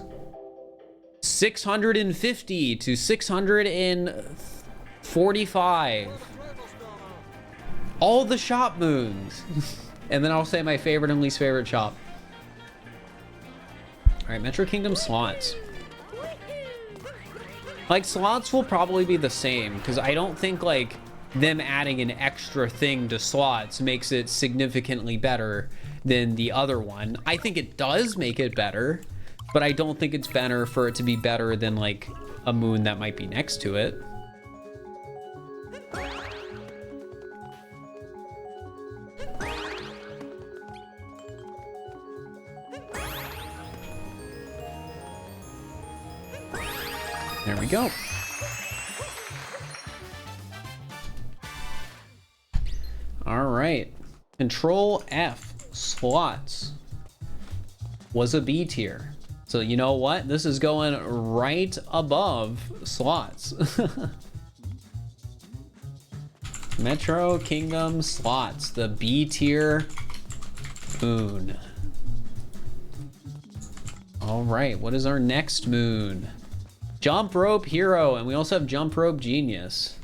650 to 645. All the shop moons. And then I'll say my favorite and least favorite shop. All right, Metro Kingdom slots. Like, slots will probably be the same, because I don't think, like, them adding an extra thing to slots makes it significantly better than the other one. I think it does make it better, but I don't think it's better for it to be better than, like, a moon that might be next to it. There we go. All right. Control F slots was a B tier. So you know what? This is going right above slots. Metro Kingdom slots, the B tier moon. All right, what is our next moon? Jump Rope Hero, and we also have Jump Rope Genius.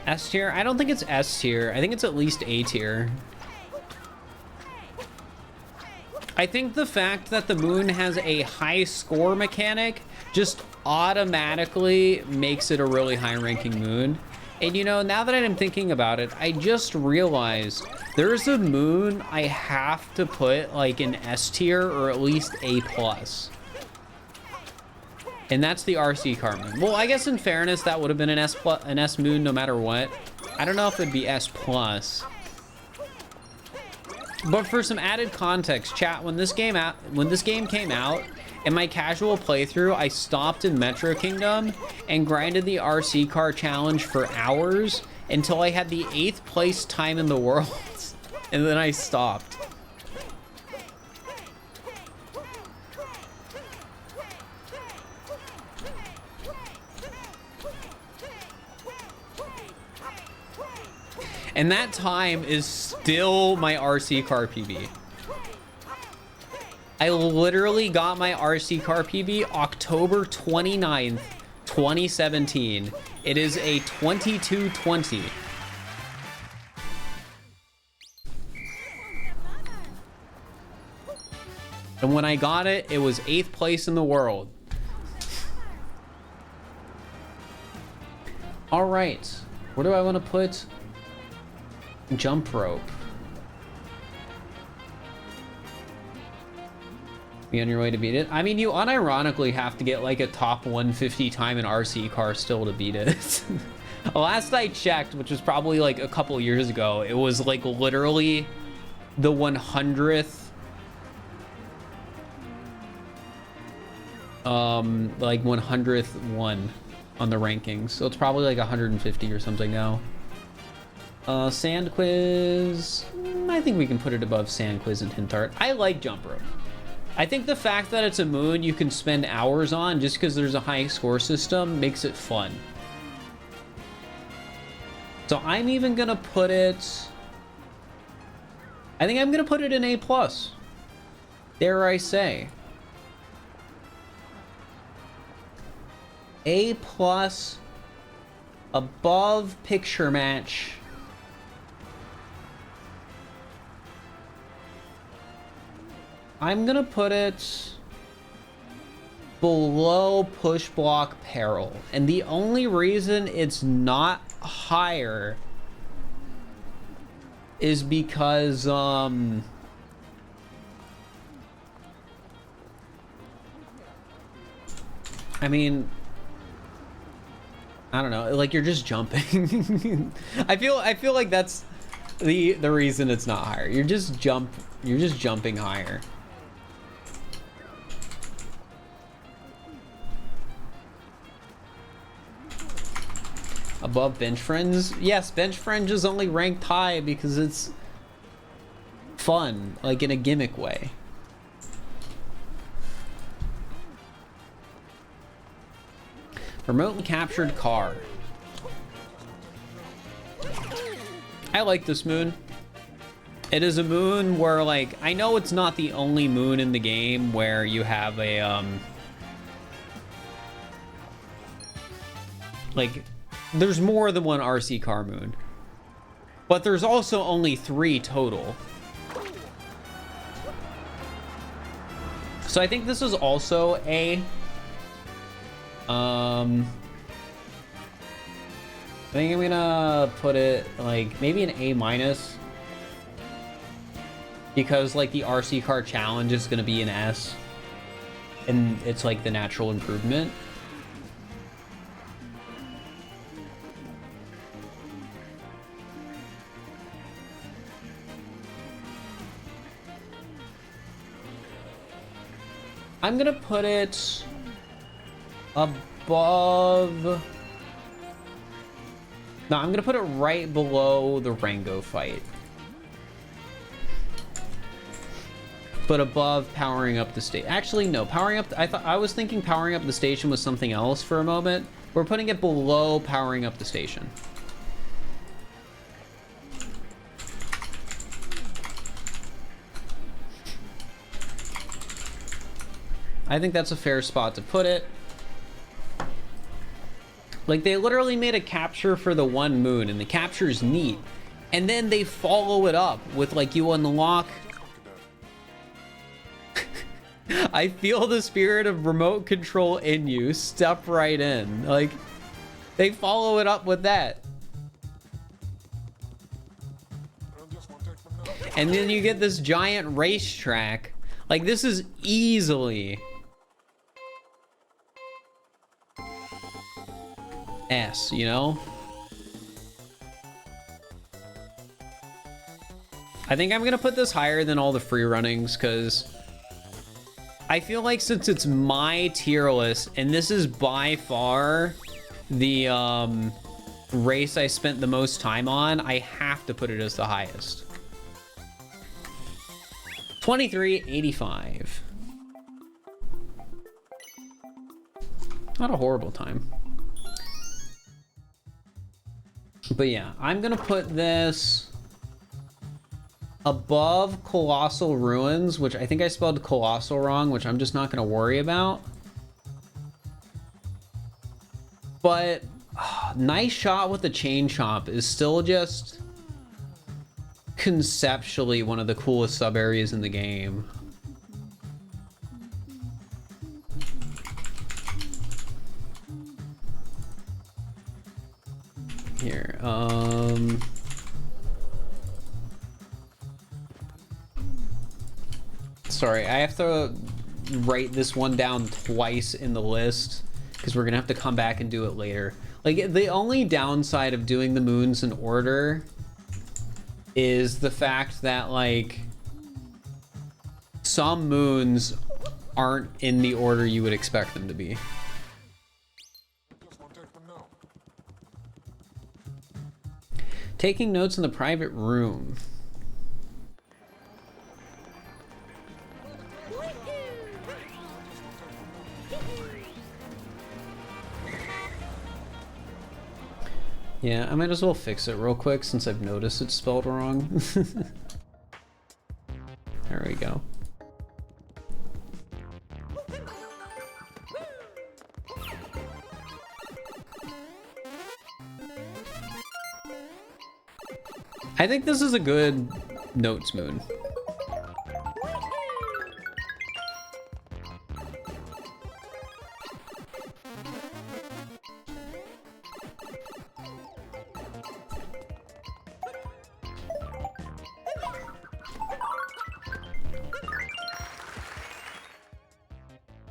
S tier? I don't think it's S tier. I think it's at least A tier. I think the fact that the moon has a high score mechanic just automatically makes it a really high ranking moon. And you know, now that I'm thinking about it, I just realized there's a moon I have to put like an S tier or at least A plus. And that's the RC car moon. Well, I guess in fairness, that would have been an S moon no matter what. I don't know if it'd be S plus. But for some added context, chat, when this game came out, in my casual playthrough, I stopped in Metro Kingdom and grinded the RC car challenge for hours until I had the 8th place time in the world, and then I stopped. And that time is still my RC car PB. I literally got my RC car PB October 29th, 2017. It is a 2220. And when I got it, it was 8th place in the world. All right. Where do I want to put jump rope? Be on your way to beat it? I mean, you unironically have to get like a top 150 time in RC car still to beat it. Last I checked, which was probably like a couple years ago, it was like literally the 100th like 100th one on the rankings, so it's probably like 150 or something now. Sand quiz, I think we can put it above sand quiz and hint art. I like jump rope. I think the fact that it's a moon you can spend hours on just because there's a high score system makes it fun. So I'm even gonna put it, I think I'm gonna put it in A+. Dare I say. A+ above picture match. I'm gonna put it below push block peril, and the only reason it's not higher is because I mean, I don't know, like you're just jumping. I feel like that's the reason it's not higher. You're just jumping higher. Above bench friends? Yes, bench friends is only ranked high because it's fun, like in a gimmick way. Remotely captured car. I like this moon. It is a moon where, like, I know it's not the only moon in the game where you have a like, there's more than one RC car moon, but there's also only 3 total. So I think this is also a I think I'm gonna put it like maybe an A-, because like the RC car challenge is gonna be an S, and it's like the natural improvement. I'm gonna put it above. No, I'm gonna put it right below the Rango fight, but above powering up the station. Actually, no, powering up. I was thinking powering up the station was something else for a moment. We're putting it below powering up the station. I think that's a fair spot to put it. Like, they literally made a capture for the one moon, and the capture is neat. And then they follow it up with, like, you unlock... I feel the spirit of remote control in you. Step right in. Like, they follow it up with that. And then you get this giant racetrack. Like, this is easily... S, you know? I think I'm gonna put this higher than all the free runnings, because I feel like since it's my tier list, and this is by far the race I spent the most time on, I have to put it as the highest. 23.85. Not a horrible time. But yeah, I'm gonna put this above Colossal Ruins, which I think I spelled Colossal wrong, which I'm just not gonna worry about. But nice shot with the chain chomp is still just conceptually one of the coolest sub areas in the game. Here, Sorry, I have to write this one down twice in the list because we're gonna have to come back and do it later. Like, the only downside of doing the moons in order is the fact that, like, some moons aren't in the order you would expect them to be. Just one take from now. Taking notes in the private room. Yeah, I might as well fix it real quick since I've noticed it's spelled wrong. There we go. I think this is a good notes moon.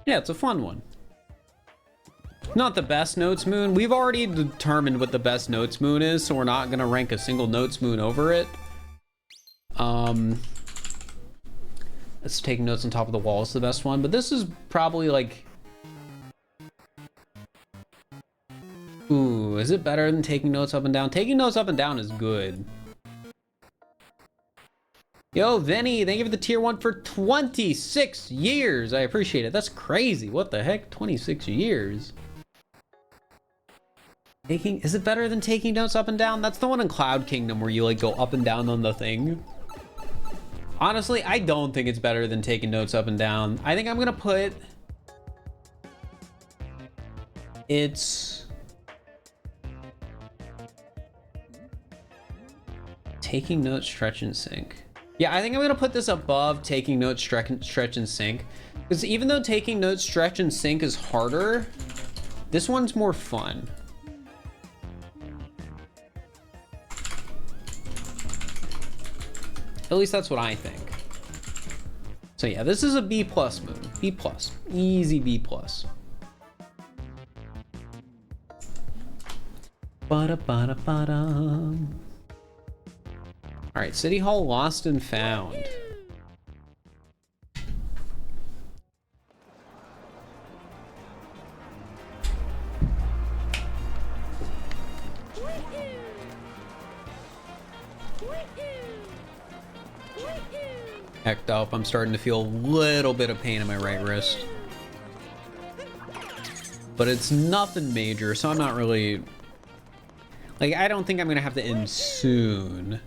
Yeah, it's a fun one. Not the best notes moon. We've already determined what the best notes moon is, so we're not gonna rank a single notes moon over it. Let's take notes on top of the wall is the best one, but this is probably like, ooh, is it better than taking notes up and down? Taking notes up and down is good. Yo, Vinny, thank you for the tier 1 for 26 years. I appreciate it. That's crazy. What the heck? 26 years. Is it better than taking notes up and down? That's the one in Cloud Kingdom where you like go up and down on the thing. Honestly, I don't think it's better than taking notes up and down. I think I'm gonna put it's taking notes, stretch and sync. Yeah, I think I'm gonna put this above taking notes, stretch and sync, because even though taking notes, stretch and sync is harder, this one's more fun. At least that's what I think. So yeah, this is a B+ moon. B+. Easy B+. Ba-da-ba-da-ba-da. All right, City Hall lost and found. Hecked up, I'm starting to feel a little bit of pain in my right wrist. But it's nothing major, so I'm not really... Like, I don't think I'm gonna have to end soon.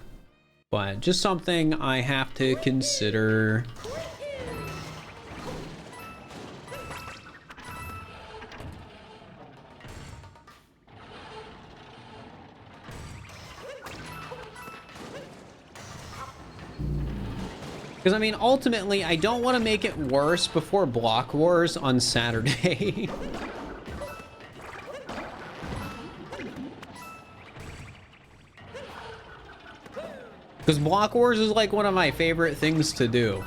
But just something I have to consider. Because, I mean, ultimately, I don't want to make it worse before Block Wars on Saturday. Because Block Wars is, like, one of my favorite things to do.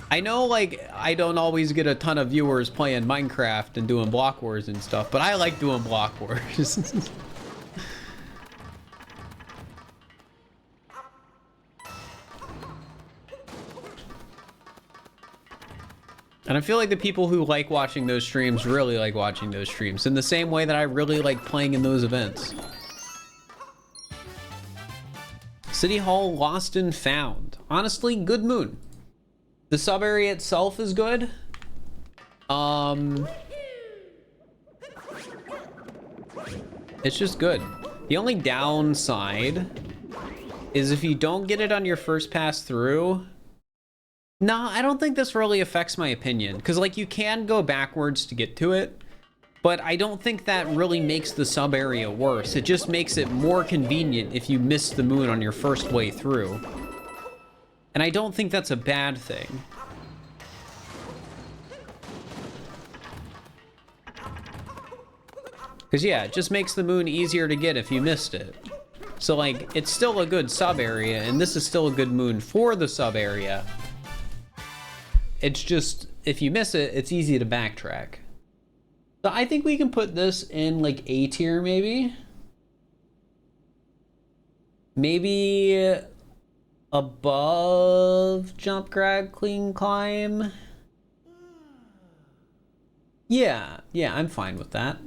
I know, like, I don't always get a ton of viewers playing Minecraft and doing Block Wars and stuff, but I like doing Block Wars. And I feel like the people who like watching those streams really like watching those streams in the same way that I really like playing in those events. City Hall lost and found. Honestly, good moon. The sub area itself is good. It's just good. The only downside is if you don't get it on your first pass through. Nah, I don't think this really affects my opinion, because like you can go backwards to get to it, but I don't think that really makes the sub area worse. It just makes it more convenient if you miss the moon on your first way through. And I don't think that's a bad thing. Because yeah, it just makes the moon easier to get if you missed it. So like, it's still a good sub area, and this is still a good moon for the sub area. It's just, if you miss it, it's easy to backtrack. So I think we can put this in like A tier maybe. Maybe above jump, grab, clean, climb. Yeah, I'm fine with that.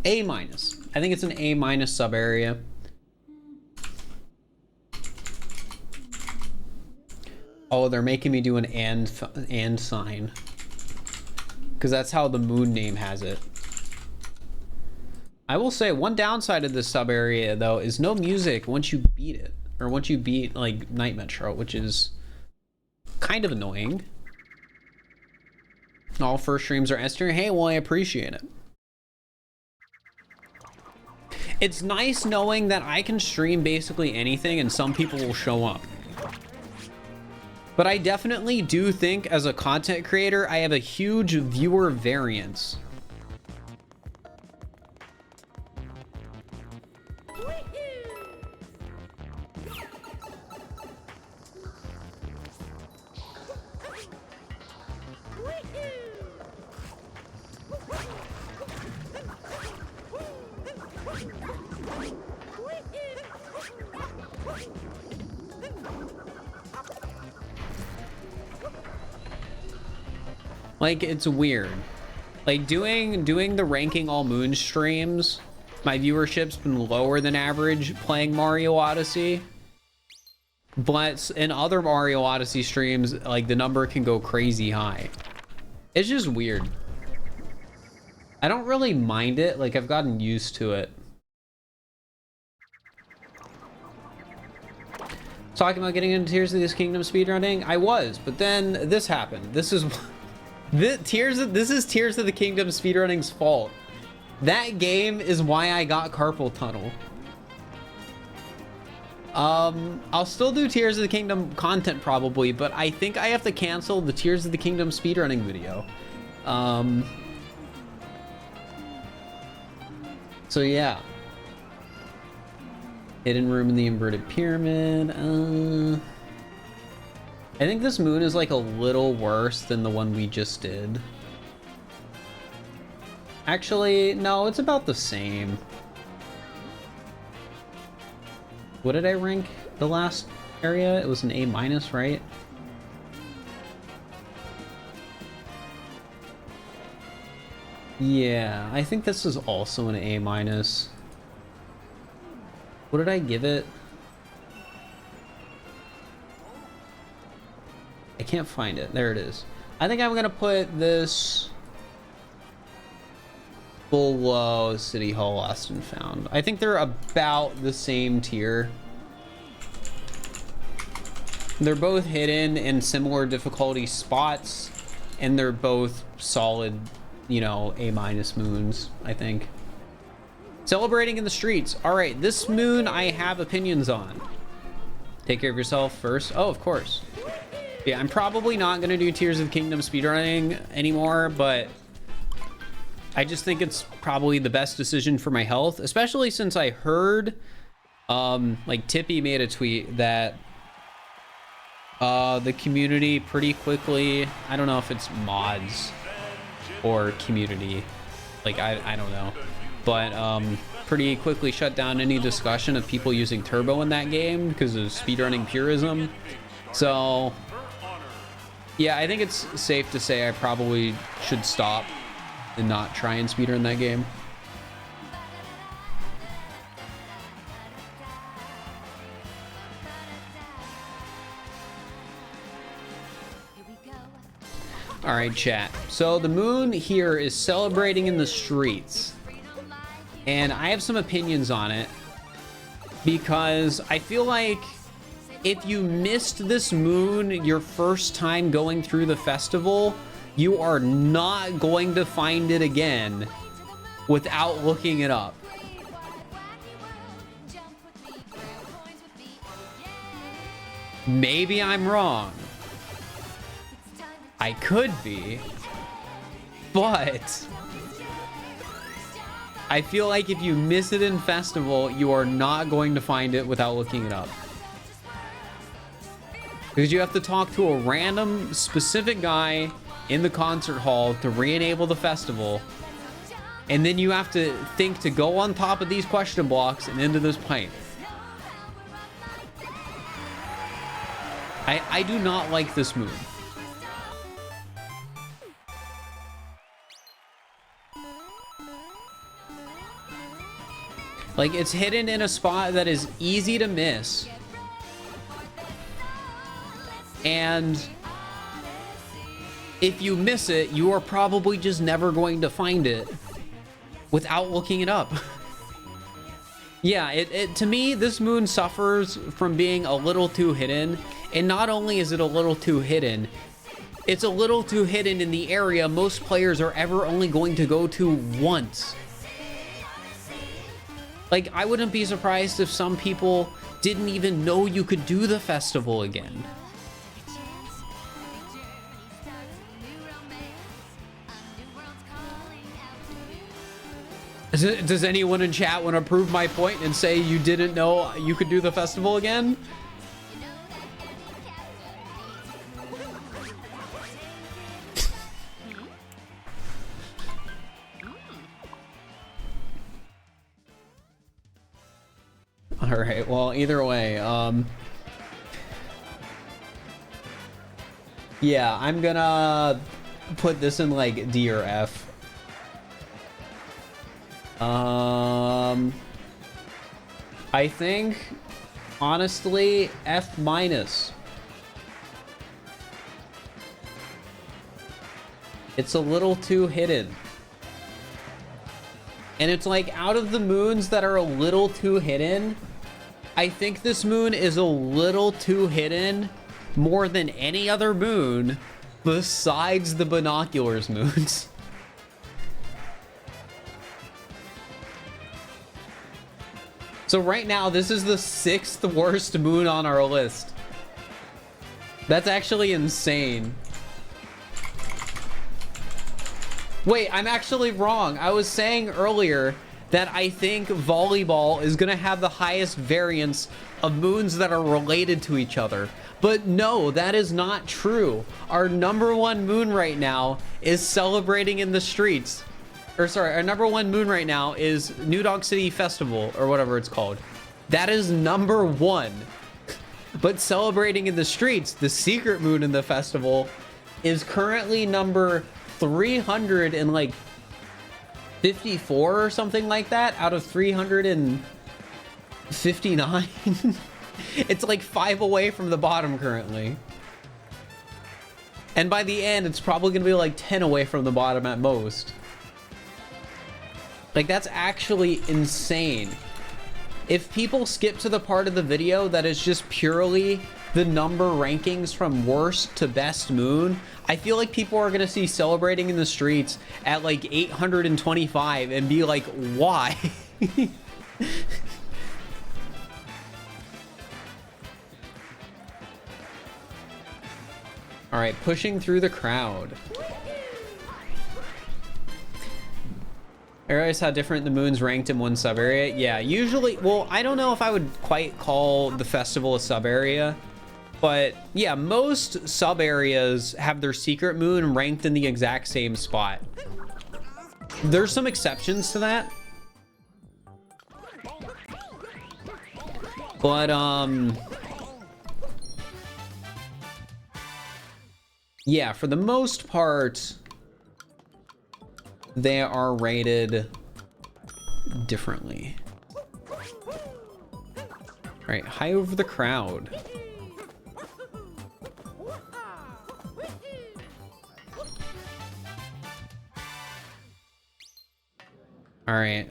A minus. I think it's an A minus sub area. Oh, they're making me do an and sign. Because that's how the moon name has it. I will say one downside of this sub area though is no music once you beat it. Or once you beat like Night Metro, which is kind of annoying. All first streams are Esther. Hey, well, I appreciate it. It's nice knowing that I can stream basically anything and some people will show up. But I definitely do think as a content creator, I have a huge viewer variance. Like, it's weird. Like, doing the ranking all moon streams, my viewership's been lower than average playing Mario Odyssey. But in other Mario Odyssey streams, like, the number can go crazy high. It's just weird. I don't really mind it. Like, I've gotten used to it. Talking about getting into Tears of this Kingdom speedrunning? I was, but then this happened. This is this is Tears of the Kingdom speedrunning's fault. That game is why I got carpal tunnel. I'll still do Tears of the Kingdom content probably, but I think I have to cancel the Tears of the Kingdom speedrunning video. So yeah. Hidden room in the inverted pyramid. I think this moon is like a little worse than the one we just did. Actually, no, it's about the same. What did I rank the last area? It was an A minus, right? Yeah, I think this is also an A minus. What did I give it? I can't find it. There it is. I think I'm gonna put this below City Hall Lost and Found. I think they're about the same tier. They're both hidden in similar difficulty spots, and they're both solid, you know, A minus moons, I think. Celebrating in the streets. All right, this moon I have opinions on. Take care of yourself first. Oh, of course. Yeah, I'm probably not going to do Tears of the Kingdom speedrunning anymore, but I just think it's probably the best decision for my health, especially since I heard, like Tippy made a tweet that the community pretty quickly, I don't know if it's mods or community, like I don't know, but pretty quickly shut down any discussion of people using turbo in that game because of speedrunning purism. So yeah, I think it's safe to say I probably should stop and not try and speedrun that game. All right, chat. So the moon here is celebrating in the streets. And I have some opinions on it because I feel like if you missed this moon your first time going through the festival, you are not going to find it again without looking it up. Maybe I'm wrong. I could be, but I feel like if you miss it in Festival, you are not going to find it without looking it up. Because you have to talk to a random specific guy in the concert hall to re-enable the festival. And then you have to think to go on top of these question blocks and into this pipe. I do not like this move. Like, it's hidden in a spot that is easy to miss. And if you miss it, you are probably just never going to find it without looking it up. Yeah, to me, this moon suffers from being a little too hidden. And not only is it a little too hidden, it's a little too hidden in the area most players are ever only going to go to once. Like, I wouldn't be surprised if some people didn't even know you could do the festival again. Does anyone in chat want to prove my point and say you didn't know you could do the festival again? All right, well, either way, yeah, I'm gonna put this in like D or F. I think, honestly, F minus. It's a little too hidden. And it's like, out of the moons that are a little too hidden, I think this moon is a little too hidden more than any other moon besides the binoculars moons. So right now, this is the 6th worst moon on our list. That's actually insane. Wait, I'm actually wrong. I was saying earlier that I think volleyball is gonna have the highest variance of moons that are related to each other. But no, that is not true. Our #1 moon right now is Celebrating in the Streets. Or sorry, our #1 moon right now is New Dog City Festival, or whatever it's called. That is #1. But Celebrating in the Streets, the secret moon in the festival, is currently number 354 or something like that out of 359. It's like 5 away from the bottom currently. And by the end, it's probably gonna be like 10 away from the bottom at most. Like, that's actually insane. If people skip to the part of the video that is just purely the number rankings from worst to best moon, I feel like people are gonna see Celebrating in the Streets at like 825 and be like, why? All right, pushing through the crowd. I realize how different the moons ranked in one sub area. Yeah, usually, well, I don't know if I would quite call the festival a sub area, but yeah, most sub areas have their secret moon ranked in the exact same spot. There's some exceptions to that. But, yeah, for the most part, they are rated differently. All right, high over the crowd. All right,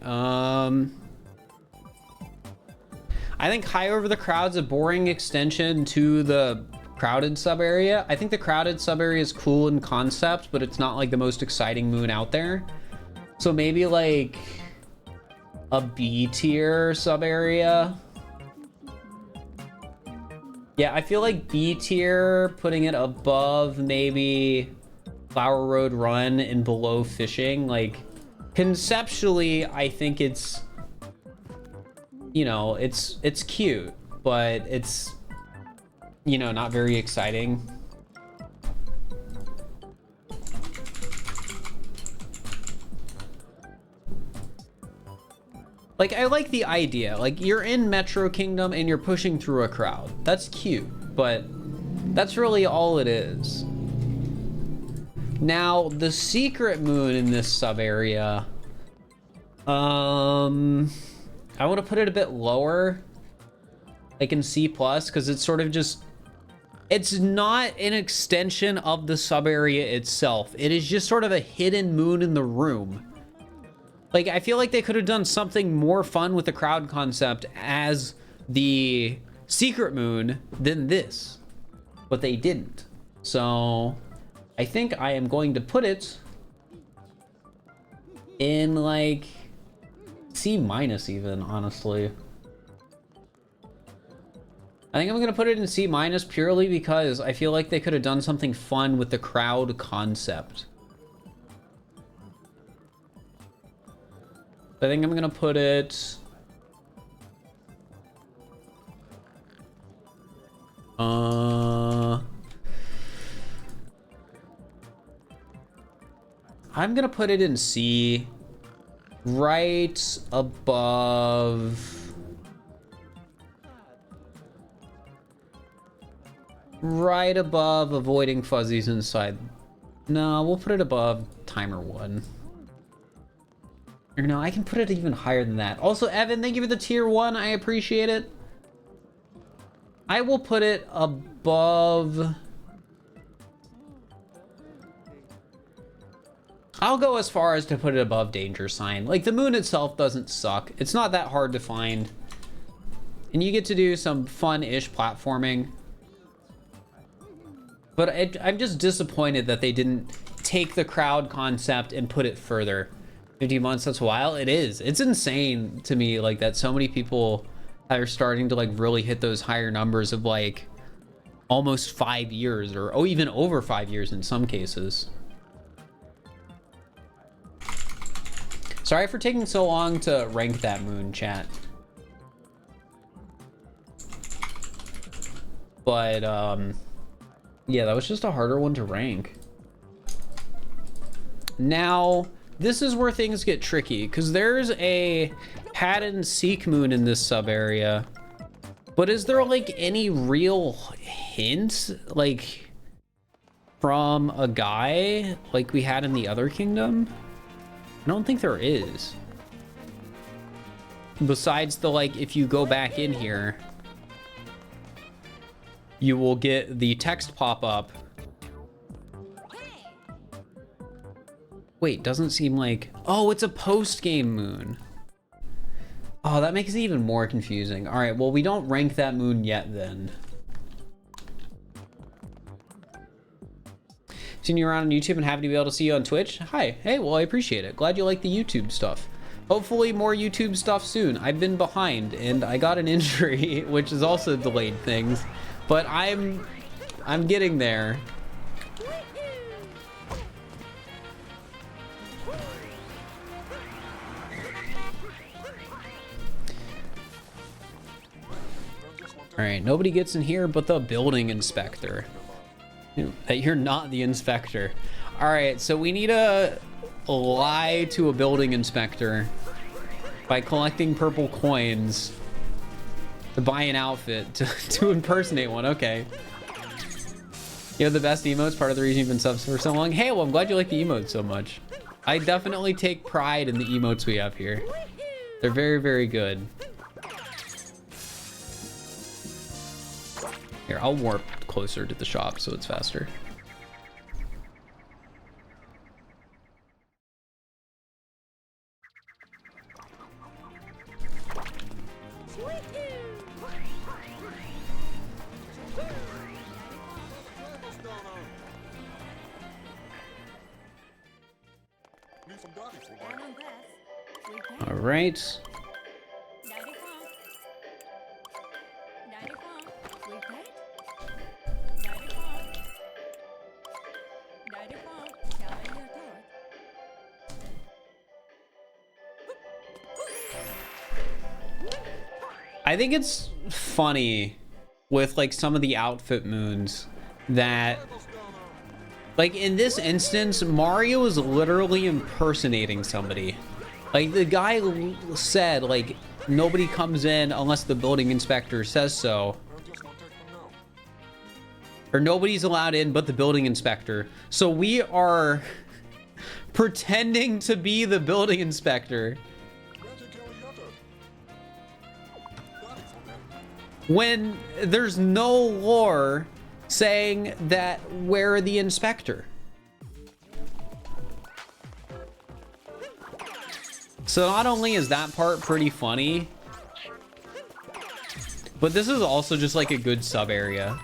I think high over the crowd's a boring extension to the crowded sub area. I think the crowded sub area is cool in concept, but it's not like the most exciting moon out there. So maybe like a B tier sub area. Yeah, I feel like B tier, putting it above maybe Flower Road Run and below Fishing, like conceptually, I think it's, you know, it's cute, but it's, you know, not very exciting. Like, I like the idea. Like, you're in Metro Kingdom and you're pushing through a crowd. That's cute, but that's really all it is. Now, the secret moon in this sub area, I want to put it a bit lower, like in C+, because it's sort of just, it's not an extension of the sub area itself. It is just sort of a hidden moon in the room. Like, I feel like they could have done something more fun with the crowd concept as the secret moon than this, but they didn't. So I think I am going to put it in like C- even, honestly. I think I'm gonna put it in C- purely because I feel like they could have done something fun with the crowd concept. I think I'm gonna put it I'm gonna put it in C, right above avoiding fuzzies inside. No, we'll put it above timer 1. Or no, I can put it even higher than that. Also, Evan, thank you for the tier 1. I appreciate it. I will put it above... I'll go as far as to put it above danger sign. Like, the moon itself doesn't suck. It's not that hard to find. And you get to do some fun-ish platforming. But I'm just disappointed that they didn't take the crowd concept and put it further. 50 months, that's a while. It is. It's insane to me, like, that so many people are starting to, like, really hit those higher numbers of, like, almost 5 years, or oh, even over 5 years in some cases. Sorry for taking so long to rank that moon, chat. But, yeah, that was just a harder one to rank. Now, this is where things get tricky, because there's a hide and seek moon in this sub area. But is there, like, any real hint, like, from a guy like we had in the other kingdom? I don't think there is. Besides the, like, if you go back in here, you will get the text pop up. Wait, doesn't seem like... Oh, it's a post-game moon. Oh, that makes it even more confusing. All right, well, we don't rank that moon yet, then. Seen you around on YouTube and happy to be able to see you on Twitch. Hi. Hey, well, I appreciate it. Glad you like the YouTube stuff. Hopefully more YouTube stuff soon. I've been behind, and I got an injury, which has also delayed things. But I'm getting there. All right, nobody gets in here but the building inspector. That you're not the inspector. All right, so we need to lie to a building inspector by collecting purple coins to buy an outfit to impersonate one. Okay. You have the best emotes, part of the reason you've been subs for so long. Hey, well, I'm glad you like the emotes so much. I definitely take pride in the emotes we have here. They're very, very good. Here, I'll warp closer to the shop so it's faster. All right. I think it's funny with like some of the outfit moons that, like in this instance, Mario is literally impersonating somebody. Like the guy said, like nobody comes in unless the building inspector says so. Or nobody's allowed in but the building inspector. So we are pretending to be the building inspector when there's no lore saying that we're the inspector. So not only is that part pretty funny, but this is also just like a good sub area.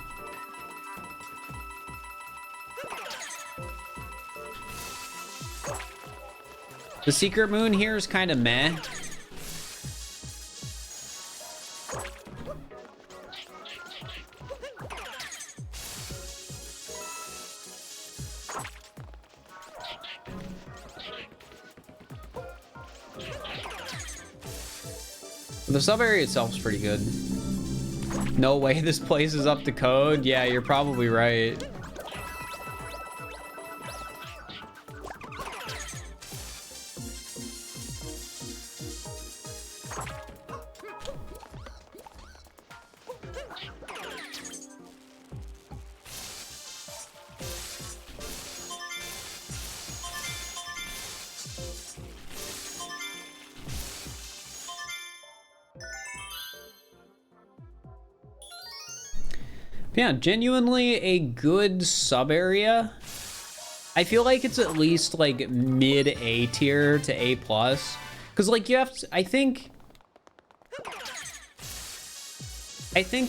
The secret moon here is kind of meh. The sub area itself is pretty good. No way this place is up to code. Yeah, you're probably right. Yeah, genuinely a good sub area. I feel like it's at least like mid A tier to A plus, because like you have to, I think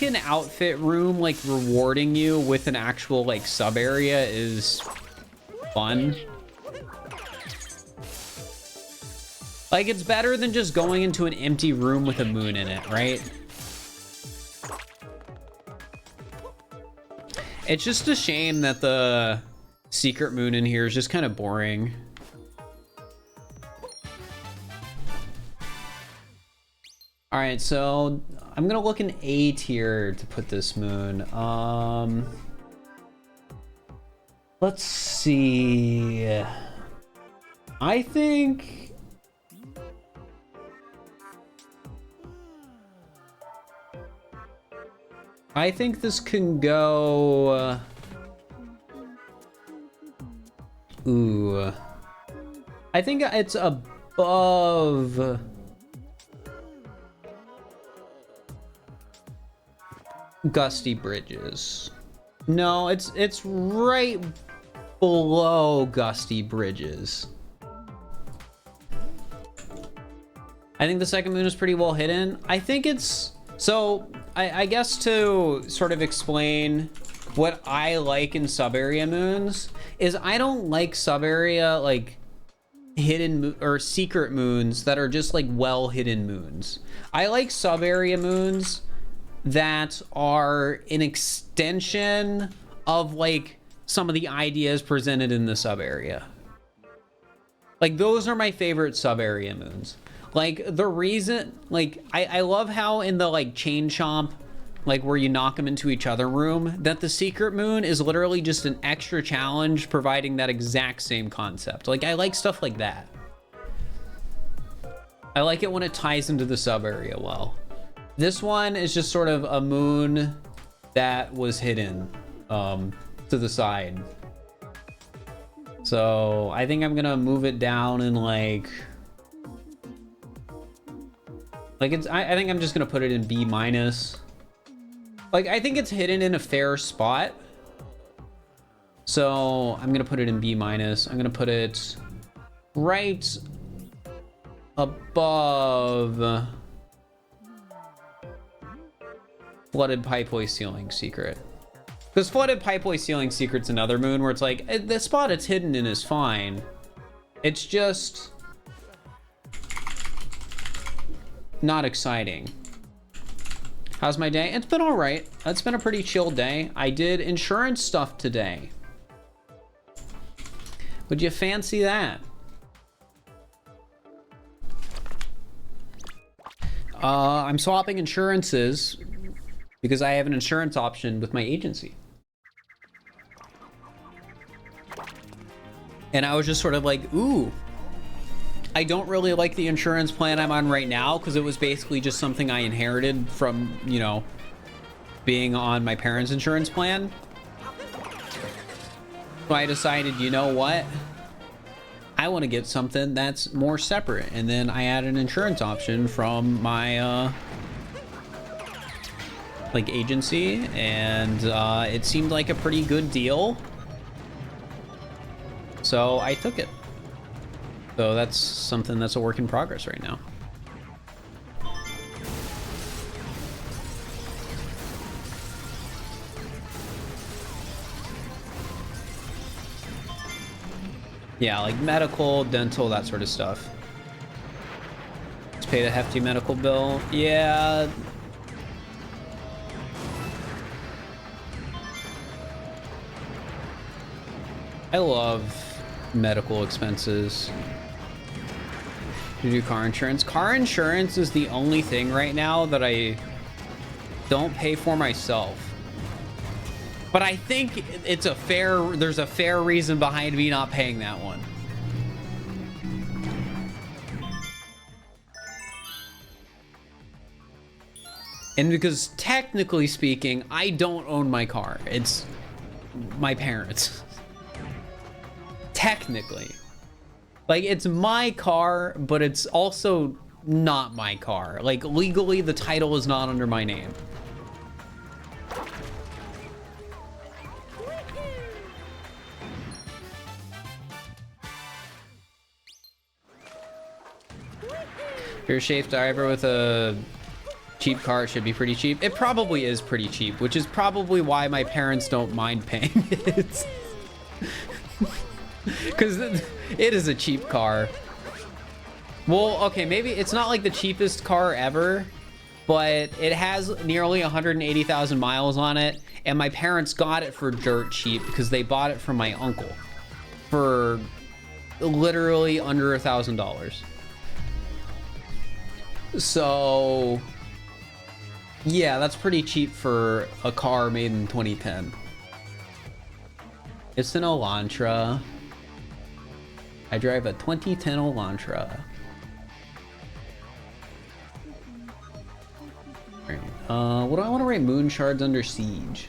an outfit room like rewarding you with an actual like sub area is fun. Like it's better than just going into an empty room with a moon in it, right? It's just a shame that the secret moon in here is just kind of boring. All right, so I'm gonna look in A tier to put this moon. Let's see. I think this can go... ooh. I think it's above... Gusty Bridges. No, it's right below Gusty Bridges. I think the second moon is pretty well hidden. I think it's... So, I guess to sort of explain what I like in sub-area moons is I don't like sub-area, like, hidden or secret moons that are just, like, well-hidden moons. I like sub-area moons that are an extension of, like, some of the ideas presented in the sub-area. Like, those are my favorite sub-area moons. Like, the reason, like, I love how in the, like, chain chomp, like, where you knock them into each other room, that the secret moon is literally just an extra challenge providing that exact same concept. Like, I like stuff like that. I like it when it ties into the sub area well. This one is just sort of a moon that was hidden to the side. So, I think I'm gonna move it down in, like it's, I think I'm just gonna put it in B minus. Like, I think it's hidden in a fair spot. So I'm gonna put it in B minus. I'm gonna put it right above Flooded Pipeway Ceiling Secret. Because Flooded Pipeway Ceiling Secret's another moon where it's like, the spot it's hidden in is fine. It's just not exciting. How's my day? It's been all right. It's been a pretty chill day. I did insurance stuff today. Would you fancy that? I'm swapping insurances because I have an insurance option with my agency. And I was just sort of like, ooh, I don't really like the insurance plan I'm on right now because it was basically just something I inherited from, you know, being on my parents' insurance plan. So I decided, you know what? I want to get something that's more separate. And then I add an insurance option from my like agency, and it seemed like a pretty good deal. So I took it. So that's something that's a work in progress right now. Yeah, like medical, dental, that sort of stuff. Let's pay the hefty medical bill. Yeah. I love medical expenses. To do car insurance. Car insurance is the only thing right now that I don't pay for myself. But I think it's a fair, there's a fair reason behind me not paying that one. And because technically speaking, I don't own my car. It's my parents. Technically. Like, it's my car, but it's also not my car. Like, legally, the title is not under my name. If you're a Shafe driver with a cheap car, it should be pretty cheap. It probably is pretty cheap, which is probably why my parents don't mind paying it. Because it is a cheap car. Well, okay, maybe it's not like the cheapest car ever, but it has nearly 180,000 miles on it, and my parents got it for dirt cheap because they bought it from my uncle for literally under $1,000. So yeah, that's pretty cheap for a car made in 2010. It's an Elantra. I drive a 2010 Elantra. What do I want to rate? Moon Shards Under Siege.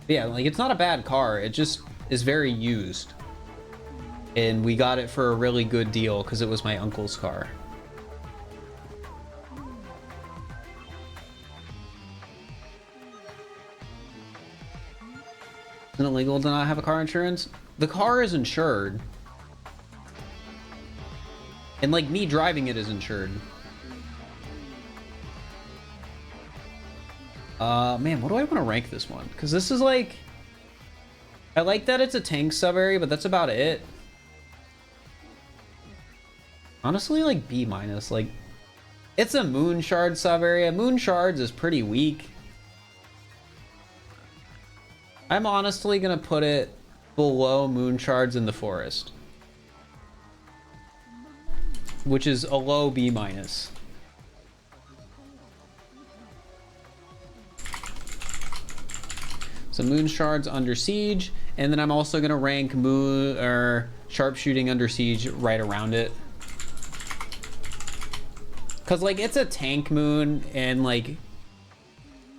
But yeah, like, it's not a bad car. It just is very used. And we got it for a really good deal because it was my uncle's car. Is it illegal to not have a car insurance? The car is insured. And like, me driving it is insured. Man, what do I want to rank this one? Because this is like, I like that it's a tank sub area, but that's about it. Honestly, like B minus. Like, it's a Moon Shard sub area. Moon Shards is pretty weak. I'm honestly gonna put it below Moon Shards in the Forest, which is a low B minus. So Moon Shards Under Siege, and then I'm also gonna rank Moon or Sharpshooting Under Siege right around it, cause like, it's a tank moon, and like,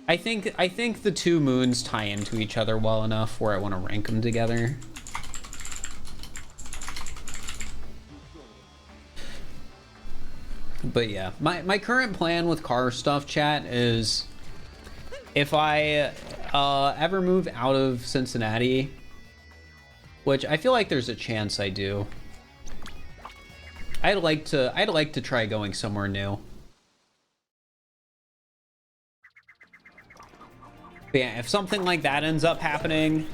I think the two moons tie into each other well enough where I want to rank them together. But yeah, my current plan with car stuff, chat, is if I ever move out of Cincinnati, which I feel like there's a chance I do, I'd like to try going somewhere new. But yeah, if something like that ends up happening,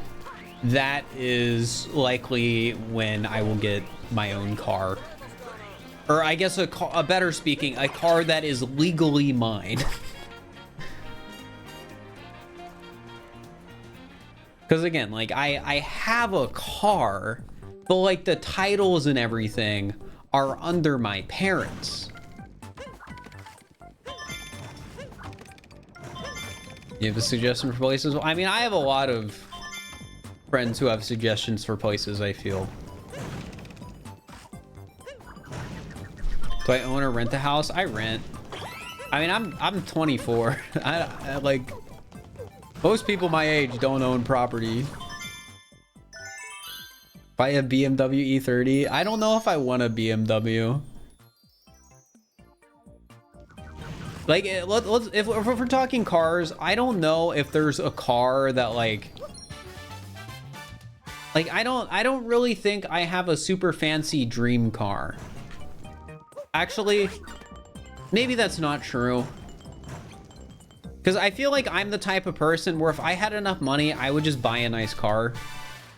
that is likely when I will get my own car. Or I guess a better speaking, a car that is legally mine. Because again, like, I have a car, but like, the titles and everything are under my parents. You have a suggestion for places? I mean, I have a lot of friends who have suggestions for places, I feel. Do I own or rent the house? I rent. I mean, I'm 24. I like, most people my age don't own property. If I have BMW E30, I don't know if I want a BMW. Like, if we're talking cars, I don't know if there's a car that like I don't really think I have a super fancy dream car. Actually, maybe that's not true. Because I feel like I'm the type of person where if I had enough money, I would just buy a nice car.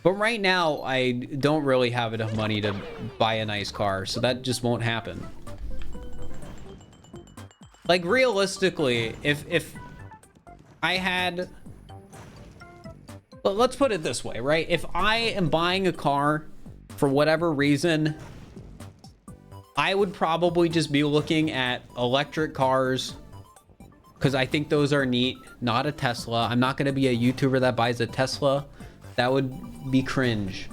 But right now, I don't really have enough money to buy a nice car, so that just won't happen. Like, realistically, if I had... Well, let's put it this way, right? If I am buying a car for whatever reason, I would probably just be looking at electric cars because I think those are neat, not a Tesla. I'm not going to be a YouTuber that buys a Tesla. That would be cringe.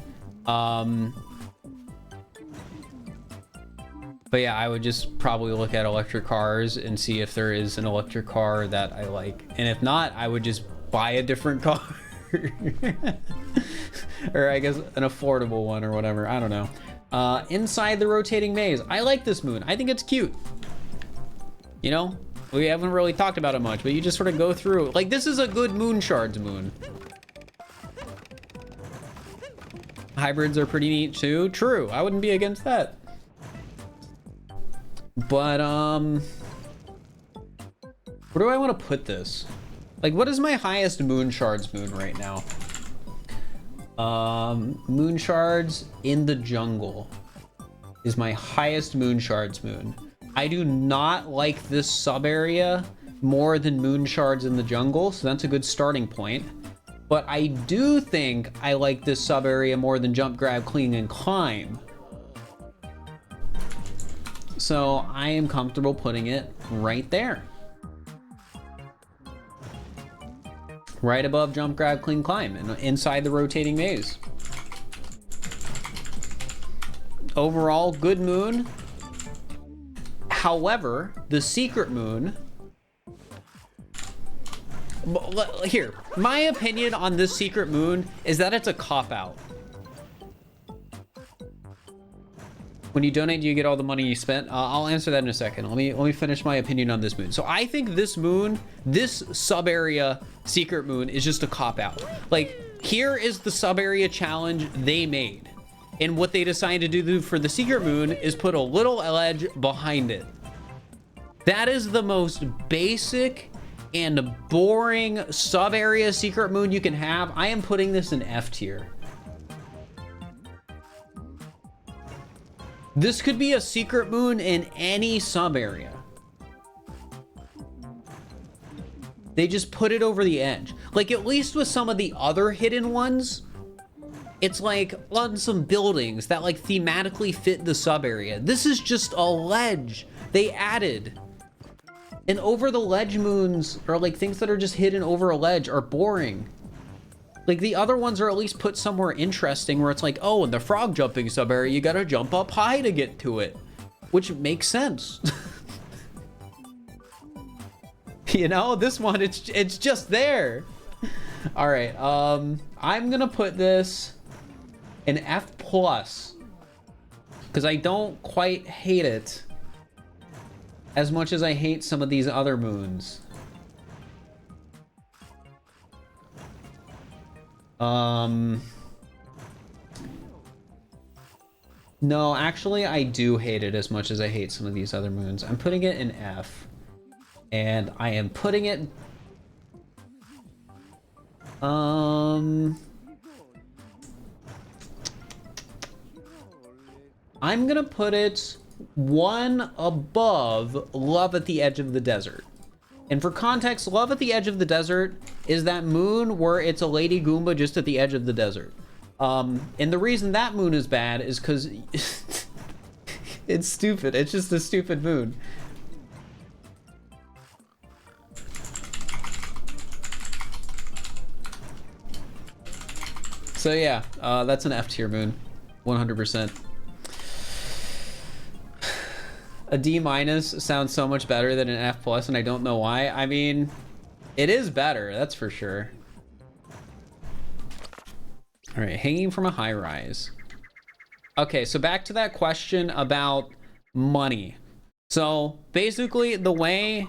But yeah, I would just probably look at electric cars and see if there is an electric car that I like. And if not, I would just buy a different car. Or I guess an affordable one or whatever. I don't know. Inside the rotating maze. I like this moon. I think it's cute. You know, we haven't really talked about it much, but you just sort of go through. Like, this is a good moon shards moon. Hybrids are pretty neat too. True. I wouldn't be against that. But, where do I want to put this? Like, what is my highest moon shards moon right now? Moon shards in the jungle is my highest moon shards moon. I do not like this sub area more than moon shards in the jungle, so that's a good starting point. But I do think I like this sub area more than jump, grab, clean, and climb. So I am comfortable putting it right there. Right above jump, grab, clean, climb, and inside the rotating maze. Overall, good moon. However, the secret moon... Here, my opinion on this secret moon is that it's a cop-out. When you donate, do you get all the money you spent? I'll answer that in a second. Let me finish my opinion on this moon. So I think this moon, this sub area secret moon is just a cop out. Like, here is the sub area challenge they made. And what they decided to do for the secret moon is put a little ledge behind it. That is the most basic and boring sub area secret moon you can have. I am putting this in F tier. This could be a secret moon in any sub area. They just put it over the edge. Like, at least with some of the other hidden ones, it's like on some buildings that like thematically fit the sub area. This is just a ledge they added. And over the ledge moons, or like things that are just hidden over a ledge, are boring. Like, the other ones are at least put somewhere interesting where it's like, oh, in the frog jumping sub area, you gotta jump up high to get to it, which makes sense. You know, this one, it's just there. All right, I'm gonna put this in F plus because I don't quite hate it as much as I hate some of these other moons. No, actually, I do hate it as much as I hate some of these other moons. I'm putting it in F, and I am putting it... I'm gonna put it one above Love at the Edge of the Desert. And for context, Love at the Edge of the Desert is that moon where it's a Lady Goomba just at the edge of the desert. And the reason that moon is bad is because it's stupid. It's just a stupid moon. So yeah, that's an F tier moon, 100%. A D minus sounds so much better than an F plus, and I don't know why. I mean, it is better, that's for sure. All right, hanging from a high rise. Okay, so back to that question about money. So basically, the way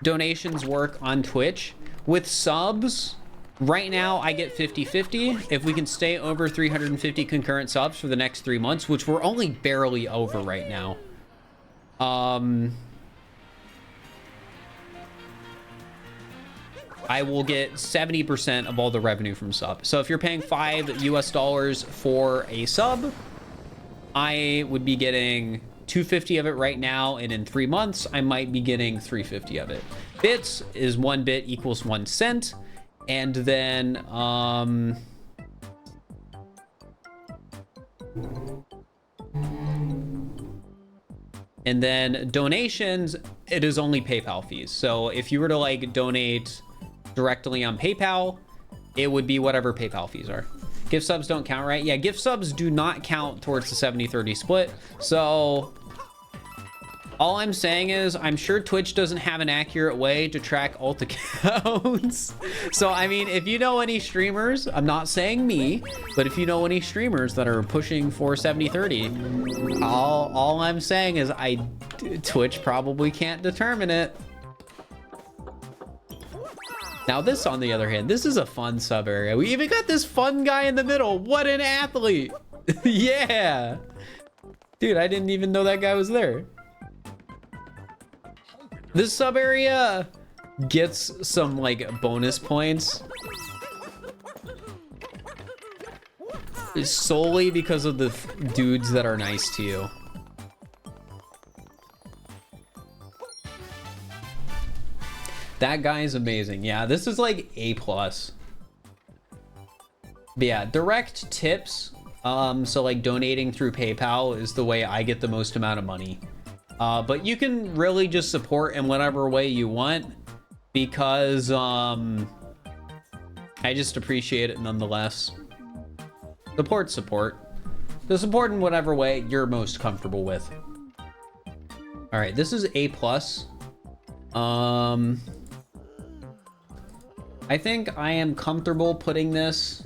donations work on Twitch, with subs, right now I get 50-50. If we can stay over 350 concurrent subs for the next 3 months, which we're only barely over right now. I will get 70% of all the revenue from sub. So if you're paying $5 US for a sub, I would be getting 250 of it right now, and in 3 months I might be getting 350 of it. Bits is 1 bit equals 1 cent, and then donations, it is only PayPal fees. So if you were to like donate directly on PayPal, it would be whatever PayPal fees are. Gift subs don't count, right? Yeah, gift subs do not count towards the 70-30 split. So all I'm saying is I'm sure Twitch doesn't have an accurate way to track alt accounts. So I mean, if you know any streamers, I'm not saying me, but if you know any streamers that are pushing for 70-30, all I'm saying is Twitch probably can't determine it. Now this, on the other hand, this is a fun sub area. We even got this fun guy in the middle. What an athlete. Yeah. Dude, I didn't even know that guy was there. This sub area gets some like bonus points solely because of the dudes that are nice to you. That guy is amazing. Yeah, this is like A+. But yeah, direct tips, so like donating through PayPal is the way I get the most amount of money. But you can really just support in whatever way you want, because I just appreciate it nonetheless. Support. The support in whatever way you're most comfortable with. All right, this is A+. I think I am comfortable putting this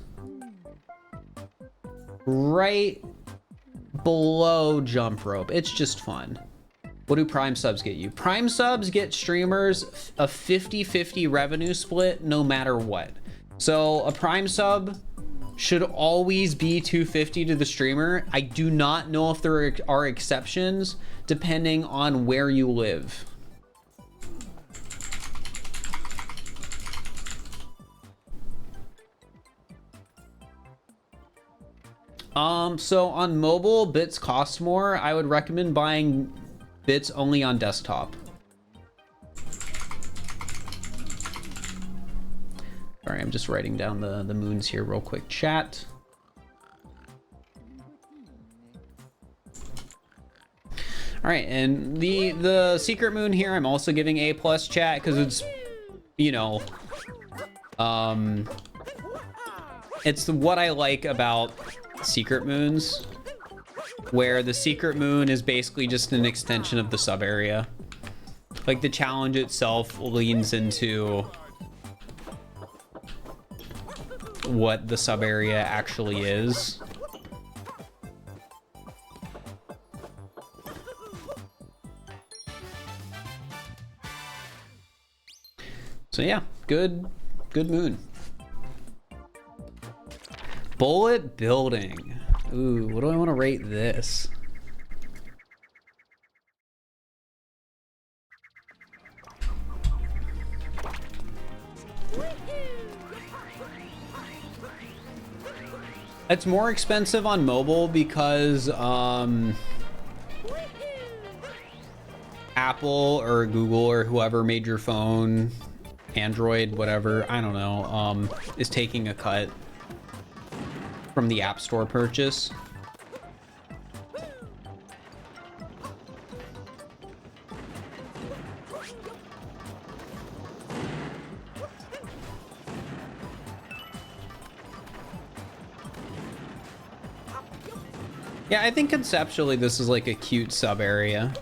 right below jump rope. It's just fun. What do prime subs get you? Prime subs get streamers a 50-50 revenue split no matter what. So a prime sub should always be 250 to the streamer. I do not know if there are exceptions depending on where you live. So on mobile, bits cost more. I would recommend buying bits only on desktop. Sorry, I'm just writing down the moons here real quick. Chat. All right, and the secret moon here, I'm also giving A+ chat because it's, you know, it's what I like about secret moons, where the secret moon is basically just an extension of the sub area. Like the challenge itself leans into what the sub area actually is. So yeah, good moon. Bullet building. Ooh, what do I want to rate this? It's more expensive on mobile because Apple or Google or whoever made your phone, Android, whatever, I don't know, is taking a cut from the App Store purchase. Yeah, I think conceptually this is like a cute sub area.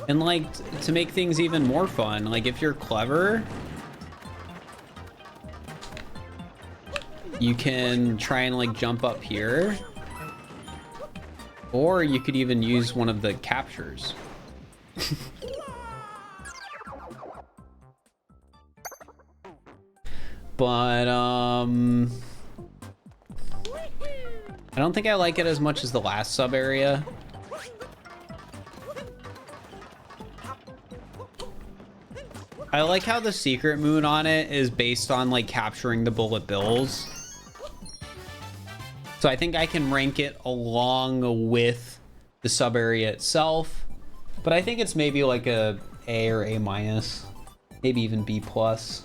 And like to make things even more fun, like if you're clever, you can try and like jump up here, or you could even use one of the captures. But I don't think I like it as much as the last sub area. I like how the secret moon on it is based on like capturing the bullet bills. So I think I can rank it along with the sub area itself, but I think it's maybe like a A or A minus, maybe even B plus.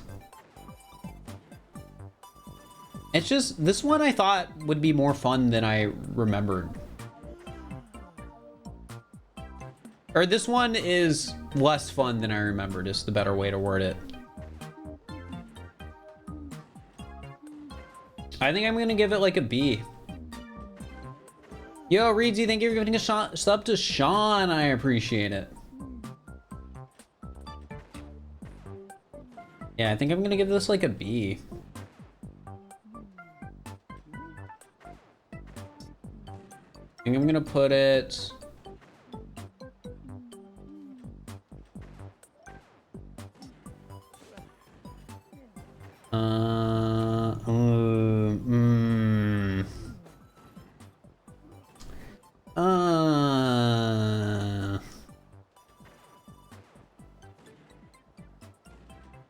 It's just, this one I thought would be more fun than I remembered. Or this one is less fun than I remembered, is the better way to word it. I think I'm gonna give it like a B. Yo, Reedsy, thank you for giving a sub to Sean. I appreciate it. Yeah, I think I'm gonna give this like a B. I think I'm gonna put it...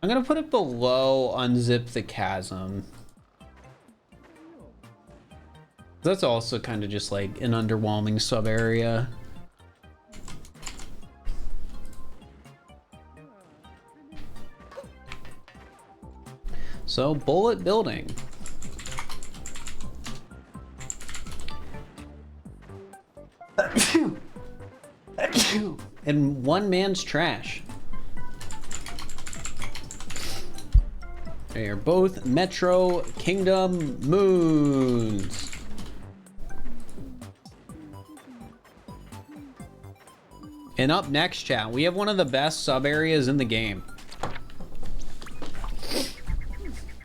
I'm gonna put it below Unzip the Chasm. That's also kind of just like an underwhelming sub area. So, bullet building. And one man's trash. They are both Metro Kingdom moons. And up next, chat, we have one of the best sub areas in the game.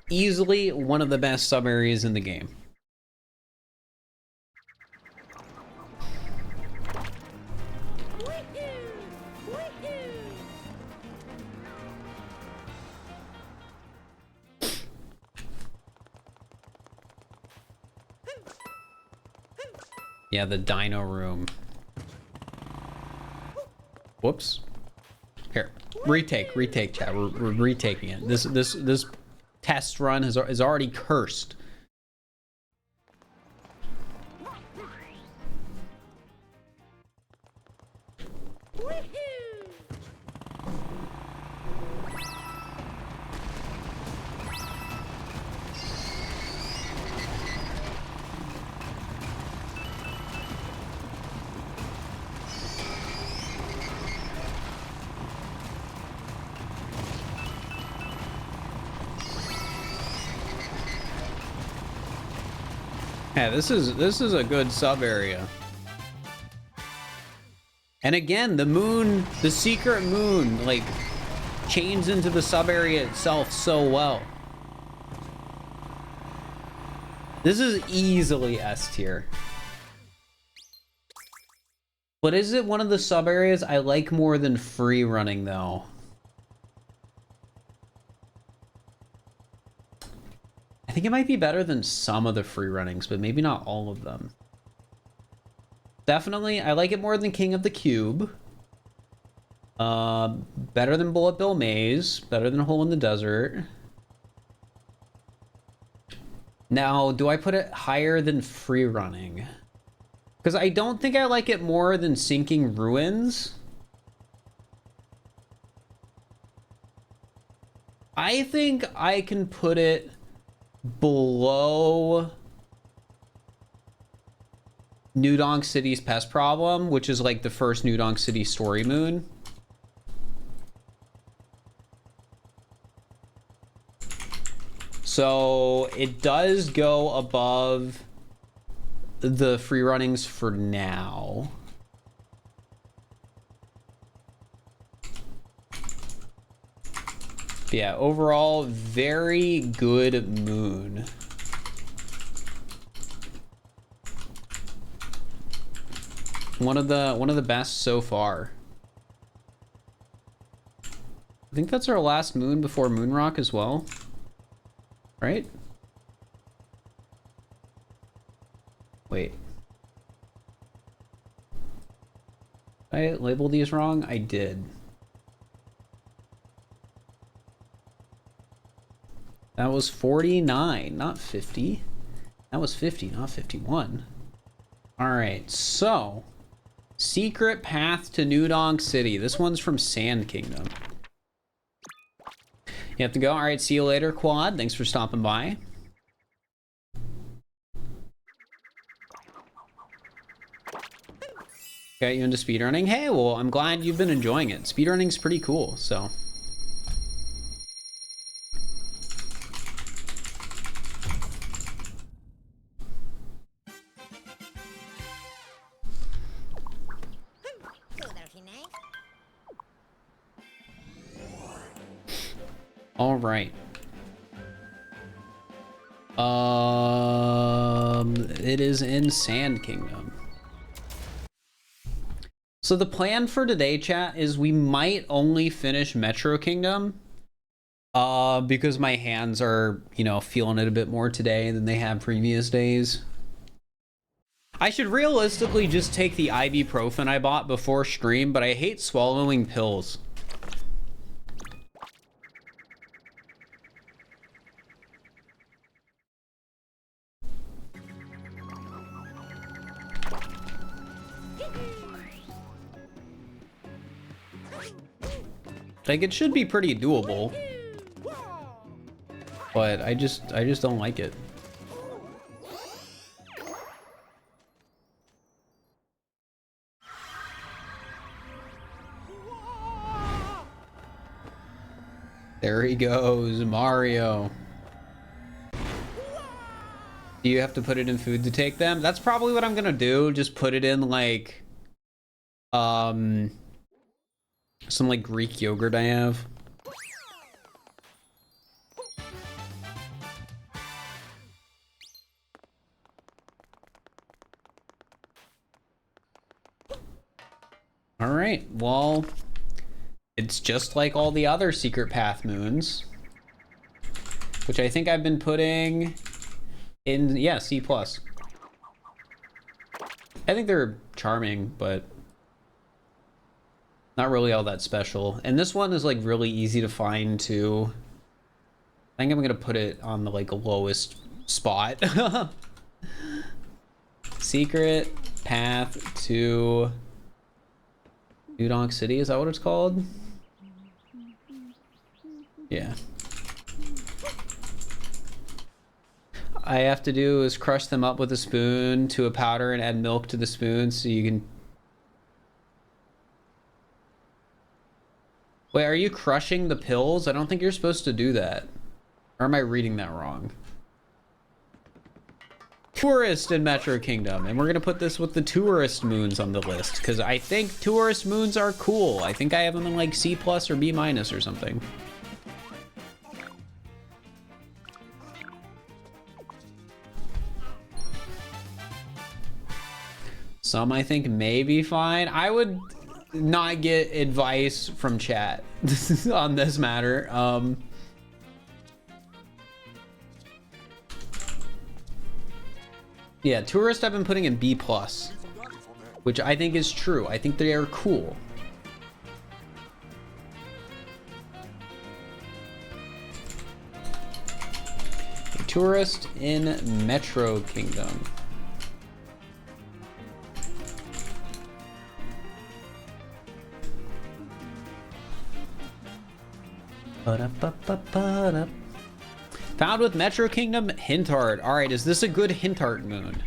Easily one of the best sub areas in the game. Yeah, the dino room. Whoops. Here, retake, chat. We're retaking it. This test run is already cursed. Yeah, this is a good sub area. And again, the moon, the secret moon, like chains into the sub area itself so well. This is easily S tier. But is it one of the sub areas I like more than free running though? I think it might be better than some of the free runnings, but maybe not all of them. Definitely, I like it more than King of the Cube. Better than Bullet Bill Maze. Better than Hole in the Desert. Now, do I put it higher than free running? Because I don't think I like it more than Sinking Ruins. I think I can put it below New Donk City's pest problem, which is like the first New Donk City story moon. So it does go above the free runnings for now. But yeah, overall, very good moon. One of the best so far. I think that's our last moon before Moonrock as well. Right? Wait. Did I label these wrong? I did. That was 49, not 50. That was 50, not 51. Alright, so secret path to New Donk City. This one's from Sand Kingdom. You have to go. Alright, see you later, Quad. Thanks for stopping by. Got you into speedrunning? Hey, well, I'm glad you've been enjoying it. Speedrunning's pretty cool, so. All right. It is in Sand Kingdom. So the plan for today, chat, is we might only finish Metro Kingdom. Because my hands are, you know, feeling it a bit more today than they have previous days. I should realistically just take the ibuprofen I bought before stream, but I hate swallowing pills. Like, it should be pretty doable, but I just don't like it. There he goes, Mario. Do you have to put it in food to take them? That's probably what I'm gonna do. Just put it in like, some like Greek yogurt I have. All right, well, it's just like all the other secret path moons, which I think I've been putting in, yeah, C+. I think they're charming, but not really all that special. And this one is like really easy to find too. I think I'm gonna put it on the like lowest spot. Secret path to New Donk City, is that what it's called? Yeah. I have to do is crush them up with a spoon to a powder and add milk to the spoon so you can. Wait, are you crushing the pills? I don't think you're supposed to do that. Or am I reading that wrong? Tourist in Metro Kingdom. And we're going to put this with the tourist moons on the list. Because I think tourist moons are cool. I think I have them in like C+ or B- or something. Some I think may be fine. I would not get advice from chat on this matter. Yeah, tourist I've been putting in B+, which I think is true. I think they are cool. A tourist in Metro Kingdom. Found with Metro Kingdom hint art. All right, is this a good hint art moon?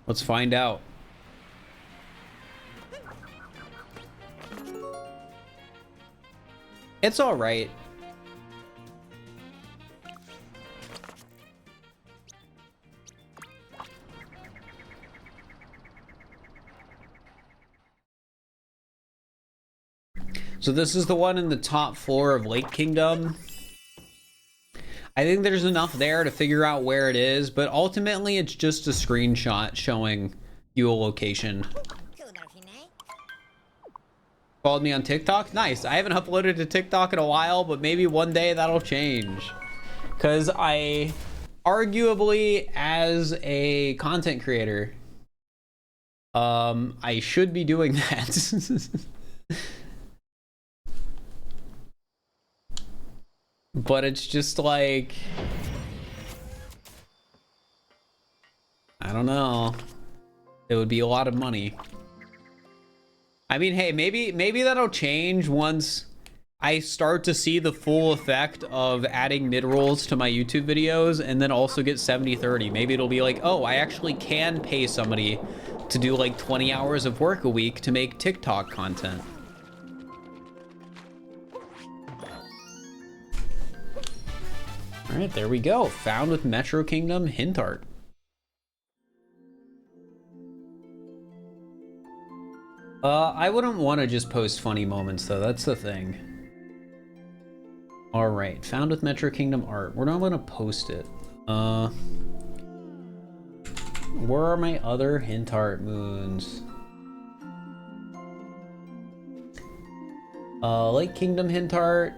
Let's find out. It's all right. So this is the one in the top floor of Lake Kingdom. I think there's enough there to figure out where it is, but ultimately it's just a screenshot showing you a location. Followed me on TikTok? Nice. I haven't uploaded to TikTok in a while, but maybe one day that'll change. Because I, arguably, as a content creator, I should be doing that. But it's just like, I don't know. It would be a lot of money. I mean, hey, maybe that'll change once I start to see the full effect of adding mid-rolls to my YouTube videos and then also get 70-30. Maybe it'll be like, oh, I actually can pay somebody to do like 20 hours of work a week to make TikTok content. All right, there we go. Found with Metro Kingdom hint art. I wouldn't want to just post funny moments though. That's the thing. All right, found with Metro Kingdom art. We're not going to post it. Where are my other hint art moons? Lake Kingdom hint art.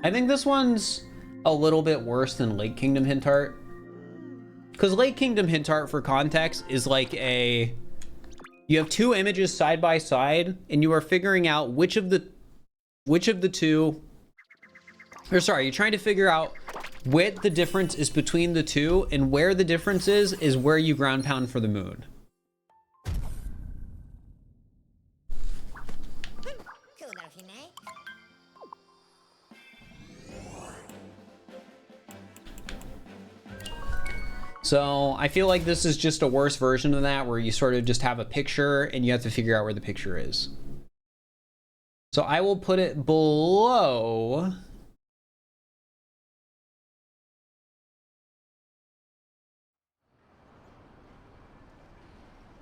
I think this one's a little bit worse than Lake Kingdom hint art, because Lake Kingdom hint art, for context, is like a, you have two images side by side and you are figuring out which of the two, or sorry, you're trying to figure out what the difference is between the two, and where the difference is where you ground pound for the moon. So I feel like this is just a worse version of that, where you sort of just have a picture and you have to figure out where the picture is. So I will put it below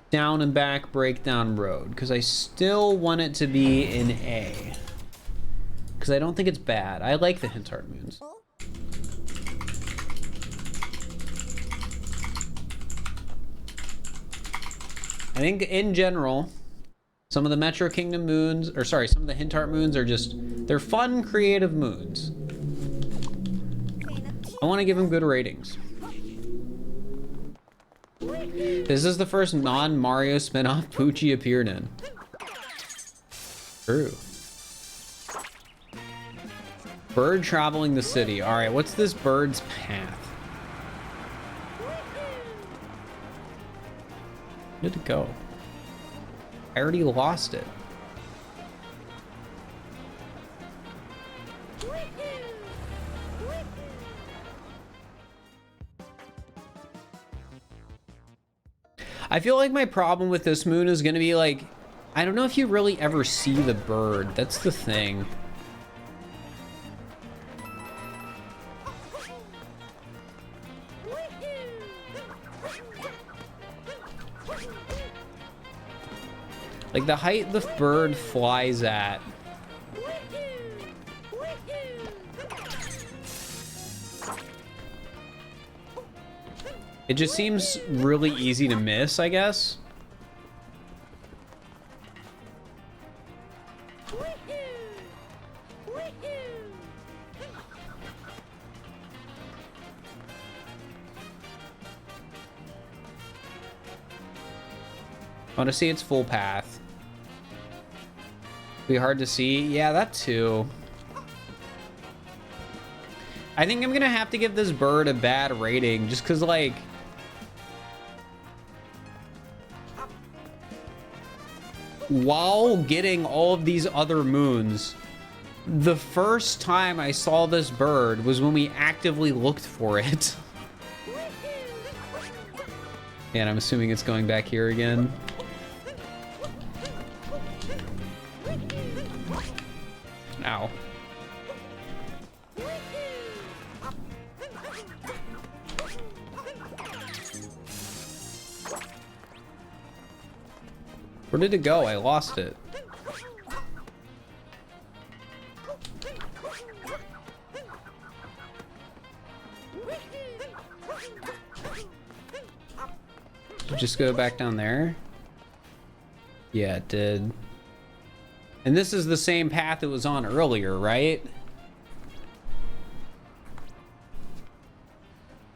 Down and Back Breakdown Road, because I still want it to be in A, because I don't think it's bad. I like the hint art moons. I think in general, some of the Metro Kingdom moons, or sorry, some of the hint art moons are just, they're fun, creative moons. I want to give them good ratings. This is the first non-Mario spin-off Poochie appeared in. True. Bird traveling the city. All right, what's this bird's path? Where did it go? I already lost it. I feel like my problem with this moon is gonna be like, I don't know if you really ever see the bird. That's the thing. Like the height the bird flies at. It just seems really easy to miss, I guess. I want to see its full path. Be hard to see. Yeah, that too. I think I'm gonna have to give this bird a bad rating just because, like, while getting all of these other moons, the first time I saw this bird was when we actively looked for it. And I'm assuming it's going back here again. Ow. Where did it go? I lost it. Did it just go back down there? Yeah, it did. And this is the same path it was on earlier, right?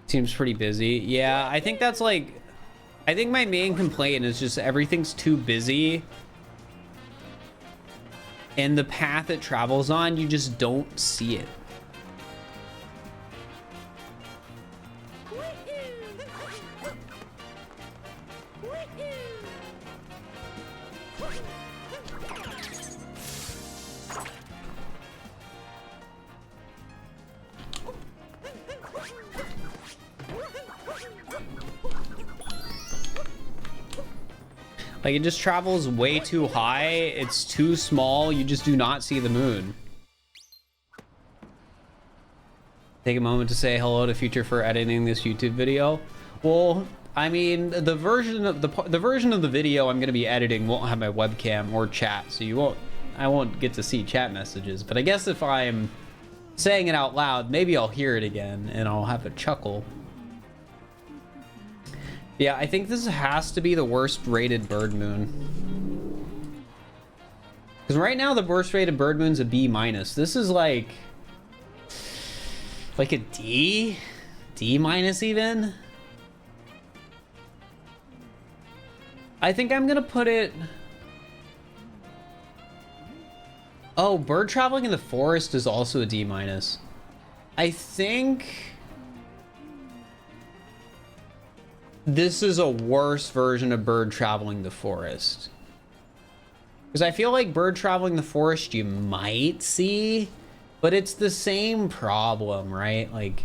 Seems pretty busy. Yeah, I think that's like... I think my main complaint is just everything's too busy. And the path it travels on, you just don't see it. Like, it just travels way too high. It's too small. You just do not see the moon. Take a moment to say hello to Future for editing this YouTube video. Well, I mean, the version of the video I'm going to be editing won't have my webcam or chat, so I won't get to see chat messages. But I guess if I'm saying it out loud, maybe I'll hear it again and I'll have a chuckle. Yeah, I think this has to be the worst rated bird moon. Because right now the worst rated bird moon's a B-. This is like a D? D- even? I think I'm gonna put it... Oh, bird traveling in the forest is also a D-. I think... this is a worse version of bird traveling the forest. Because I feel like bird traveling the forest you might see, but it's the same problem, right? Like,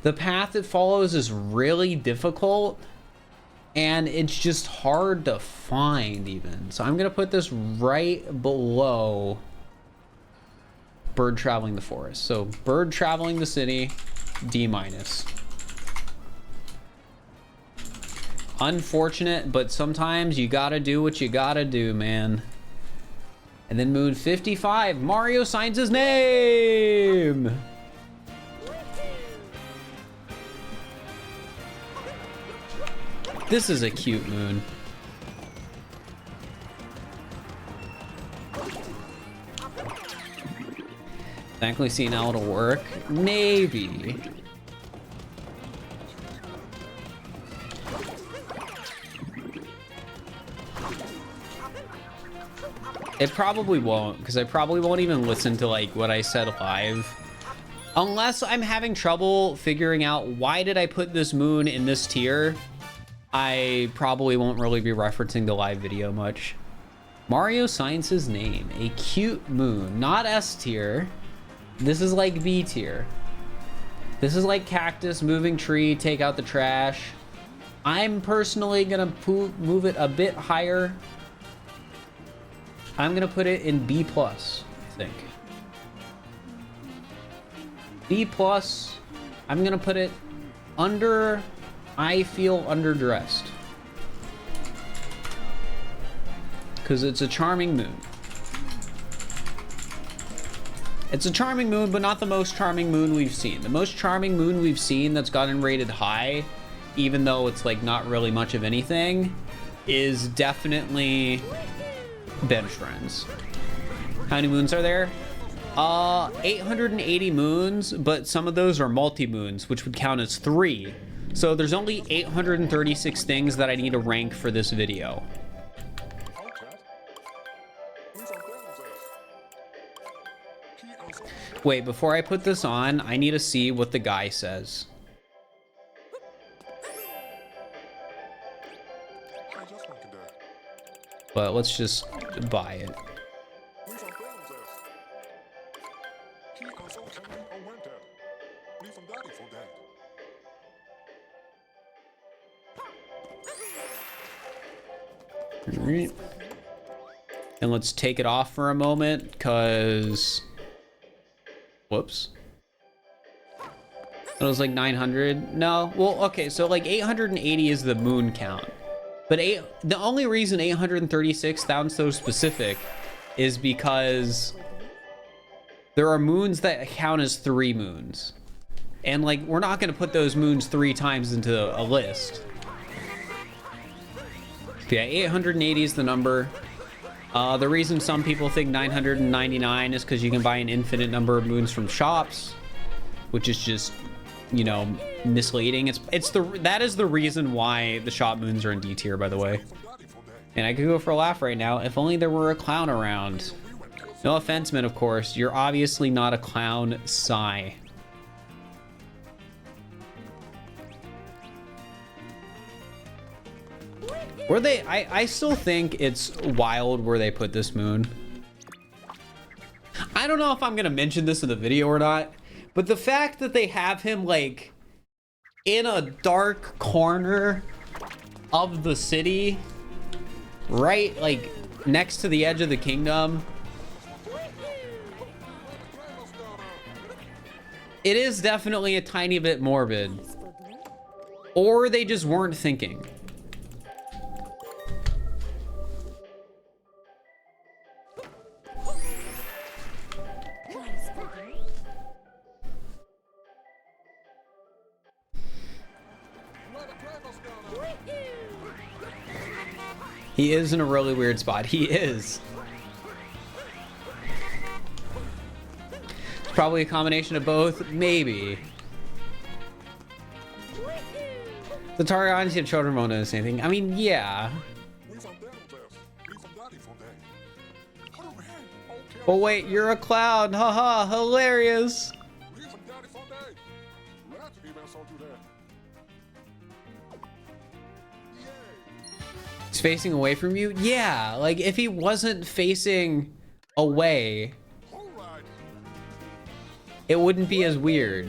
the path it follows is really difficult, and it's just hard to find even. So I'm going to put this right below bird traveling the forest. So bird traveling the city, D-. Unfortunate, but sometimes you gotta do what you gotta do, man. And then moon 55, Mario signs his name! This is a cute moon. Thankfully, seeing how it'll work. Maybe. It probably won't, because I probably won't even listen to like what I said live. Unless I'm having trouble figuring out why did I put this moon in this tier, I probably won't really be referencing the live video much. Mario signs his name. A cute moon. Not S tier. This is like B tier. This is like cactus, moving tree, take out the trash. I'm personally gonna move it a bit higher. I'm gonna put it in B+, I think. B+, I'm gonna put it under, I feel underdressed. Because it's a charming moon. It's a charming moon, but not the most charming moon we've seen. The most charming moon we've seen that's gotten rated high, even though it's like not really much of anything, is definitely Bench Friends. How many moons are there? 880 moons, but some of those are multi-moons, which would count as 3. So there's only 836 things that I need to rank for this video. Wait, before I put this on, I need to see what the guy says. But let's just buy it. All right. And let's take it off for a moment, because... Whoops. It was like 900. No, well, okay, so like 880 is the moon count. But the only reason 836 sounds so specific is because there are moons that count as 3 moons. And like, we're not gonna put those moons 3 times into a list. Yeah, 880 is the number. The reason some people think 999 is because you can buy an infinite number of moons from shops, which is just, you know, misleading. That is the reason why the shop moons are in D tier, by the way. And I could go for a laugh right now. If only there were a clown around. No offense, man, of course. You're obviously not a clown, sigh. Were they? I still think it's wild where they put this moon. I don't know if I'm gonna mention this in the video or not, but the fact that they have him like in a dark corner of the city, right like next to the edge of the kingdom, it is definitely a tiny bit morbid. Or they just weren't thinking. He is in a really weird spot. He is. It's probably a combination of both. Maybe. The target audience of children won't notice anything. I mean, yeah. Oh wait, you're a clown. Haha, hilarious. He's facing away from you? Yeah, like if he wasn't facing away, it wouldn't be as weird.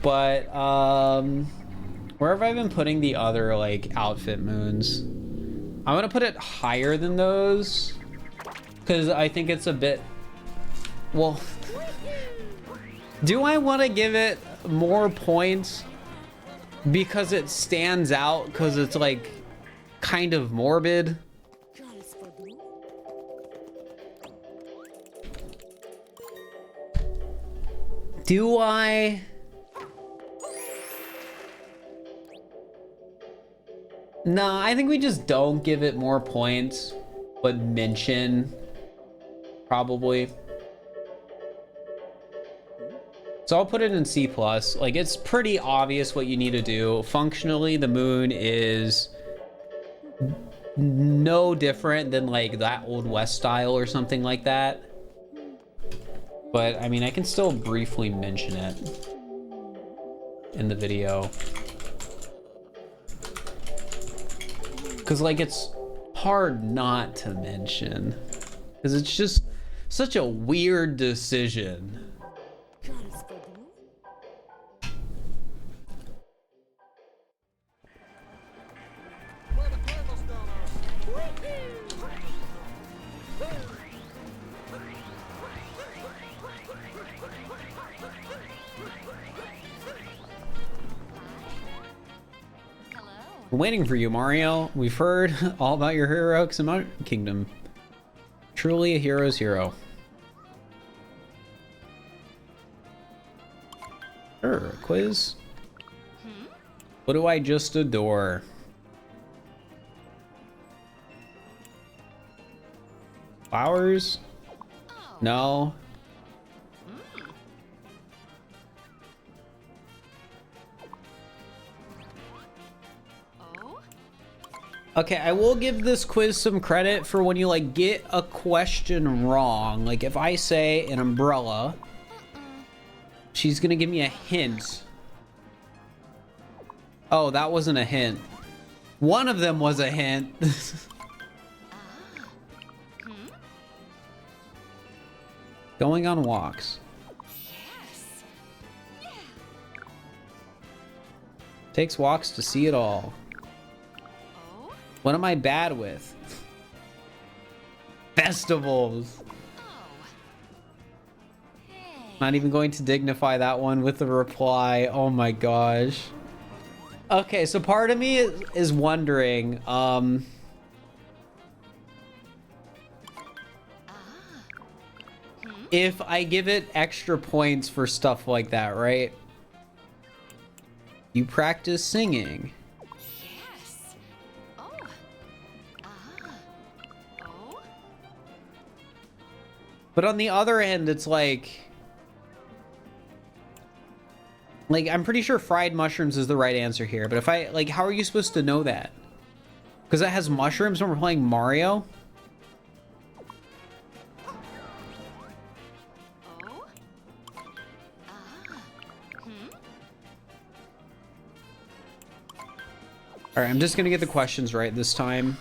But where have I been putting the other like outfit moons? I'm gonna put it higher than those because I think it's a bit, well, do I want to give it more points because it stands out, because it's like kind of morbid? Do I? No, I think we just don't give it more points, but mention probably. So I'll put it in C+. Like, it's pretty obvious what you need to do. Functionally, the moon is no different than like that Old West style or something like that. But I mean, I can still briefly mention it in the video. Because like, it's hard not to mention. Because it's just such a weird decision. We're waiting for you, Mario. We've heard all about your heroics in my kingdom. Truly a hero's hero. Sure, a quiz. What do I just adore? Flowers? No. Okay, I will give this quiz some credit for when you like get a question wrong. Like if I say an umbrella, she's gonna give me a hint. Oh, that wasn't a hint. One of them was a hint. Going on walks. Takes walks to see it all. What am I bad with? Festivals. Oh. Hey. Not even going to dignify that one with a reply. Oh my gosh. Okay, so part of me is wondering, if I give it extra points for stuff like that, right? You practice singing. Yes. Oh. Oh. But on the other end, it's like I'm pretty sure fried mushrooms is the right answer here. But if I, like, how are you supposed to know that? Because it has mushrooms when we're playing Mario? Oh. All right, I'm just going to get the questions right this time.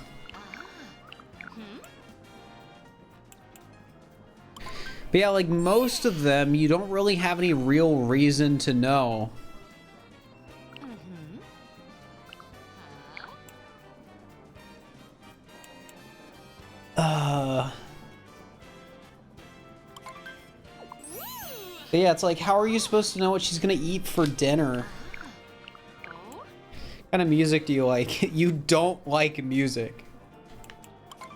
But yeah, like most of them, you don't really have any real reason to know. But yeah, it's like, how are you supposed to know what she's gonna eat for dinner? Oh. What kind of music do you like? You don't like music.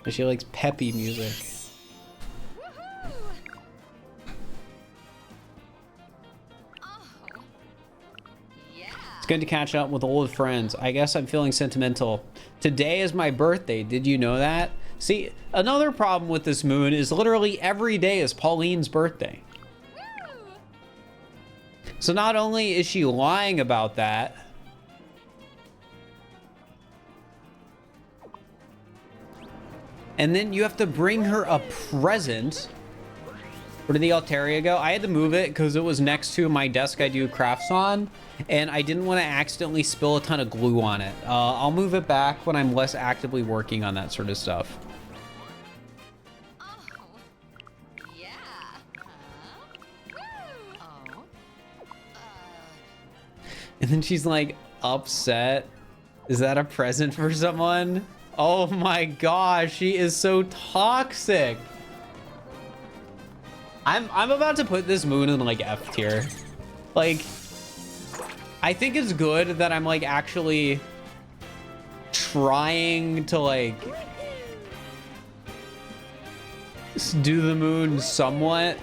She likes peppy music. Woohoo! Oh. Yeah. It's good to catch up with old friends. I guess I'm feeling sentimental. Today is my birthday. Did you know that? See, another problem with this moon is literally every day is Pauline's birthday. Woo! So not only is she lying about that, and then you have to bring her a present. Where did the Altaria go? I had to move it because it was next to my desk I do crafts on, and I didn't want to accidentally spill a ton of glue on it. I'll move it back when I'm less actively working on that sort of stuff. Oh. Yeah. Woo! Oh. And then she's like upset. Is that a present for someone? Oh my gosh, she is so toxic. I'm about to put this moon in like F tier. Like, I think it's good that I'm like actually trying to like do the moon somewhat.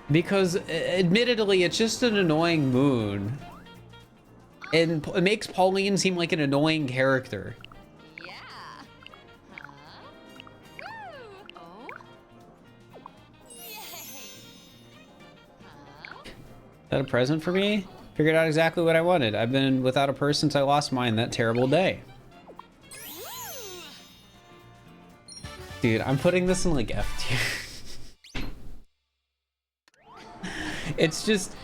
Because admittedly, it's just an annoying moon. And it makes Pauline seem like an annoying character. Yeah. Woo! Oh. Yay. Is that a present for me? Figured out exactly what I wanted. I've been without a purse since I lost mine that terrible day. Dude, I'm putting this in like F tier. It's just,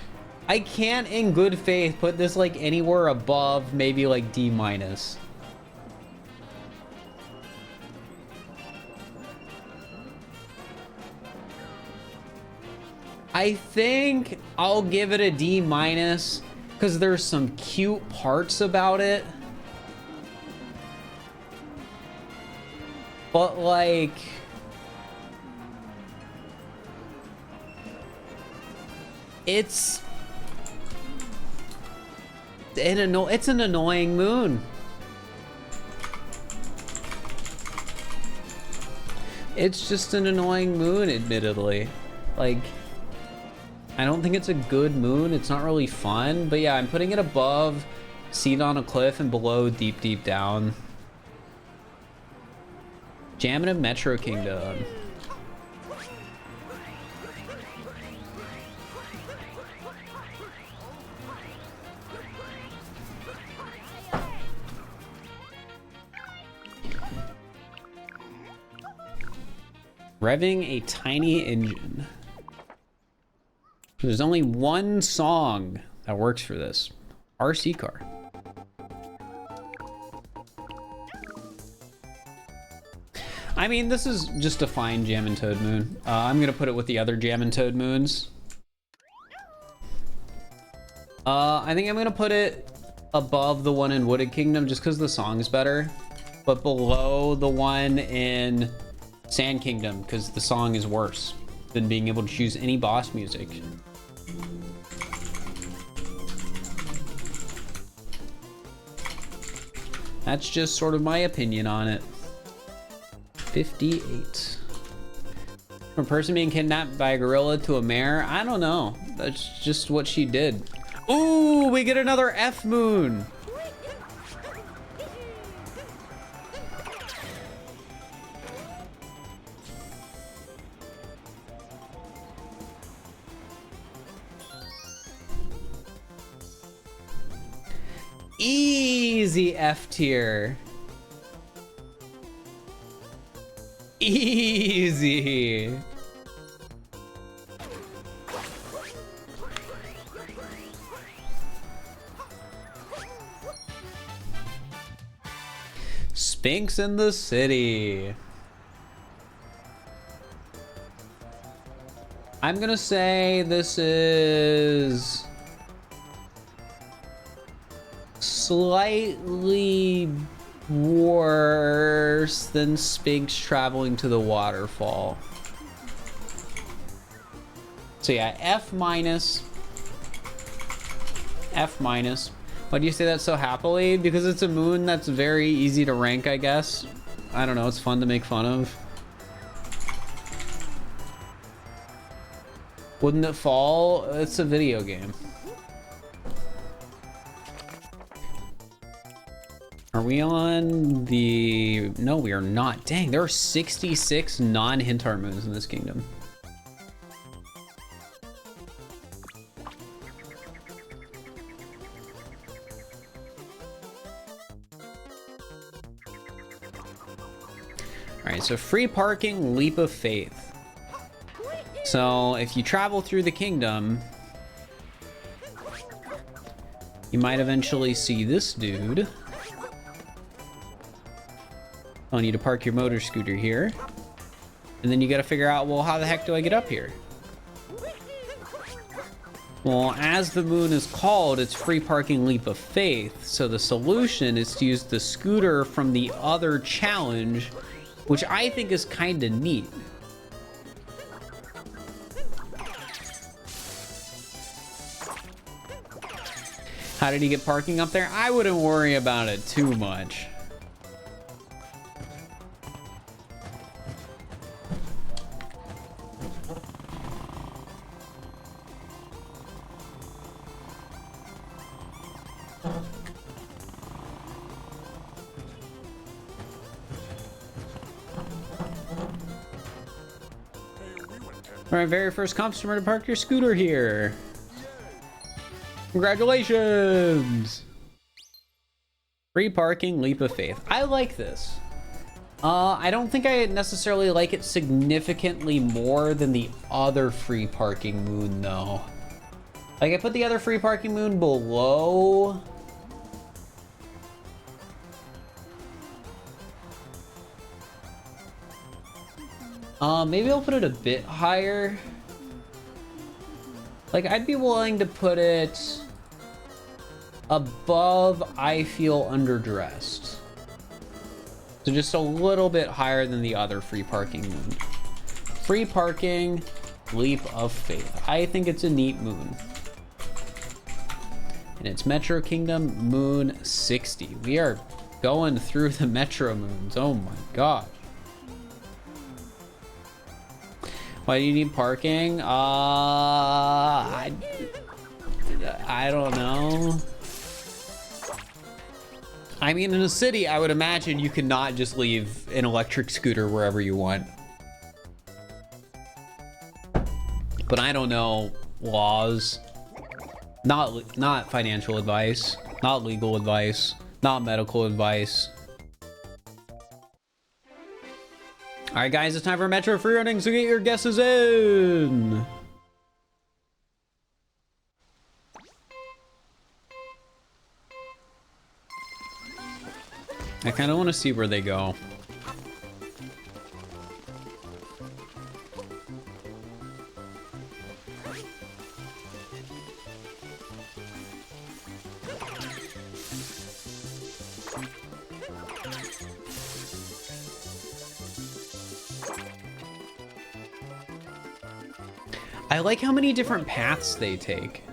I can't in good faith put this like anywhere above maybe like D minus. I think I'll give it a D minus because there's some cute parts about it. But like, it's an annoying moon. It's just an annoying moon, admittedly. Like, I don't think it's a good moon. It's not really fun. But yeah, I'm putting it above Seat on a Cliff and below Deep Deep Down. Jamming in Metro Kingdom. Revving a tiny engine. There's only one song that works for this. RC car. I mean, this is just a fine Jammin' Toad moon. I'm gonna put it with the other Jammin' Toad moons. I think I'm gonna put it above the one in Wooded Kingdom just because the song's better, but below the one in Sand Kingdom because the song is worse than being able to choose any boss music. That's just sort of my opinion on it. 58. From a person being kidnapped by a gorilla to a mare, I don't know. That's just what she did. Ooh, we get another F moon. Easy F tier. Easy. Sphinx in the city. I'm gonna say this is slightly worse than Sphinx traveling to the waterfall. So yeah, F minus. F minus. Why do you say that so happily? Because it's a moon that's very easy to rank, I guess. I don't know, it's fun to make fun of. Wouldn't it fall? It's a video game. Are we on the... No, we are not. Dang, there are 66 non-Hintar moons in this kingdom. Alright, so free parking, leap of faith. So if you travel through the kingdom, you might eventually see this dude. I need to park your motor scooter here. And then you gotta figure out, well, how the heck do I get up here? Well, as the moon is called, it's free parking leap of faith. So the solution is to use the scooter from the other challenge, which I think is kind of neat. How did he get parking up there? I wouldn't worry about it too much. My very first customer to park your scooter here. Congratulations! Free parking, leap of faith. I like this. I don't think I necessarily like it significantly more than the other free parking moon though. Like I put the other free parking moon below. Maybe I'll put it a bit higher. Like, I'd be willing to put it above I feel underdressed. So just a little bit higher than the other free parking moon. Free parking, leap of faith. I think it's a neat moon. And it's Metro Kingdom Moon 60. We are going through the Metro moons. Oh my god. Why do you need parking? I don't know. I mean, in a city, I would imagine you could not just leave an electric scooter wherever you want. But I don't know laws. Not financial advice, not legal advice, not medical advice. All right, guys, it's time for Metro free running, so get your guesses in. I kind of want to see where they go. I like how many different paths they take.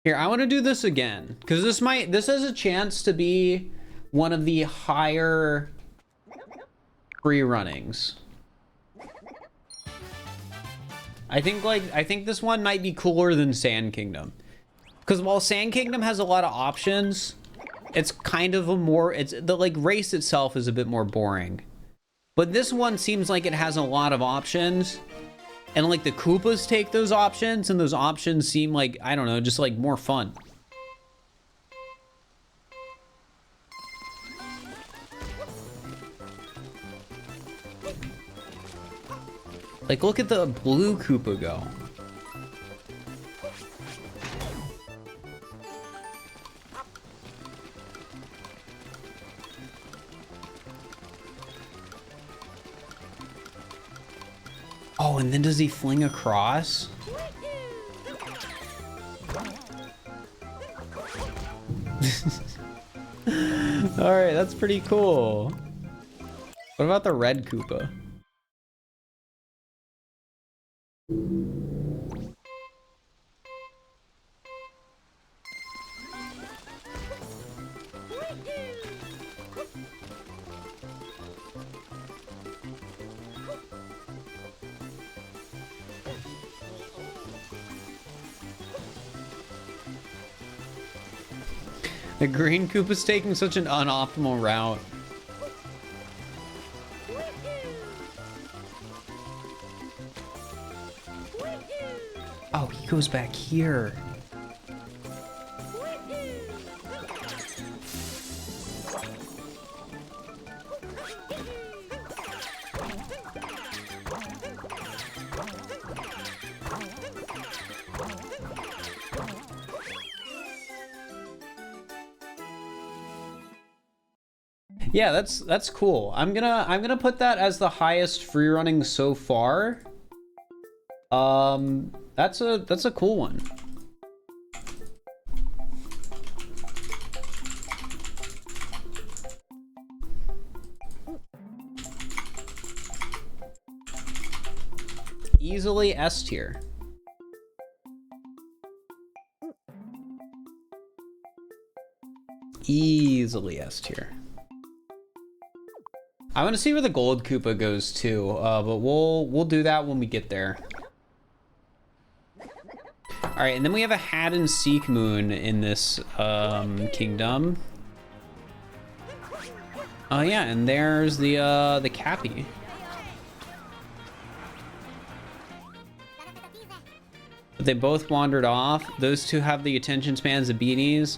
Here, I want to do this again because this has a chance to be one of the higher free runnings. I think this one might be cooler than Sand Kingdom. Because while Sand Kingdom has a lot of options, it's kind of a more, the like race itself is a bit more boring. But this one seems like it has a lot of options. And like the Koopas take those options, and those options seem like, I don't know, just like more fun. Like, look at the blue Koopa go. Oh, and then does he fling across? Alright, that's pretty cool. What about the red Koopa? The green Koopa's taking such an unoptimal route. Oh, he goes back here. Yeah, that's cool. I'm gonna put that as the highest free running so far. That's a cool one. Easily S tier. Easily S tier. I want to see where the gold Koopa goes too, but we'll do that when we get there. All right, and then we have a hide and seek moon in this kingdom. Oh yeah, and there's the Cappy. But they both wandered off. Those two have the attention spans of beanies.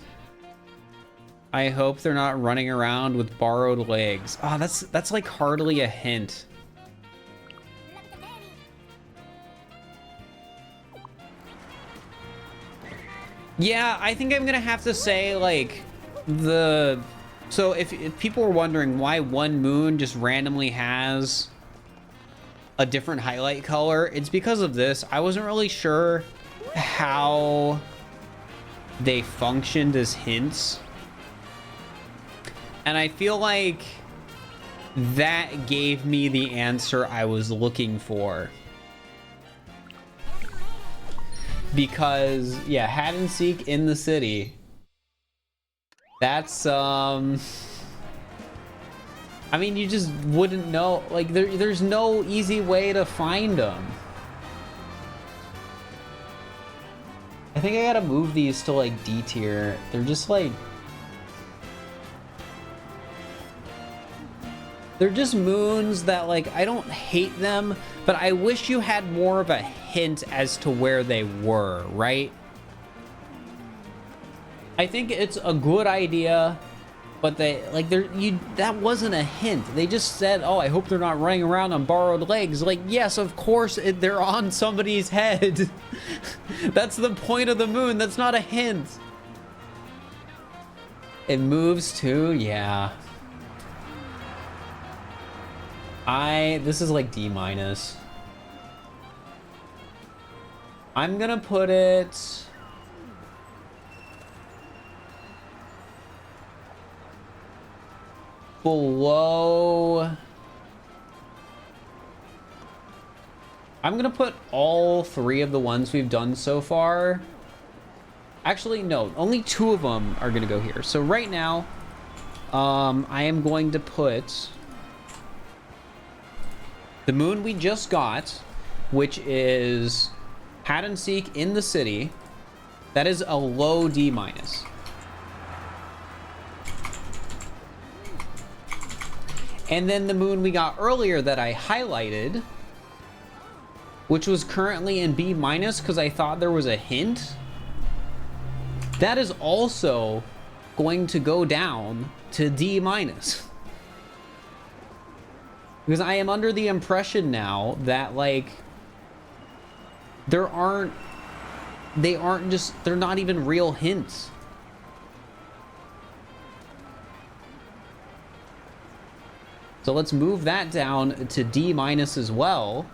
I hope they're not running around with borrowed legs. Oh, that's like hardly a hint. Yeah, I think I'm gonna have to say like so if people were wondering why one moon just randomly has a different highlight color, it's because of this. I wasn't really sure how they functioned as hints. And I feel like that gave me the answer I was looking for. Because, yeah, hide and seek in the city. That's, I mean, you just wouldn't know. Like, there's no easy way to find them. I think I gotta move these to, like, D tier. They're just, like... They're just moons that, like, I don't hate them, but I wish you had more of a hint as to where they were, right? I think it's a good idea, but they, like, that wasn't a hint. They just said, oh, I hope they're not running around on borrowed legs. Like, yes, of course, they're on somebody's head. That's the point of the moon. That's not a hint. It moves too, yeah. This is like D-. I'm gonna put it below I'm gonna put all 3 of the ones we've done so far. Actually, no, only 2 of them are gonna go here. So right now, I am going to put the moon we just got, which is Hide and Seek in the city. That is a low D-. And then the moon we got earlier that I highlighted, which was currently in B- because I thought there was a hint. That is also going to go down to D-. Because I am under the impression now that, like, they're not even real hints. So let's move that down to D- as well.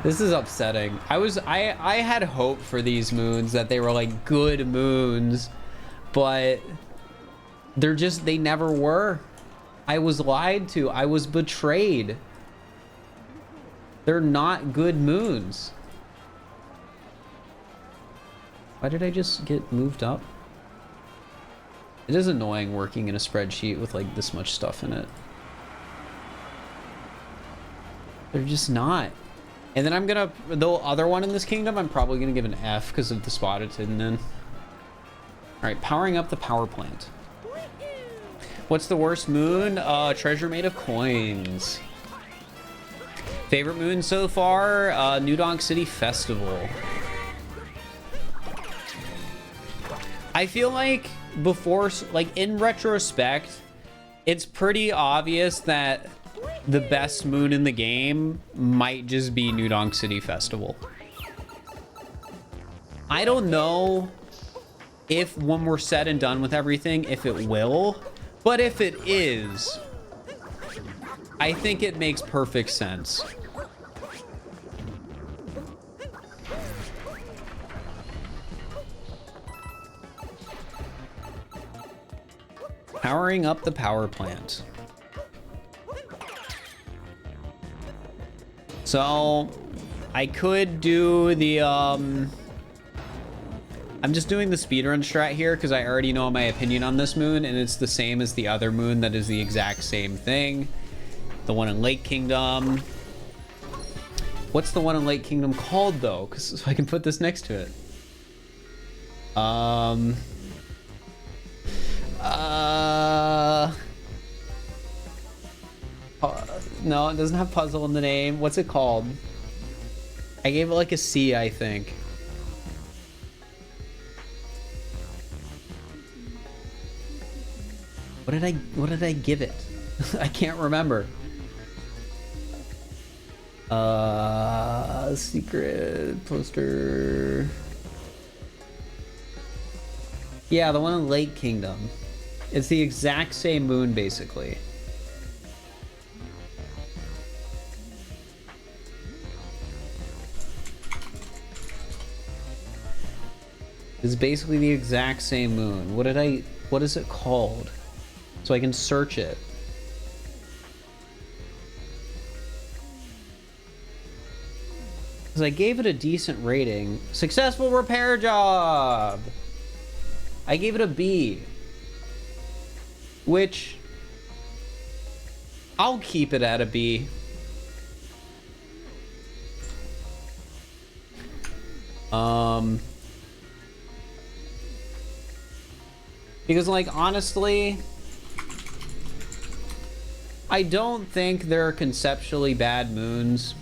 This is upsetting. I had hope for these moons that they were like good moons, but they never were. I was lied to. I was betrayed. They're not good moons. Why did I just get moved up? It is annoying working in a spreadsheet with like this much stuff in it. They're just not. And then the other one in this kingdom, I'm probably gonna give an F because of the spot it's hidden in. All right, powering up the power plant. What's the worst moon? Treasure made of coins. Favorite moon so far? New Donk City Festival. I feel like in retrospect, it's pretty obvious that the best moon in the game might just be New Donk City Festival. I don't know if when we're said and done with everything, if it will, but if it is, I think it makes perfect sense. Powering up the power plant. So I could do the I'm just doing the speedrun strat here because I already know my opinion on this moon, and it's the same as the other moon that is the exact same thing. The one in Lake Kingdom. What's the one in Lake Kingdom called though? So I can put this next to it. No, it doesn't have puzzle in the name. What's it called? I gave it like a C, I think. What did I give it? I can't remember. Secret poster. Yeah, the one in Lake Kingdom. It's the exact same moon, basically. It's basically the exact same moon. What is it called? So I can search it. Because I gave it a decent rating. Successful repair job! I gave it a B. Which, I'll keep it at a B. Because, like, honestly, I don't think they're conceptually bad moons.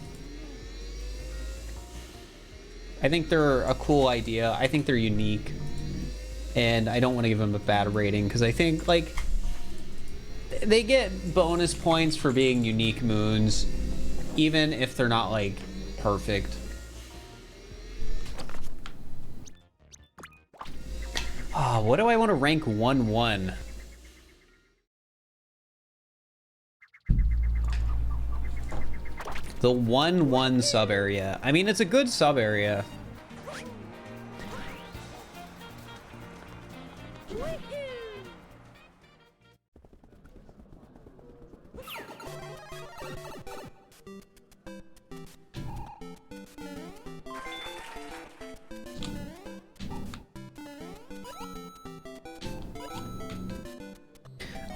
I think they're a cool idea. I think they're unique. And I don't want to give them a bad rating because I think, like, they get bonus points for being unique moons, even if they're not, like, perfect. Ah, what do I want to rank 1-1? The 1-1 sub area. I mean, it's a good sub area.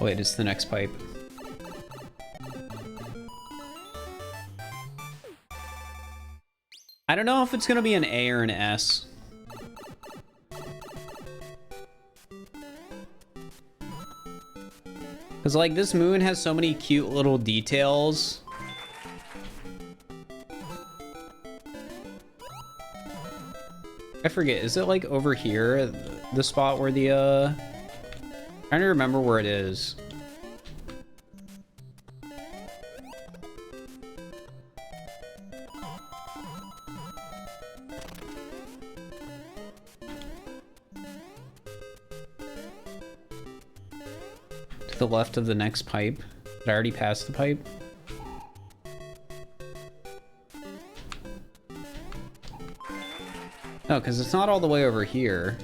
Wait, it's the next pipe. I don't know if it's gonna be an A or an S. Cause like this moon has so many cute little details. I forget, is it like over here? The spot where the, I'm trying to remember where it is. To the left of the next pipe. Did I already pass the pipe? No, because it's not all the way over here.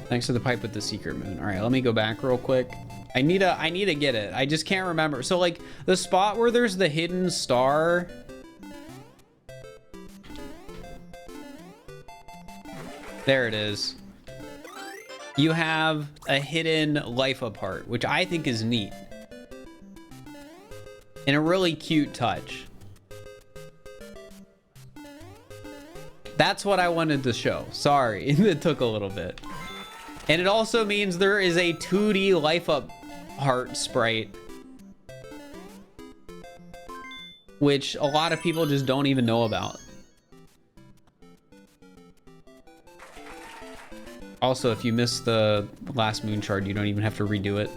Thanks to the pipe with the secret moon. All right, let me go back real quick. I need to get it. I just can't remember. So like the spot where there's the hidden star. There it is. You have a hidden life apart, which I think is neat. And a really cute touch. That's what I wanted to show. Sorry, it took a little bit. And it also means there is a 2D life up heart sprite, which a lot of people just don't even know about. Also, if you missed the last moon shard, you don't even have to redo it.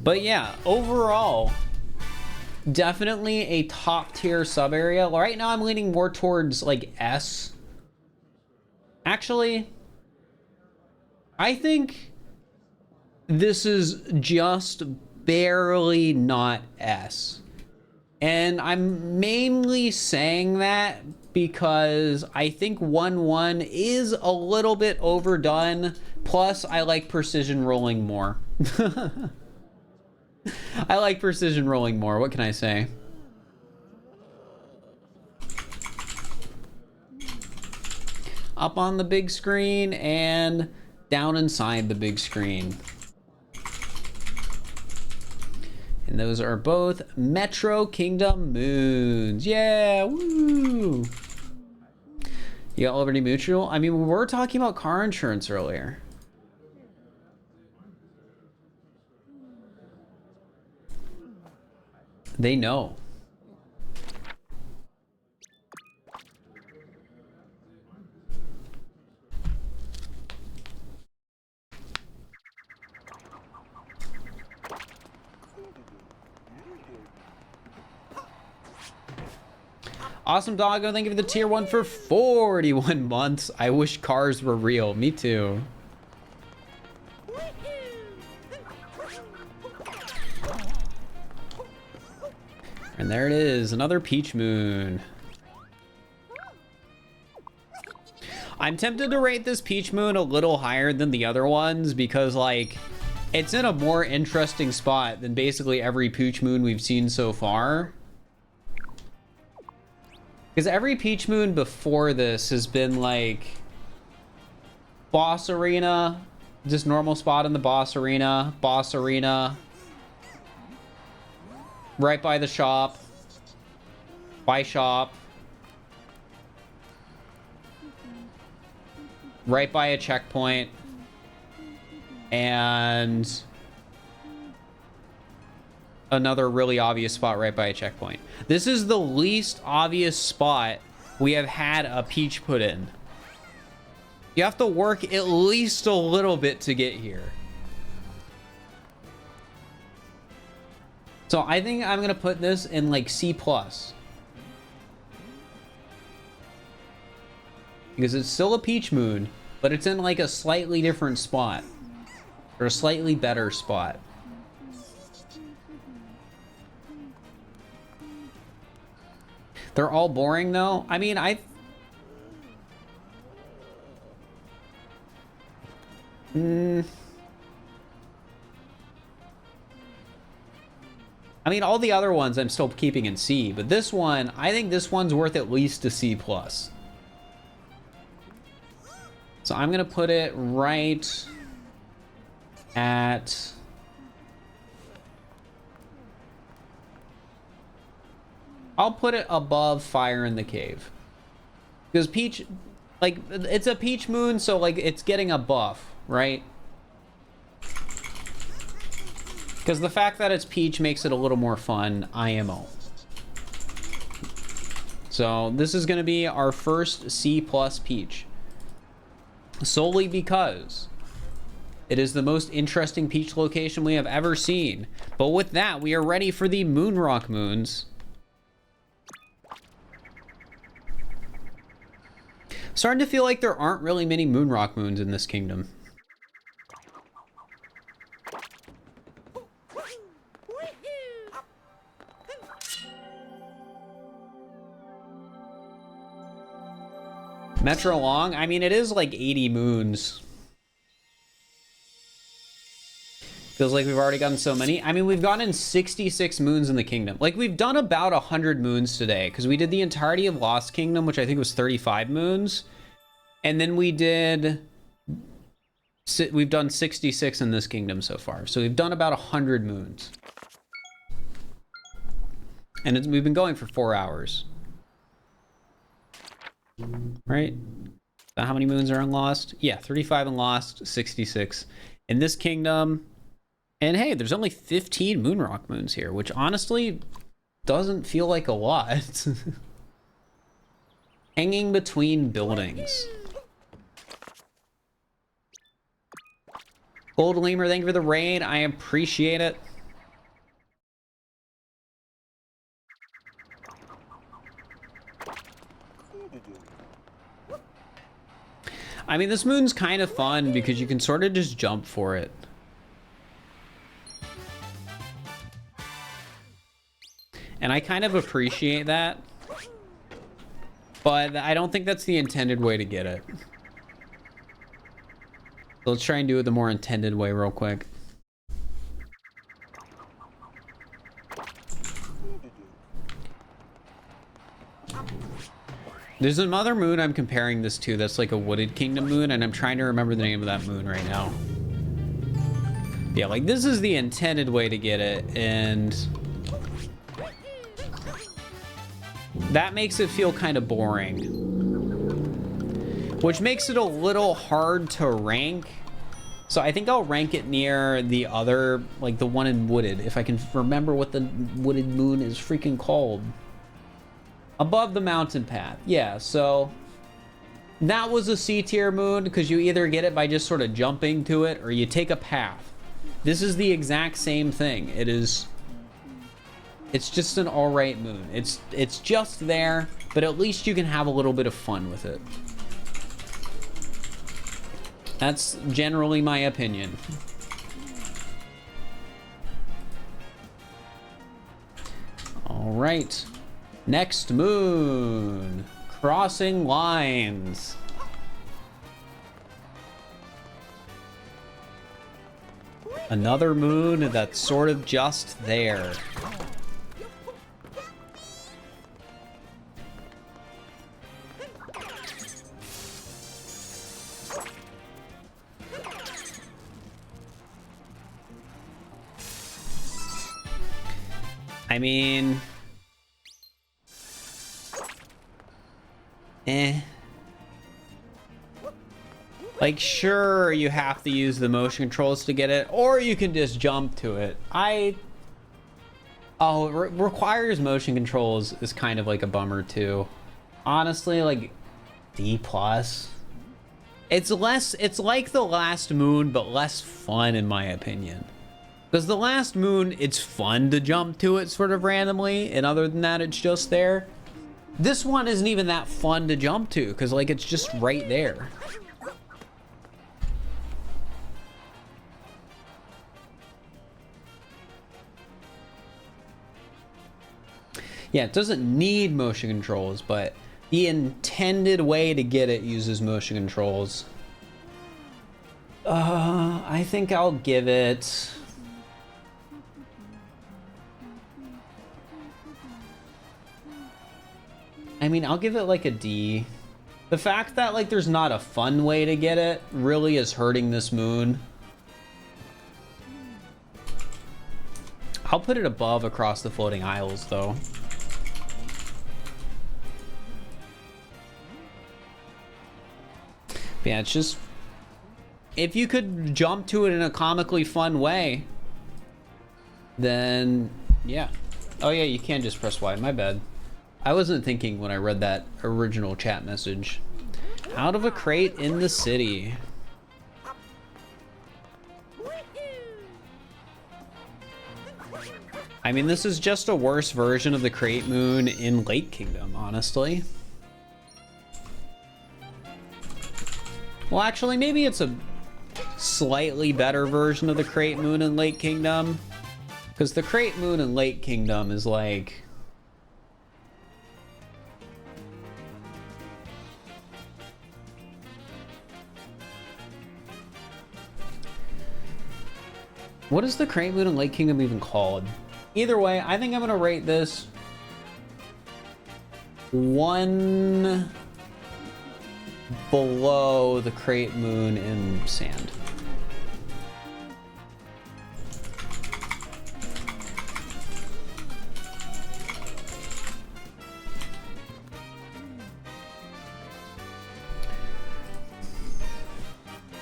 But yeah, overall, definitely a top tier sub area. Right now I'm leaning more towards like S. Actually, I think this is just barely not S. And I'm mainly saying that because I think 1-1 is a little bit overdone. Plus, I like precision rolling more. I like precision rolling more. What can I say? Up on the big screen and down inside the big screen. And those are both Metro Kingdom moons. Yeah, woo! You got Liberty Mutual? I mean, we were talking about car insurance earlier. They know. Awesome Doggo, thank you for the tier 1 for 41 months. I wish cars were real. Me too. And there it is, another Peach Moon. I'm tempted to rate this Peach Moon a little higher than the other ones because, like, it's in a more interesting spot than basically every Peach Moon we've seen so far. Because every Peach Moon before this has been, like, boss arena, just normal spot in the boss arena, right by the shop, by shop, right by a checkpoint, and another really obvious spot right by a checkpoint. This is the least obvious spot we have had a Peach put in. You have to work at least a little bit to get here. So I think I'm gonna put this in like C+. Because it's still a Peach Moon, but it's in like a slightly different spot. Or a slightly better spot. They're all boring though. I mean, I mean, all the other ones I'm still keeping in C, but this one, I think this one's worth at least a C+. So I'm gonna put it right at... I'll put it above Fire in the Cave. Because Peach, like, it's a Peach Moon, so, like, it's getting a buff, right? Because the fact that it's Peach makes it a little more fun, IMO. So this is going to be our first C+ Peach. Solely because it is the most interesting Peach location we have ever seen. But with that, we are ready for the Moonrock Moons. Starting to feel like there aren't really many Moonrock Moons in this kingdom. Metro Long? I mean, it is like 80 moons. Feels like we've already gotten so many. I mean, we've gotten 66 moons in the kingdom. Like, we've done about 100 moons today, because we did the entirety of Lost Kingdom, which I think was 35 moons. And then we've done 66 in this kingdom so far. So we've done about 100 moons. And we've been going for 4 hours. Right? How many moons are in Lost? Yeah, 35 in Lost, 66 in this kingdom. And hey, there's only 15 Moonrock Moons here, which honestly doesn't feel like a lot. Hanging between buildings. Gold Lemur, thank you for the raid. I appreciate it. I mean, this moon's kind of fun because you can sort of just jump for it. And I kind of appreciate that. But I don't think that's the intended way to get it. So let's try and do it the more intended way real quick. There's another moon I'm comparing this to that's like a Wooded Kingdom moon, and I'm trying to remember the name of that moon right now. Yeah, like this is the intended way to get it, and that makes it feel kind of boring. Which makes it a little hard to rank. So I think I'll rank it near the other, like the one in Wooded, if I can remember what the Wooded moon is freaking called. Above the mountain path. Yeah, so that was a C tier moon because you either get it by just sort of jumping to it or you take a path. This is the exact same thing. It's just an all right moon. It's just there, but at least you can have a little bit of fun with it. That's generally my opinion. All right. Next moon. Crossing lines. Another moon that's sort of just there. I mean, like, sure, you have to use the motion controls to get it, or you can just jump to it. Requires motion controls is kind of like a bummer too. Honestly, like D+. It's like the last moon, but less fun in my opinion. Because the last moon, it's fun to jump to it sort of randomly, and other than that, it's just there. This one isn't even that fun to jump to, because like it's just right there. Yeah, it doesn't need motion controls, but the intended way to get it uses motion controls. I think I'll give it... I mean, I'll give it like a D. The fact that like there's not a fun way to get it really is hurting this moon. I'll put it above Across the Floating Isles though. But yeah, it's just, if you could jump to it in a comically fun way, then yeah. Oh yeah, you can just press Y, my bad. I wasn't thinking when I read that original chat message. Out of a crate in the city. I mean, this is just a worse version of the crate moon in Lake Kingdom, honestly. Well, actually, maybe it's a slightly better version of the crate moon in Lake Kingdom. Because the crate moon in Lake Kingdom is like... What is the crate moon in Lake Kingdom even called? Either way, I think I'm gonna rate this 1 below the crate moon in sand.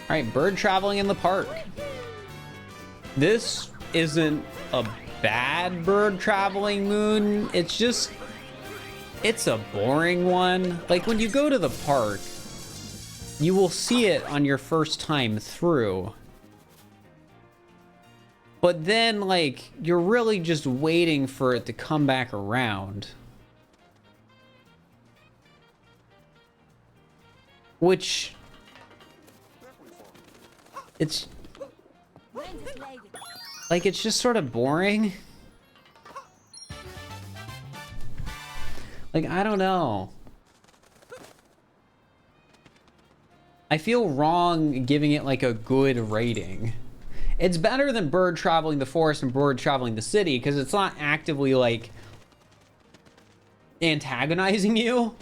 All right, bird traveling in the park. This isn't a bad bird traveling moon. It's just, it's a boring one. Like when you go to the park, you will see it on your first time through. But then like, you're really just waiting for it to come back around. Which, it's, like, it's just sort of boring. Like, I don't know. I feel wrong giving it like a good rating. It's better than bird traveling the forest and bird traveling the city because it's not actively like antagonizing you,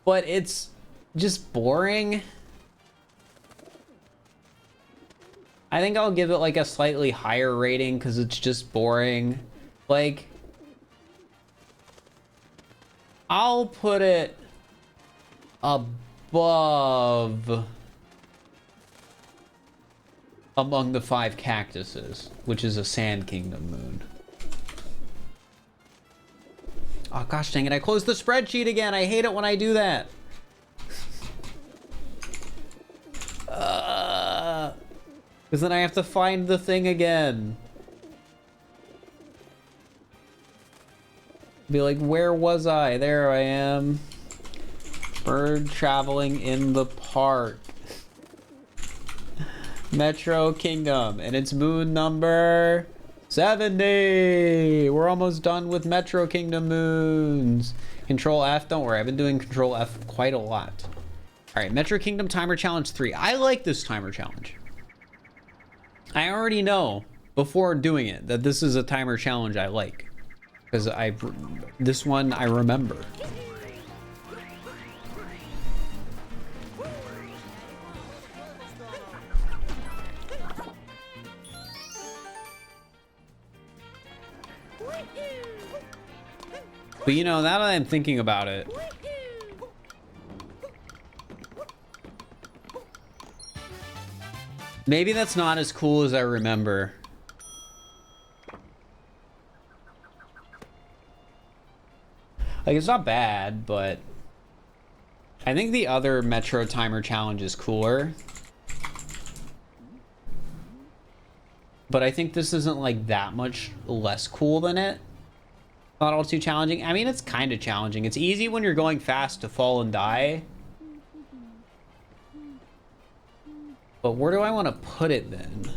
but it's just boring. I think I'll give it like a slightly higher rating because it's just boring. Like, I'll put it above Among the Five Cactuses, which is a Sand Kingdom moon. Oh gosh dang it, I closed the spreadsheet again. I hate it when I do that. Because then I have to find the thing again. Be like, where was I? There I am. Bird traveling in the park. Metro Kingdom. And it's moon number 70. We're almost done with Metro Kingdom moons. Control F. Don't worry, I've been doing Control F quite a lot. All right, Metro Kingdom Timer Challenge 3. I like this timer challenge. I already know before doing it that this is a timer challenge I like. Because this one I remember. But you know, now that I'm thinking about it, maybe that's not as cool as I remember. Like, it's not bad, but I think the other Metro Timer Challenge is cooler. But I think this isn't like that much less cool than it. Not all too challenging. I mean, it's kind of challenging. It's easy when you're going fast to fall and die. But where do I want to put it then?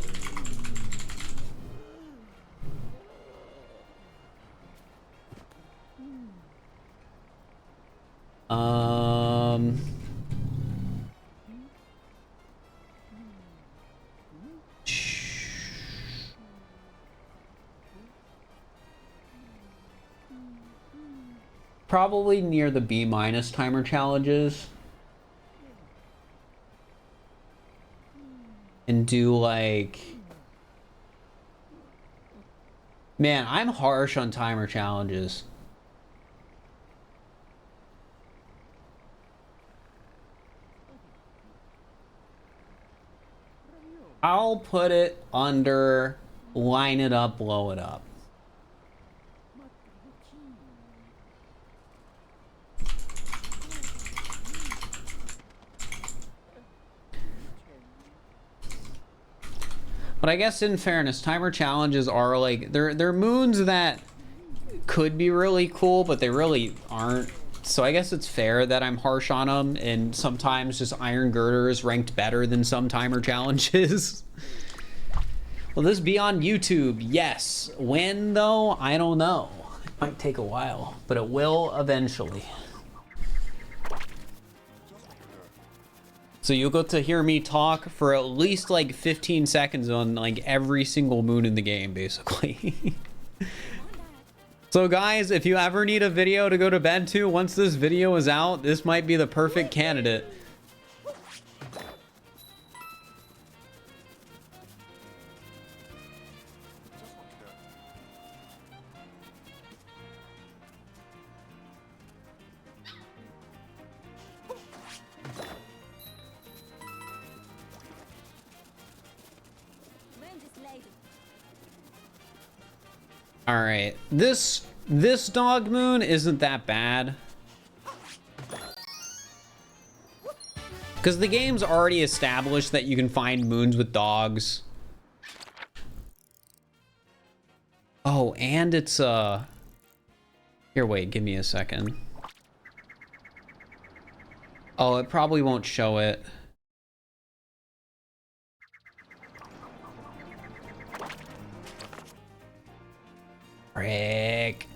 probably near the B- timer challenges. And do like... Man, I'm harsh on timer challenges. I'll put it under line it up, blow it up. But I guess in fairness, timer challenges are like, they're moons that could be really cool, but they really aren't. So I guess it's fair that I'm harsh on them, and sometimes just Iron Girder is ranked better than some timer challenges. Will this be on YouTube? Yes. When though? I don't know. It might take a while, but it will eventually. So you'll get to hear me talk for at least like 15 seconds on like every single moon in the game, basically. So guys, if you ever need a video to go to bed to, once this video is out, this might be the perfect candidate. Moon this lady. All right, this dog moon isn't that bad. Because the game's already established that you can find moons with dogs. Oh, and it's here, wait, give me a second. Oh, it probably won't show it. Frick.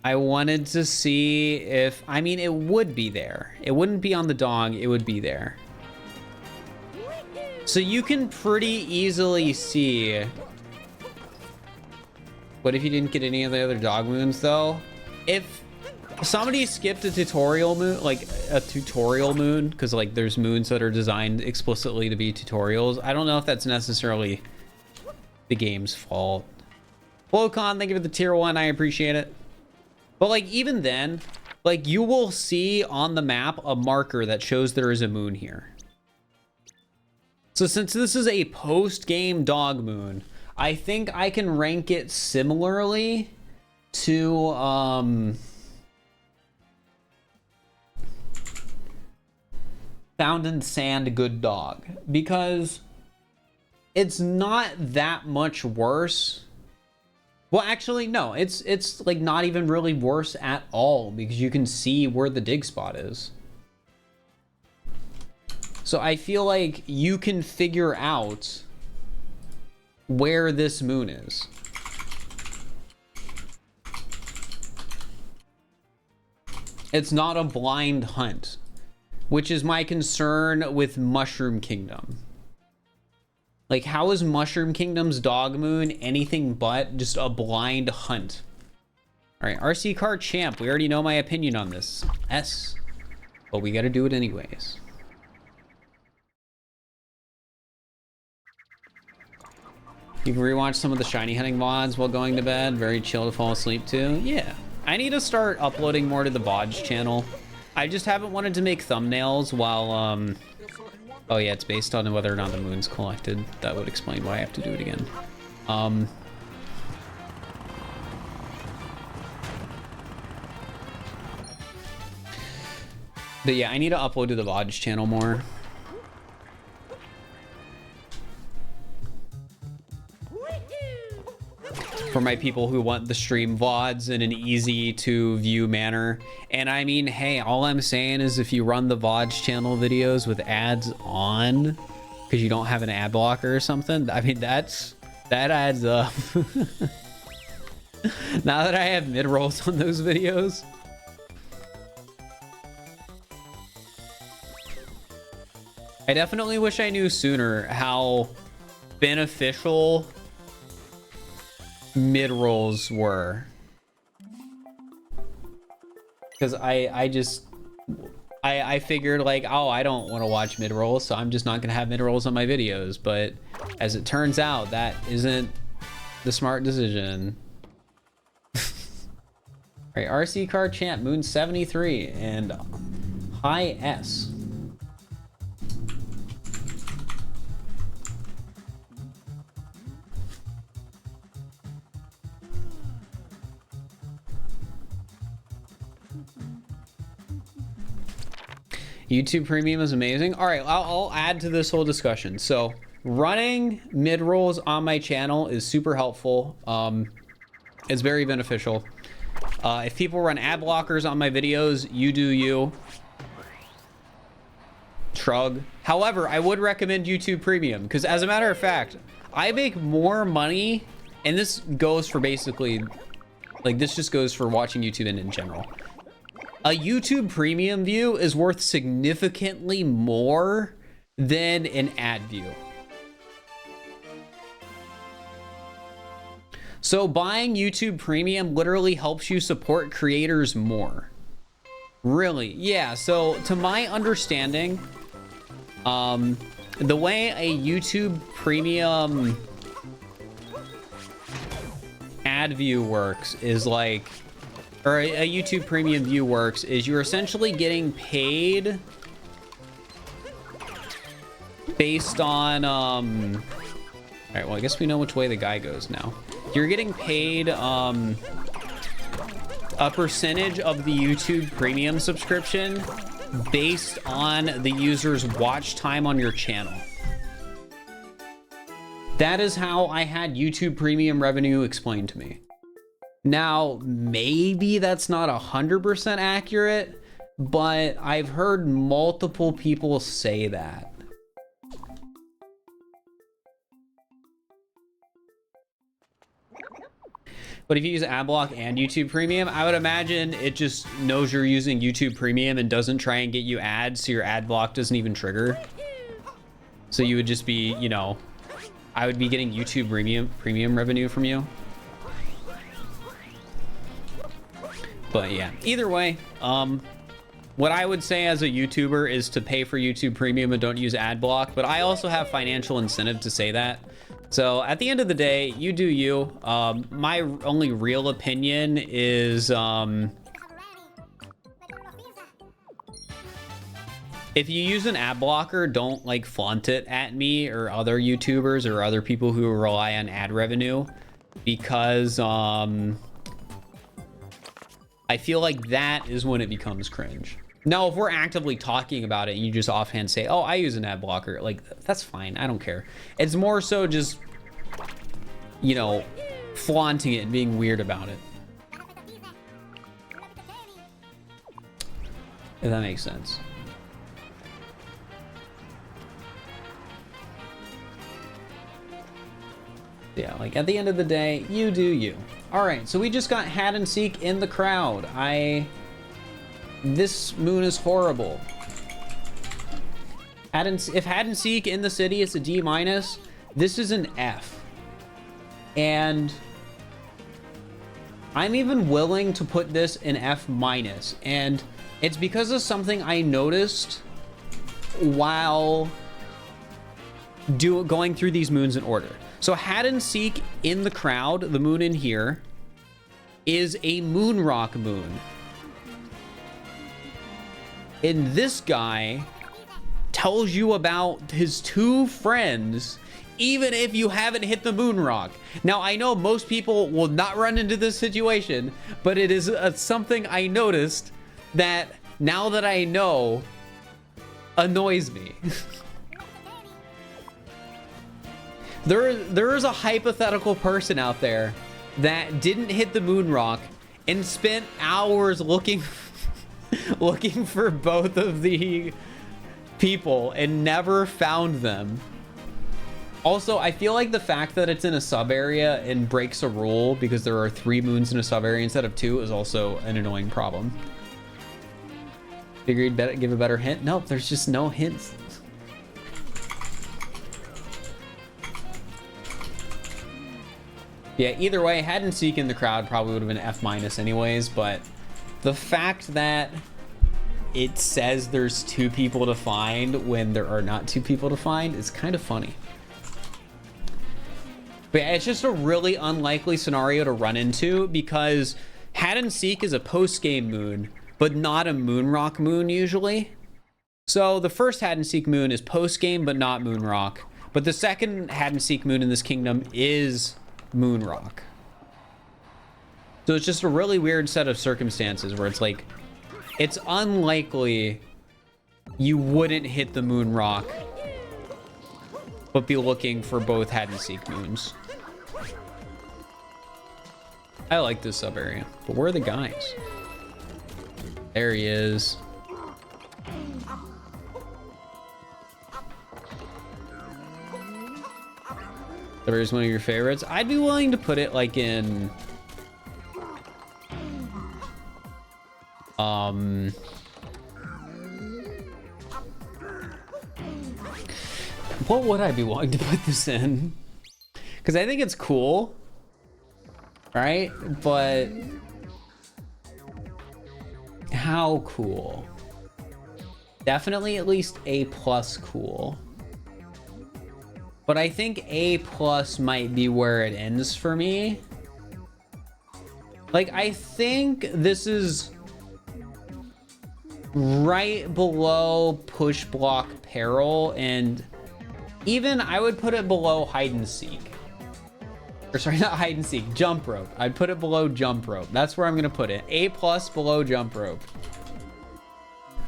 I wanted to see if, I mean, it would be there. It wouldn't be on the dog, it would be there. So you can pretty easily see. What if you didn't get any of the other dog moons though? If somebody skipped a tutorial moon, like a tutorial moon, because like there's moons that are designed explicitly to be tutorials. I don't know if that's necessarily the game's fault. Flowcon, thank you for the tier 1. I appreciate it. But like even then, like you will see on the map a marker that shows there is a moon here. So since this is a post-game dog moon, I think I can rank it similarly to Found in Sand Good Dog, because it's not that much worse. Well, actually, no, it's like not even really worse at all, because you can see where the dig spot is. So I feel like you can figure out where this moon is. It's not a blind hunt, which is my concern with Mushroom Kingdom. Like, how is Mushroom Kingdom's dog moon anything but just a blind hunt? All right, RC Car Champ, we already know my opinion on this. S, but we gotta do it anyways. You can rewatch some of the shiny hunting VODs while going to bed. Very chill to fall asleep to. Yeah, I need to start uploading more to the VODs channel. I just haven't wanted to make thumbnails while, oh yeah, it's based on whether or not the moon's collected. That would explain why I have to do it again. But yeah, I need to upload to the VODs channel more. For my people who want the stream VODs in an easy to view manner. And I mean, hey, all I'm saying is if you run the VODs channel videos with ads on, because you don't have an ad blocker or something, I mean, that adds up. Now that I have mid-rolls on those videos. I definitely wish I knew sooner how beneficial mid-rolls were. because I figured like, oh, I don't want to watch mid-rolls, so I'm just not gonna have mid-rolls on my videos. But as it turns out, that isn't the smart decision. All right, RC car champ Moon 73 and high S. YouTube Premium is amazing. All right, I'll add to this whole discussion. So running mid-rolls on my channel is super helpful. It's very beneficial. If people run ad blockers on my videos, you do you. Shrug. However, I would recommend YouTube Premium because, as a matter of fact, I make more money, and this goes for basically, like, this just goes for watching YouTube in general. A YouTube Premium view is worth significantly more than an ad view. So buying YouTube Premium literally helps you support creators more. Really? Yeah, so to my understanding, the way a YouTube Premium ad view works is like, or a YouTube Premium view works is you're essentially getting paid based on, all right, well, I guess we know which way the guy goes now. You're getting paid a percentage of the YouTube Premium subscription based on the user's watch time on your channel. That is how I had YouTube Premium revenue explained to me. Now, maybe that's not 100% accurate, but I've heard multiple people say that. But if you use AdBlock and YouTube Premium, I would imagine it just knows you're using YouTube Premium and doesn't try and get you ads, so your AdBlock doesn't even trigger. So you would just be, you know, I would be getting YouTube Premium revenue from you. But yeah, either way, what I would say as a YouTuber is to pay for YouTube Premium and don't use AdBlock, but I also have financial incentive to say that. So at the end of the day, you do you. My only real opinion is if you use an ad blocker, don't like flaunt it at me or other YouTubers or other people who rely on ad revenue, because I feel like that is when it becomes cringe. Now, if we're actively talking about it and you just offhand say, oh, I use an ad blocker, like, that's fine. I don't care. It's more so just, you know, flaunting it and being weird about it. If that makes sense. Yeah, like, at the end of the day, you do you. All right, so we just got Hat and Seek in the crowd. This moon is horrible. If Hat and Seek in the city is a D-, this is an F. And I'm even willing to put this in F-, and it's because of something I noticed while going through these moons in order. So Hat and Seek in the crowd, the moon in here, is a moon rock moon. And this guy tells you about his two friends, even if you haven't hit the moon rock. Now, I know most people will not run into this situation, but it is something I noticed that, now that I know, annoys me. There is a hypothetical person out there that didn't hit the moon rock and spent hours looking for both of the people and never found them. Also, I feel like the fact that it's in a sub area and breaks a rule because there are 3 moons in a sub area instead of 2 is also an annoying problem. Figured you'd give a better hint. Nope, there's just no hints. Yeah, either way, Hat and Seek in the crowd probably would have been F- anyways, but The fact that it says there's 2 people to find when there are not 2 people to find is kind of funny. But yeah, it's just a really unlikely scenario to run into because Hide and Seek is a post-game moon, but not a Moonrock moon usually. So the first Hide and Seek moon is post-game, but not Moonrock. But the second Hide and Seek moon in this kingdom is Moonrock. So it's just a really weird set of circumstances where it's like, it's unlikely you wouldn't hit the Moonrock, but be looking for both Hide and Seek moons. I like this sub area, but where are the guys? There he is. There's one of your favorites. I'd be willing to put it like in what would I be willing to put this in? Because I think it's cool, right? But how cool? Definitely at least A+ cool. But I think A+ might be where it ends for me. Like, I think this is right below Push Block Peril, and even I would put it below Hide and Seek. Or sorry, not Hide and Seek, Jump Rope. I'd put it below Jump Rope. That's where I'm gonna put it. A+ below Jump Rope.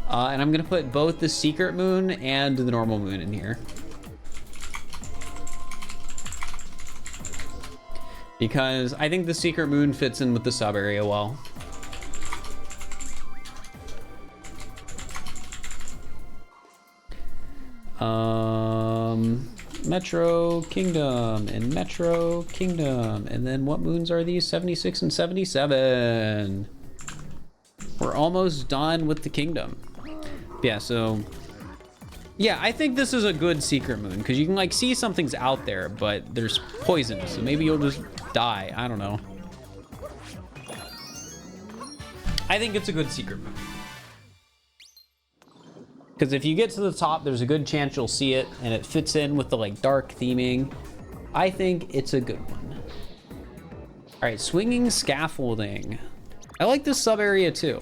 And I'm gonna put both the Secret Moon and the normal moon in here. Because I think the Secret Moon fits in with the sub area well. Metro Kingdom and Metro Kingdom. And then what moons are these? 76 and 77. We're almost done with the kingdom. Yeah, so yeah, I think this is a good secret moon because you can like see something's out there, but there's poison, so maybe you'll just die. I don't know. I think it's a good secret moon. Because if you get to the top, there's a good chance you'll see it, and it fits in with the like dark theming. I think it's a good one. All right, swinging scaffolding. I like this sub area too.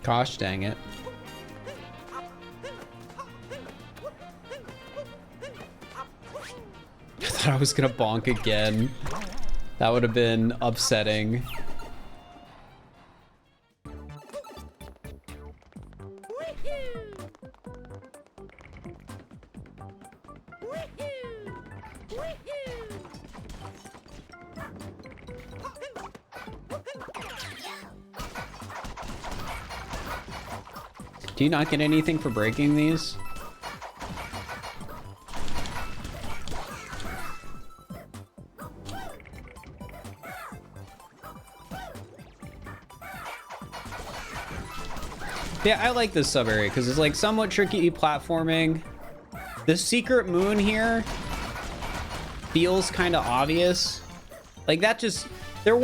Gosh dang it. I thought I was gonna bonk again. That would have been upsetting. Do you not get anything for breaking these? Yeah, I like this sub area because it's like somewhat tricky platforming. The secret moon here feels kind of obvious. Like that just, that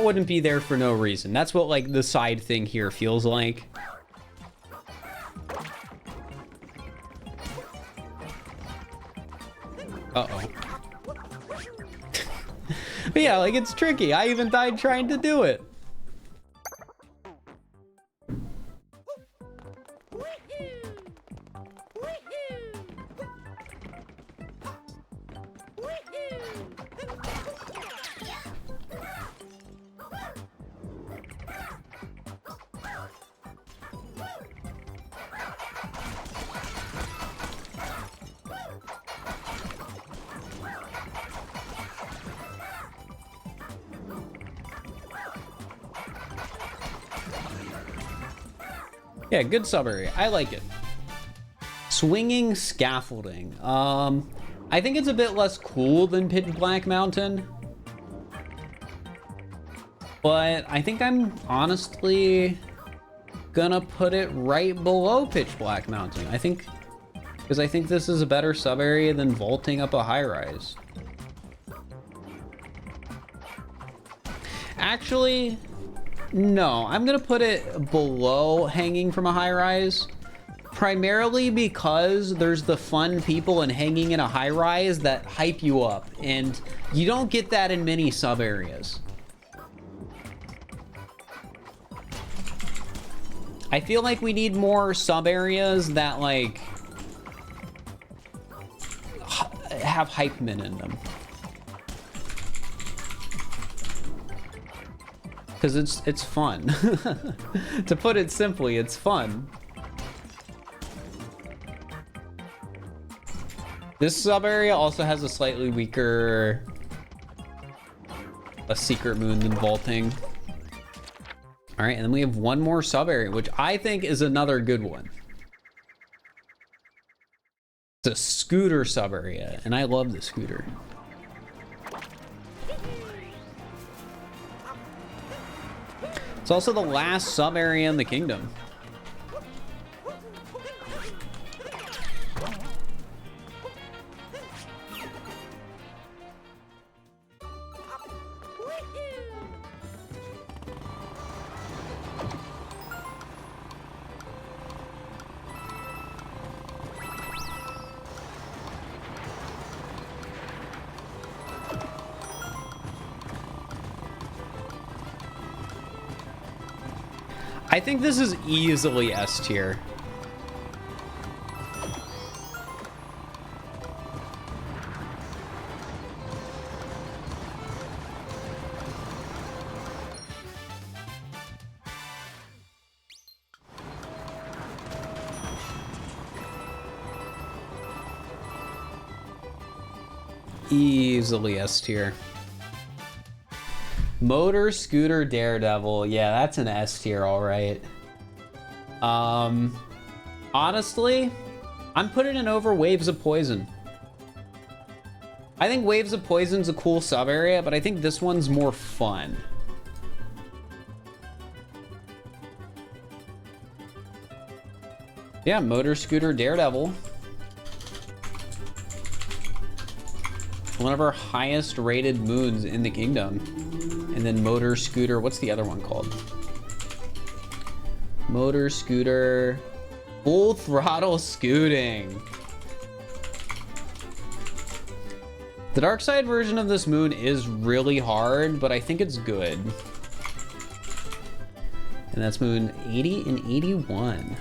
wouldn't be there for no reason. That's what like the side thing here feels like. Uh-oh. But yeah, like it's tricky. I even died trying to do it. Yeah, good sub area. I like it. Swinging scaffolding. I think it's a bit less cool than Pitch Black Mountain. But I think I'm honestly gonna put it right below pitch black mounting. I think, because I think this is a better sub area than vaulting up a high rise. Actually, no, I'm gonna put it below hanging from a high rise, primarily because there's the fun people in hanging in a high rise that hype you up, and you don't get that in many sub areas. I feel like we need more sub areas that like have hype men in them. Because it's fun. To put it simply, it's fun. This sub area also has a slightly weaker secret moon than vaulting. All right, and then we have one more sub area, which I think is another good one. It's a scooter sub area, and I love the scooter. It's also the last sub area in the kingdom. I think this is easily S tier. Easily S tier. Motor Scooter Daredevil. Yeah, that's an S tier, all right. Honestly, I'm putting it over Waves of Poison. I think Waves of Poison's a cool sub area, but I think this one's more fun. Yeah, Motor Scooter Daredevil. One of our highest rated moons in the kingdom. And then Motor Scooter, what's the other one called? Motor Scooter, Full Throttle Scooting. The dark side version of this moon is really hard, but I think it's good. And that's moon 80 and 81.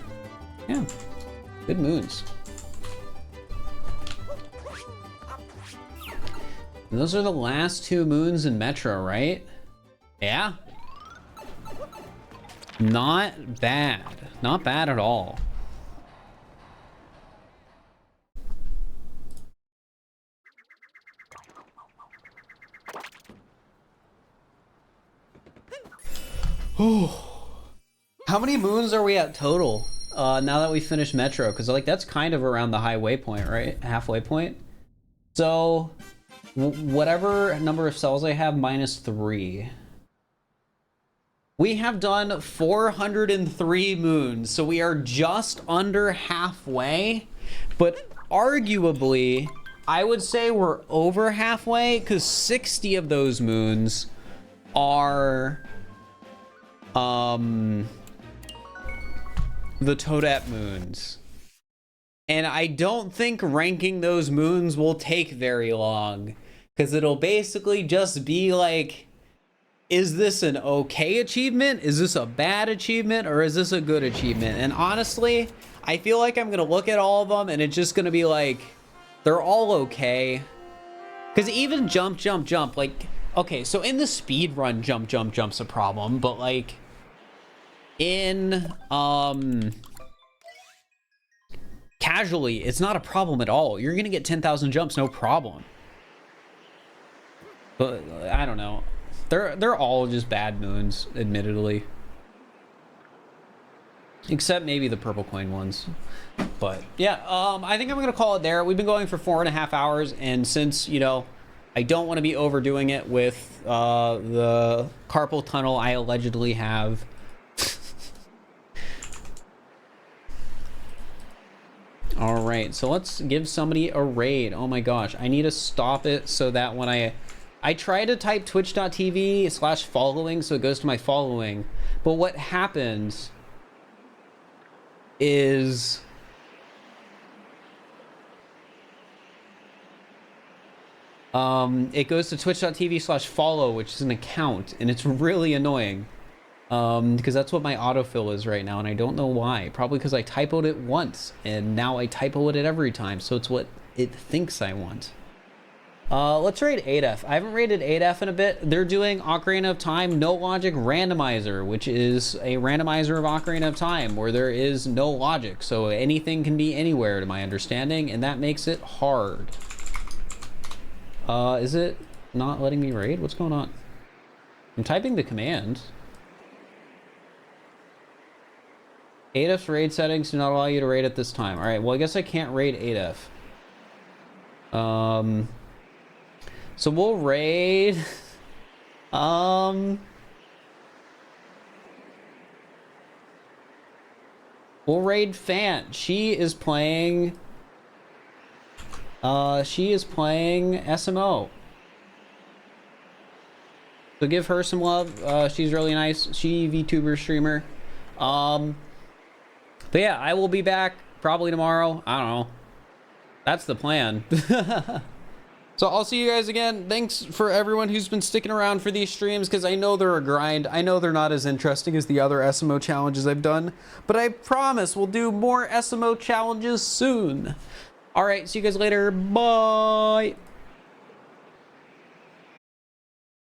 Yeah, good moons. And those are the last two moons in Metro, right? Yeah. Not bad. Not bad at all. How many moons are we at total now that we finished Metro? Because like that's kind of around the high waypoint, right? Halfway point. So whatever number of cells I have minus 3. We have done 403 moons, so we are just under halfway, but arguably, I would say we're over halfway because 60 of those moons are the Toadette moons. And I don't think ranking those moons will take very long because it'll basically just be like, is this an okay achievement? Is this a bad achievement? Or is this a good achievement? And honestly, I feel like I'm going to look at all of them and it's just going to be like, they're all okay. Because even jump, jump, jump, like, okay, so in the speed run, jump, jump, jump's a problem. But like in casually, it's not a problem at all. You're going to get 10,000 jumps, no problem. But I don't know. They're all just bad moons, admittedly. Except maybe the purple coin ones. But yeah, I think I'm gonna call it there. We've been going for 4.5 hours, and since, you know, I don't want to be overdoing it with the carpal tunnel I allegedly have. All right, so let's give somebody a raid. Oh my gosh, I need to stop it so that when I try to type twitch.tv/following so it goes to my following, but what happens is it goes to twitch.tv/follow, which is an account, and it's really annoying. Because that's what my autofill is right now, and I don't know why. Probably because I typoed it once, and now I typo it every time, so it's what it thinks I want. Let's raid 8F. I haven't raided 8F in a bit. They're doing Ocarina of Time No Logic Randomizer, which is a randomizer of Ocarina of Time, where there is no logic, so anything can be anywhere, to my understanding, and that makes it hard. Is it not letting me raid? What's going on? I'm typing the command. 8F's raid settings do not allow you to raid at this time. All right, well, I guess I can't raid 8F. So we'll raid. We'll raid Fant. She is playing SMO. So give her some love. She's really nice. She VTuber streamer. But yeah, I will be back probably tomorrow. I don't know. That's the plan. So I'll see you guys again. Thanks for everyone who's been sticking around for these streams, because I know they're a grind. I know they're not as interesting as the other SMO challenges I've done, but I promise we'll do more SMO challenges soon. All right, see you guys later. Bye.